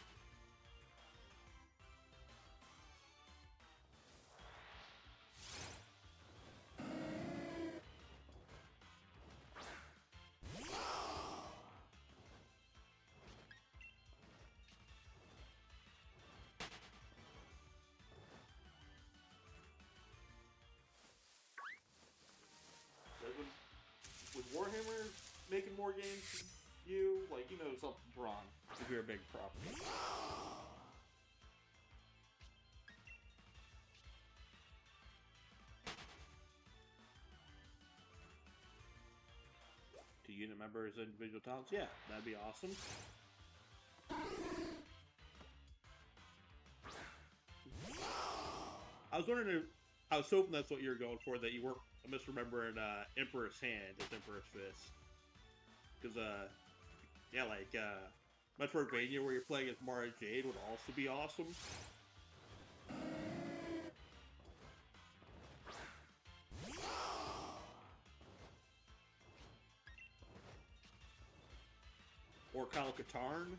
With Warhammer making more games than you, like, you know something's wrong if you're a big property. Do unit members individual talents? Yeah, that'd be awesome. I was wondering if, I was hoping that's what you were going for, that you weren't misremembering Emperor's Hand as Emperor's Fist. Because, yeah, like, Metroidvania where you're playing as Mara Jade would also be awesome. Or Kyle Katarn.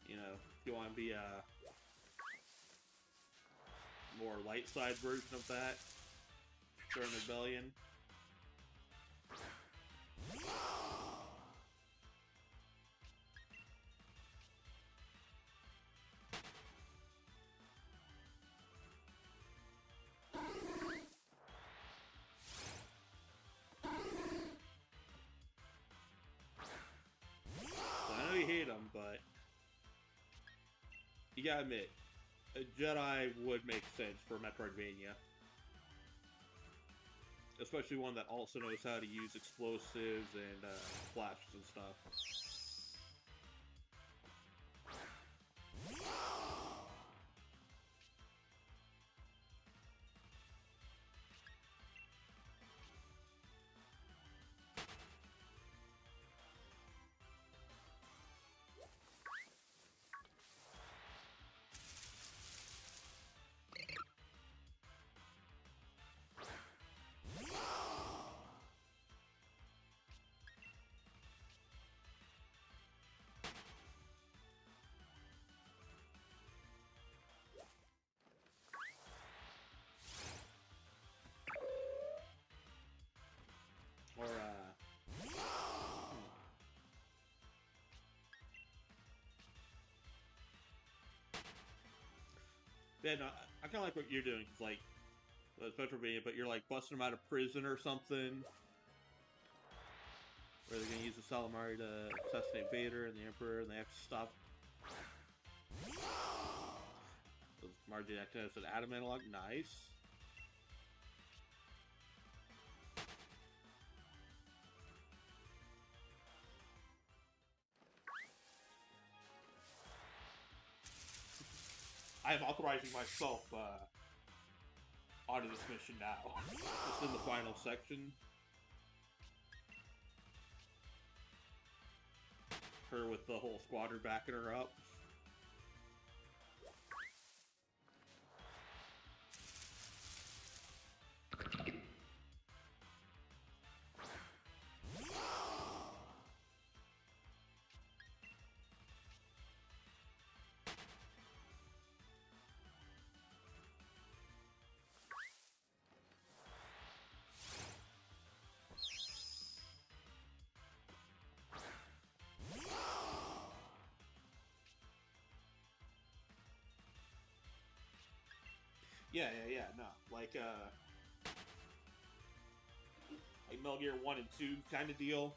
You know, if you want to be a more light side version of that during Rebellion. I know you hate them, but you gotta admit, a Jedi would make sense for Metroidvania. Especially one that also knows how to use explosives and flashes and stuff. Or, yeah, no, I kind of like what you're doing. It's like, it's Metroidvania, but you're like busting them out of prison or something. Where they're gonna use the Calamari to assassinate Vader and the Emperor, and they have to stop. Margie acting as an Atom analog, nice. I am authorizing myself onto this mission now. It's in the final section. Her with the whole squadron backing her up. Yeah, no. Like Metal Gear 1 and 2 kind of deal.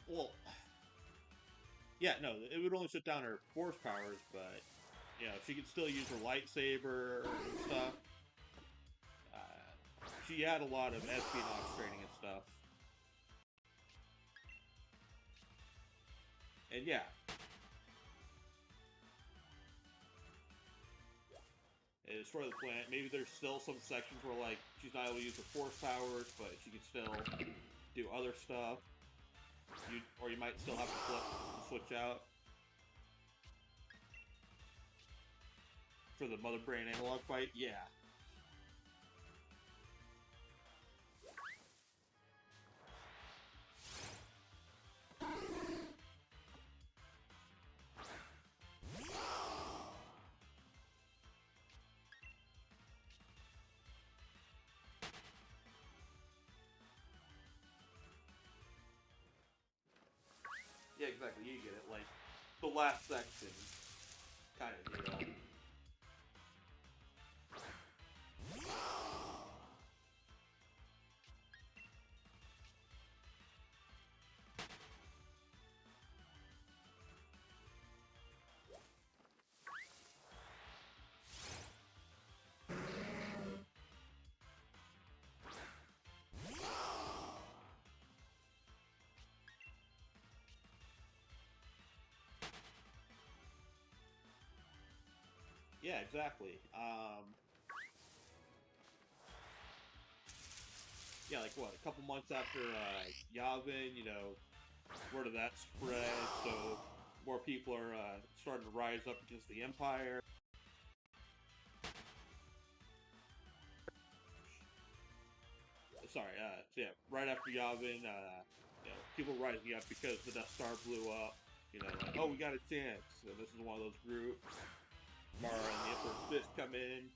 Well, yeah, no, it would only shut down her force powers, but you know, she could still use her lightsaber and stuff. She had a lot of espionage training and stuff. And yeah, it destroyed the planet. Maybe there's still some sections where like she's not able to use her force powers, but she can still do other stuff. Or you might still have to switch out for the Mother Brain analog fight. Yeah. Yeah, exactly. You get it. Like the last section kind of deal. Yeah, exactly. Yeah, like what? A couple months after Yavin, you know, word of that spread, so more people are starting to rise up against the Empire. Sorry, so yeah, right after Yavin, you know, people rising up because the Death Star blew up. You know, like, oh, we got a chance. And this is one of those groups. Mara and the Emperor's Fist come in.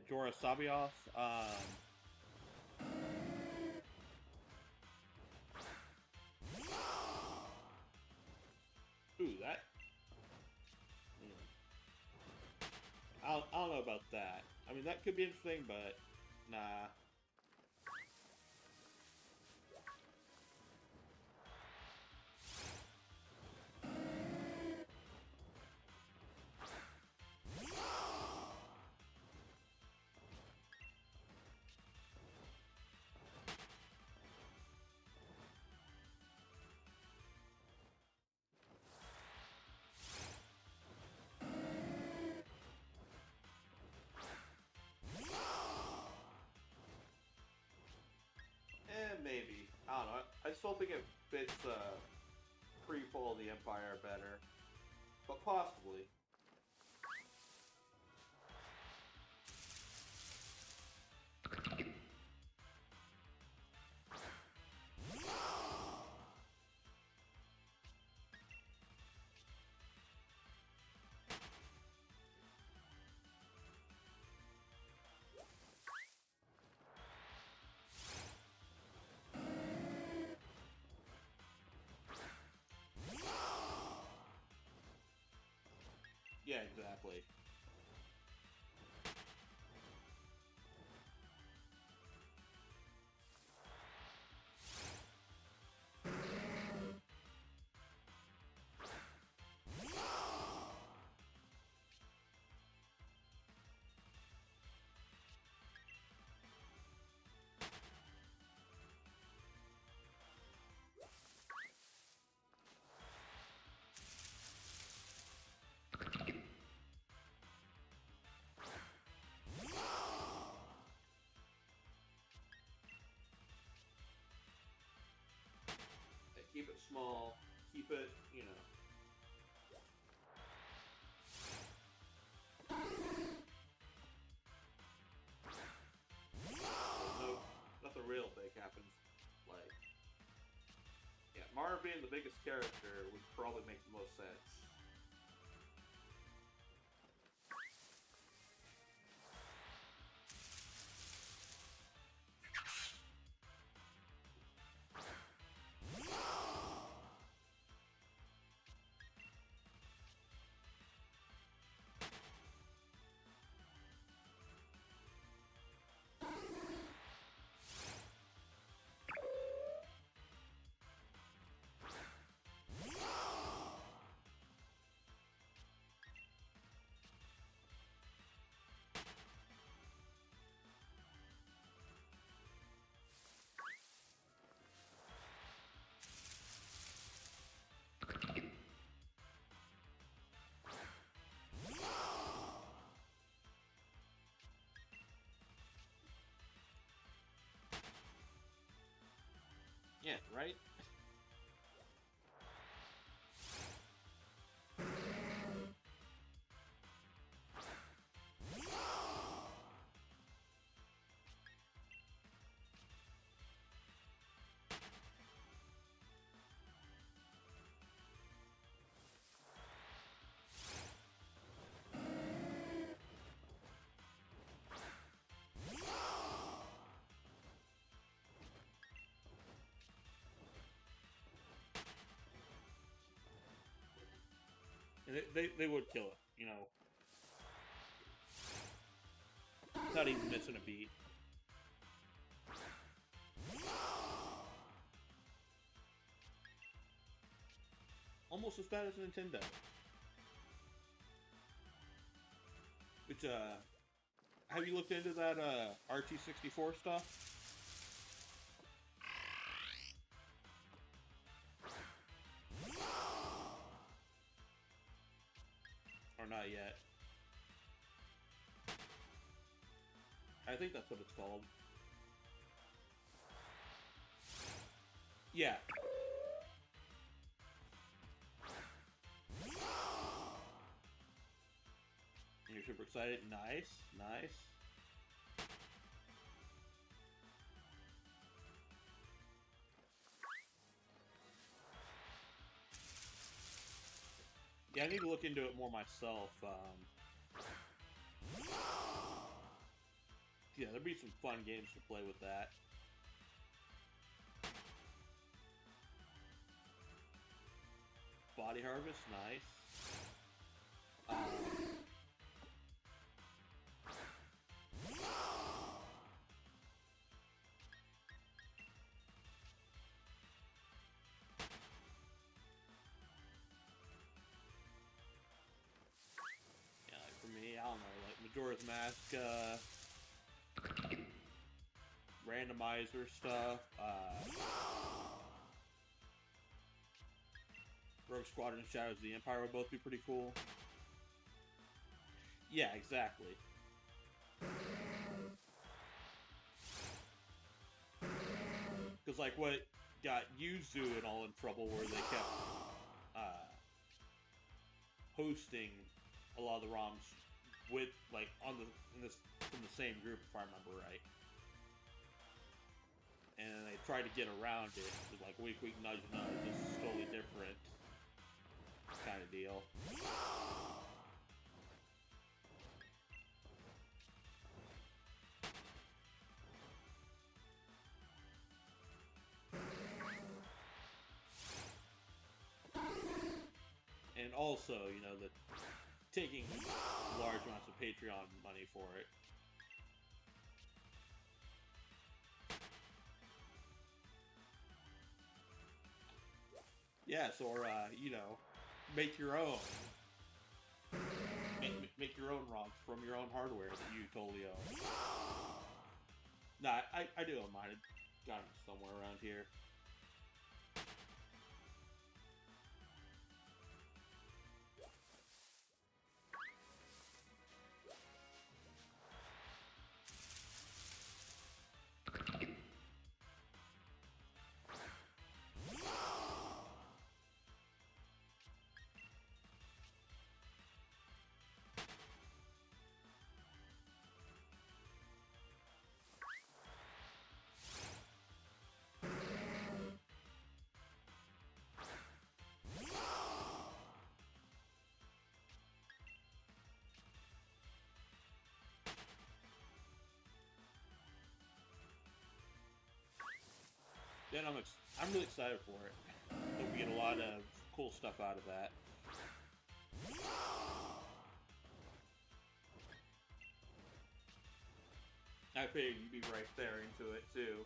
Jorah Sabioth. Ooh, that. Hmm, I don't know about that. I mean, that could be interesting, but nah. Maybe. I don't know. I still think it fits pre-fall of the Empire better, but possibly. Yeah, exactly. Keep it small. Keep it, you know. No, nothing real big happens. Mario being the biggest character would probably make the most sense. Yeah, right? And they would kill it, you know, without even missing a beat. Almost as bad as Nintendo. Which, have you looked into that, RT64 stuff? Or not yet? I think that's what it's called. Yeah. And you're super excited? Nice, nice. Yeah, I need to look into it more myself. Yeah, there'd be some fun games to play with that. Body Harvest, nice. Yeah, like for me, I don't know, like Majora's Mask, randomizer stuff, Rogue Squadron and Shadows of the Empire would both be pretty cool. Yeah, exactly. Because, like, what got Yuzu and all in trouble where they kept hosting a lot of the ROMs with, like, from the same group, if I remember right. And they tried to get around it with, like, wink, wink, nudge, nudge. This is totally different kind of deal. And also, you know, taking large amounts of Patreon money for it. Yes, or, you know, make your own. Make your own ROMs from your own hardware that you totally own. Nah, I do own mine. I've got them somewhere around here. Then I'm really excited for it. Hope we get a lot of cool stuff out of that. I figured you'd be right there into it too.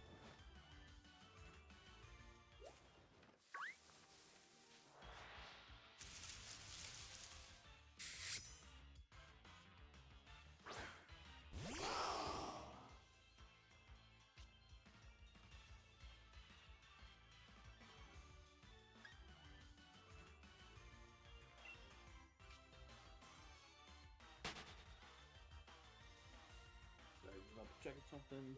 Sorry, I'm checking something.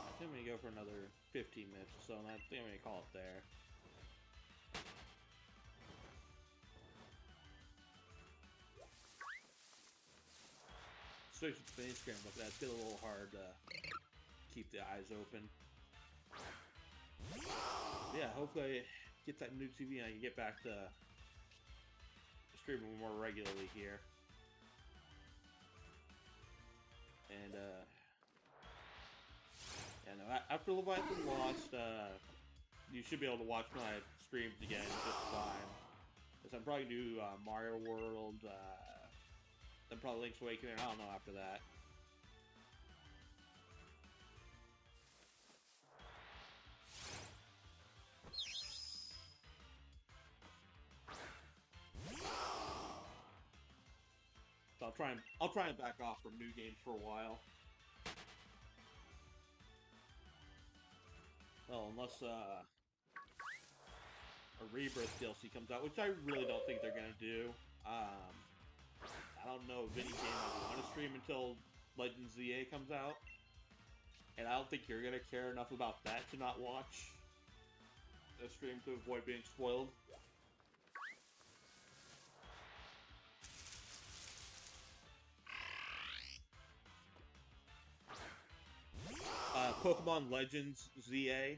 I think I'm gonna go for another 15 minutes or so, and I think I'm gonna call it there. Especially with the finish screen, look, that's get a little hard to keep the eyes open. Yeah, hopefully I get that new TV and I can get back to streaming more regularly here. And yeah, no, after Leviathan Lost, you should be able to watch my streams again just fine. Because I'm probably gonna do Mario World, then probably Link's Awakening. I don't know after that. So I'll try and back off from new games for a while. Well, unless a Rebirth DLC comes out, which I really don't think they're gonna do. I don't know of any game I want to stream until Legends ZA comes out, and I don't think you're gonna care enough about that to not watch a stream to avoid being spoiled. Pokemon Legends ZA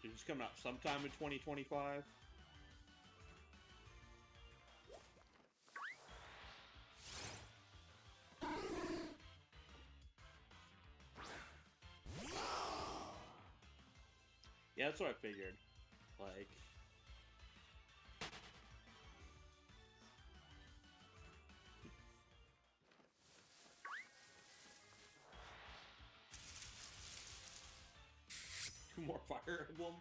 is coming out sometime in 2025. Yeah, that's what I figured. Like, two more Fire Emblem.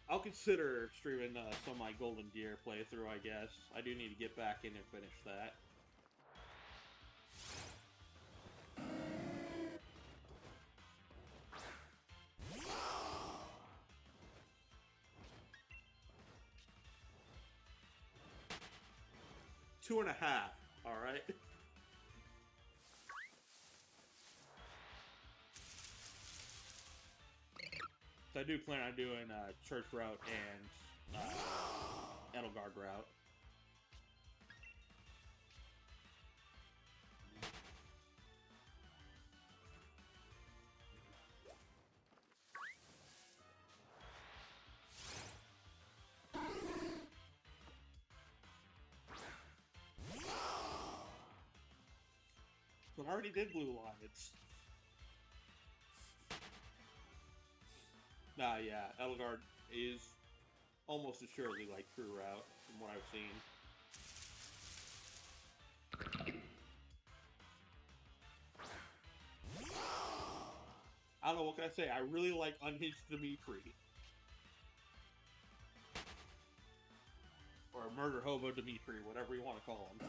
I'll consider streaming some of my Golden Deer playthrough, I guess. I do need to get back in and finish that. Two and a half, alright? So I do plan on doing Church Route and Edelgard Route. But I already did Blue Lions. Nah, yeah, Edelgard is almost assuredly like True Route from what I've seen. I don't know, what can I say? I really like Unhinged Dimitri. Or Murder Hobo Dimitri, whatever you want to call him.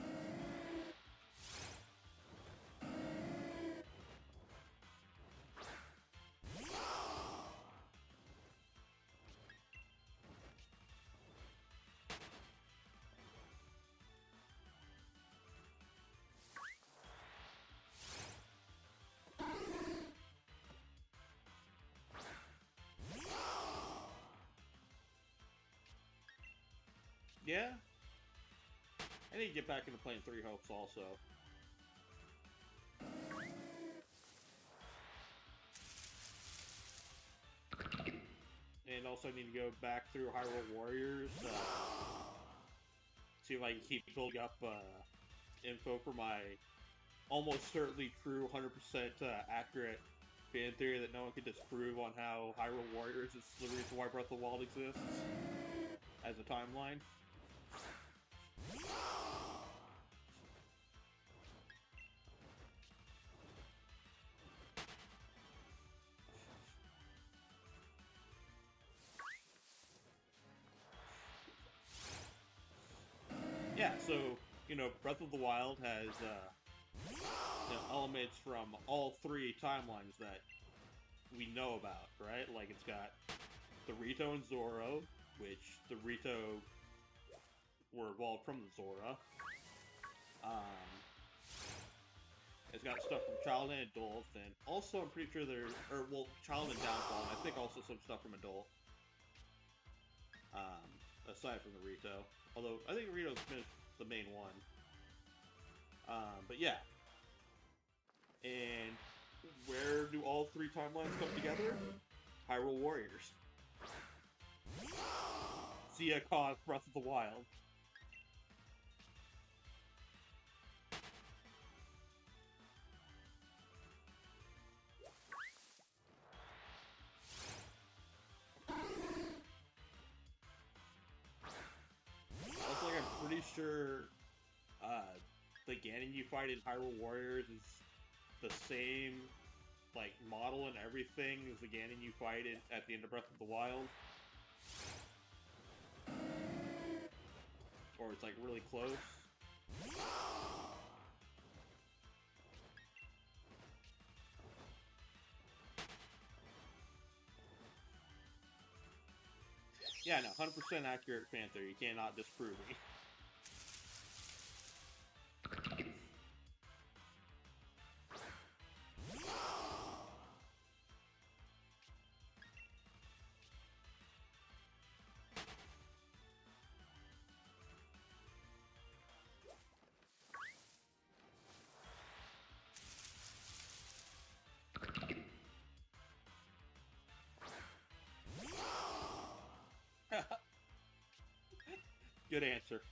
Yeah. I need to get back into playing Three Hopes also. And also I need to go back through Hyrule Warriors. See if I can keep building up info for my almost certainly true, 100% accurate fan theory that no one can disprove on how Hyrule Warriors is the reason why Breath of the Wild exists as a timeline. Yeah, so, Breath of the Wild has elements from all three timelines that we know about, right? Like, it's got the Rito and Zoro, which the Rito were evolved from the Zora. It's got stuff from Child and Adult, and also I'm pretty sure there's, Child and Downfall, and I think also some stuff from Adult. Aside from the Rito. Although, I think Rito's the main one. But yeah. And where do all three timelines come together? Hyrule Warriors. Zia caused Breath of the Wild. Also, I'm pretty sure the Ganon you fight in Hyrule Warriors is the same model and everything as the Ganon you fight at the end of Breath of the Wild. Or it's really close. Yeah, no, 100% accurate fan theory. You cannot disprove me. Good answer.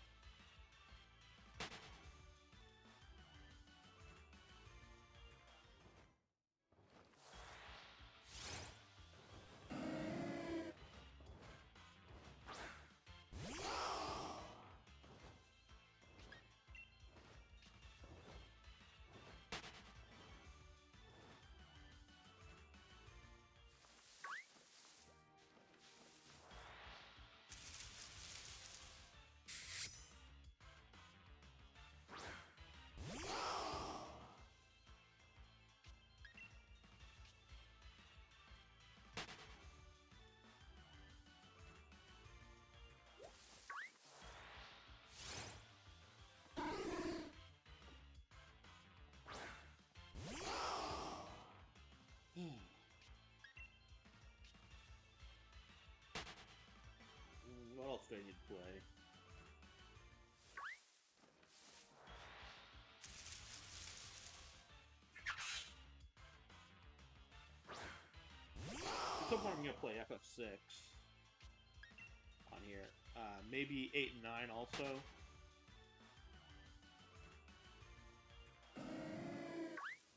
What else do I need to play? At some point I'm gonna play FF6 on here. Maybe 8 and 9 also.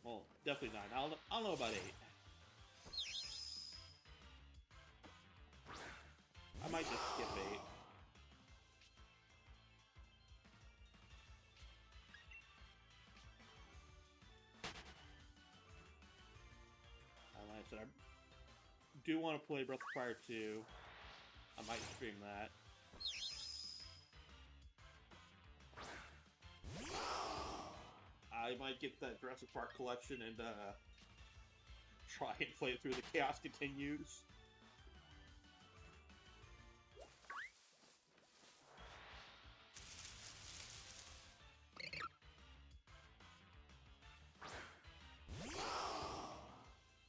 Well, definitely 9. I don't know about 8. I might just skip 8. Like I said, I do want to play Breath of Fire 2. I might stream that. I might get that Jurassic Park collection and try and play it through the Chaos Continues.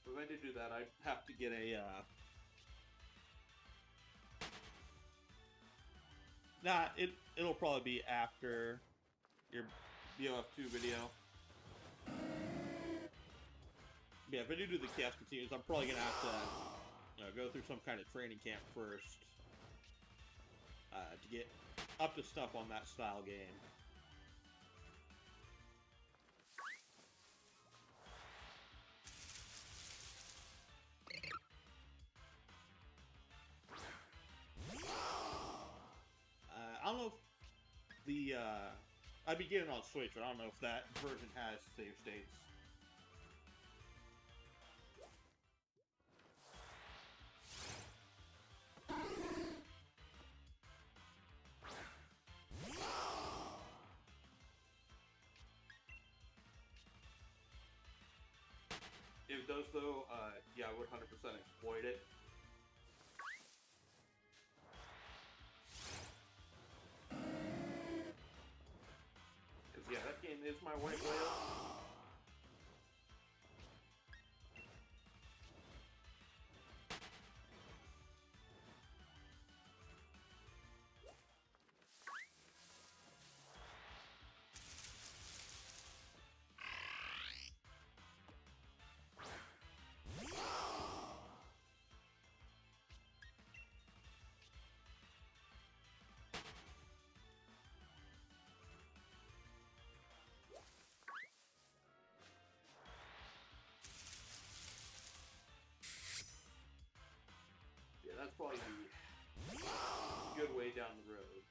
If I did do that, I'd have to get a Nah, it'll probably be after your BOF2 video. Yeah, if I do the chaos continues, I'm probably gonna have to go through some kind of training camp first to get up to stuff on that style game. I don't know if the I'd be getting on Switch, but I don't know if that version has save states. If it does, though, yeah, I would 100% exploit it. Because, yeah, that game is my white whale. Yeah, that's probably a good way down the road.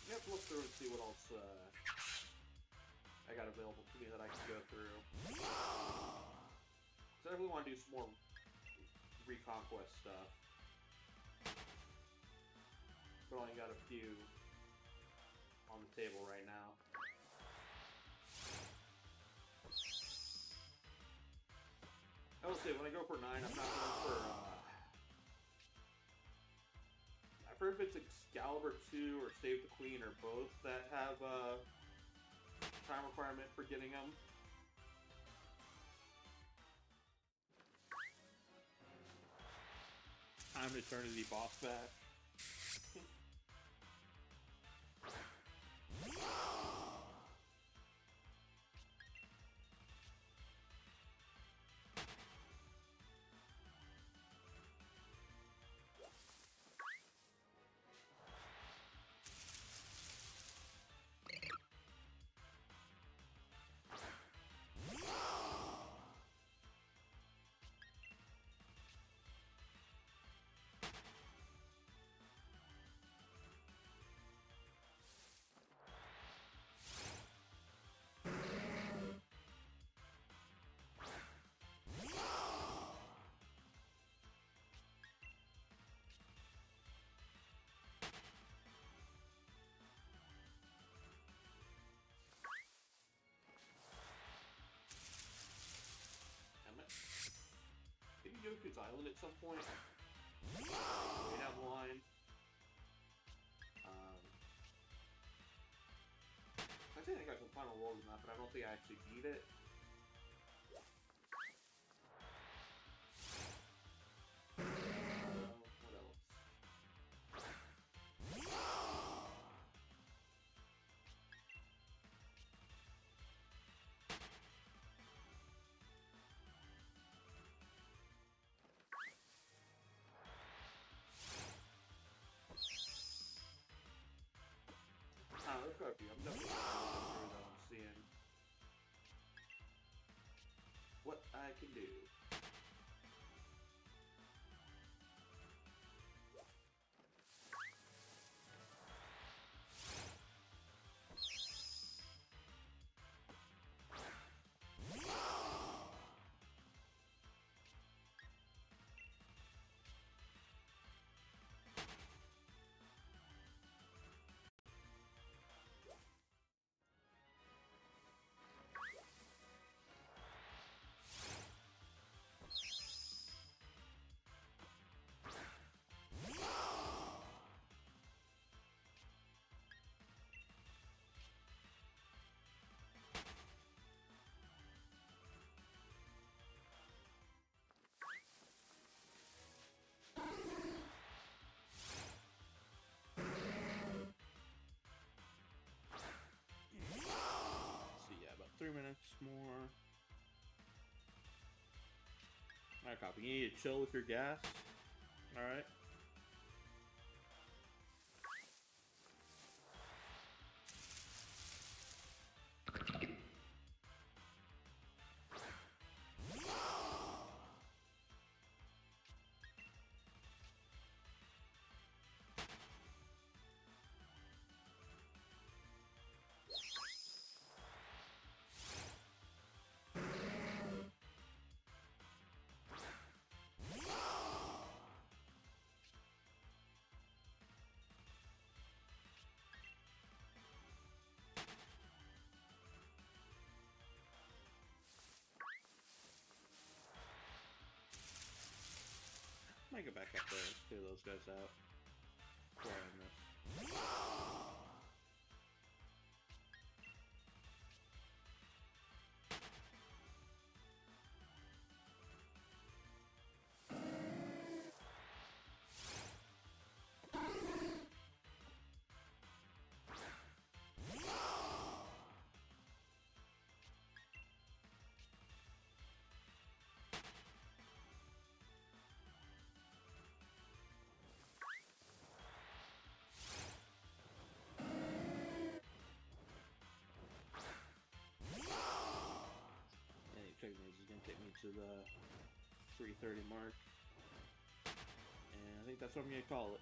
I have to look through and see what else I got available to me that I can go through. Because I definitely want to do some more Reconquest stuff. But only got a few on the table right now. I will say, when I go for 9, I'm not going for... I've heard if it's Excalibur 2 or Save the Queen or both that have a time requirement for getting them. Time Eternity boss batch. Maybe Yoku's Island at some point. Way down the line. I think I got some final rolls in that, but I don't think I actually beat it. What else? There's gotta be. I'm definitely looking through though and seeing what I can do. relax more. Alright, copy. You need to chill with your gas. Alright. Might go back up there and clear those guys out. Before I miss. Check maze is gonna take me to the 3:30 mark, and I think that's what I'm gonna call it.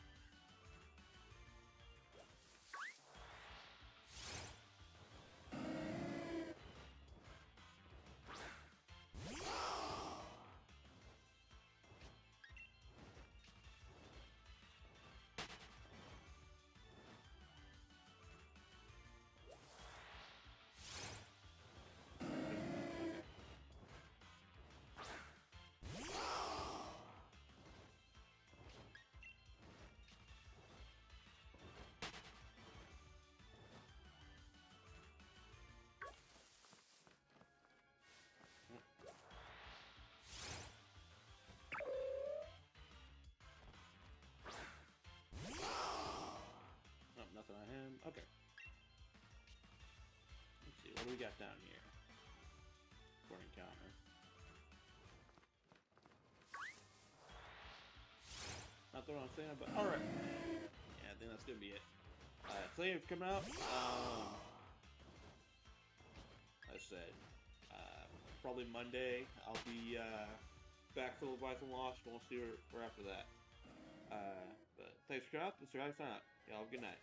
Nothing on him. Okay. Let's see, what do we got down here for an encounter? Not the one I'm saying, but alright. Yeah, I think that's gonna be it. Today coming out, I said, probably Monday, I'll be, back for Leviathan Lost, and we'll see where after that. But thanks for coming out, this is your guys, sign out. Y'all have a good night.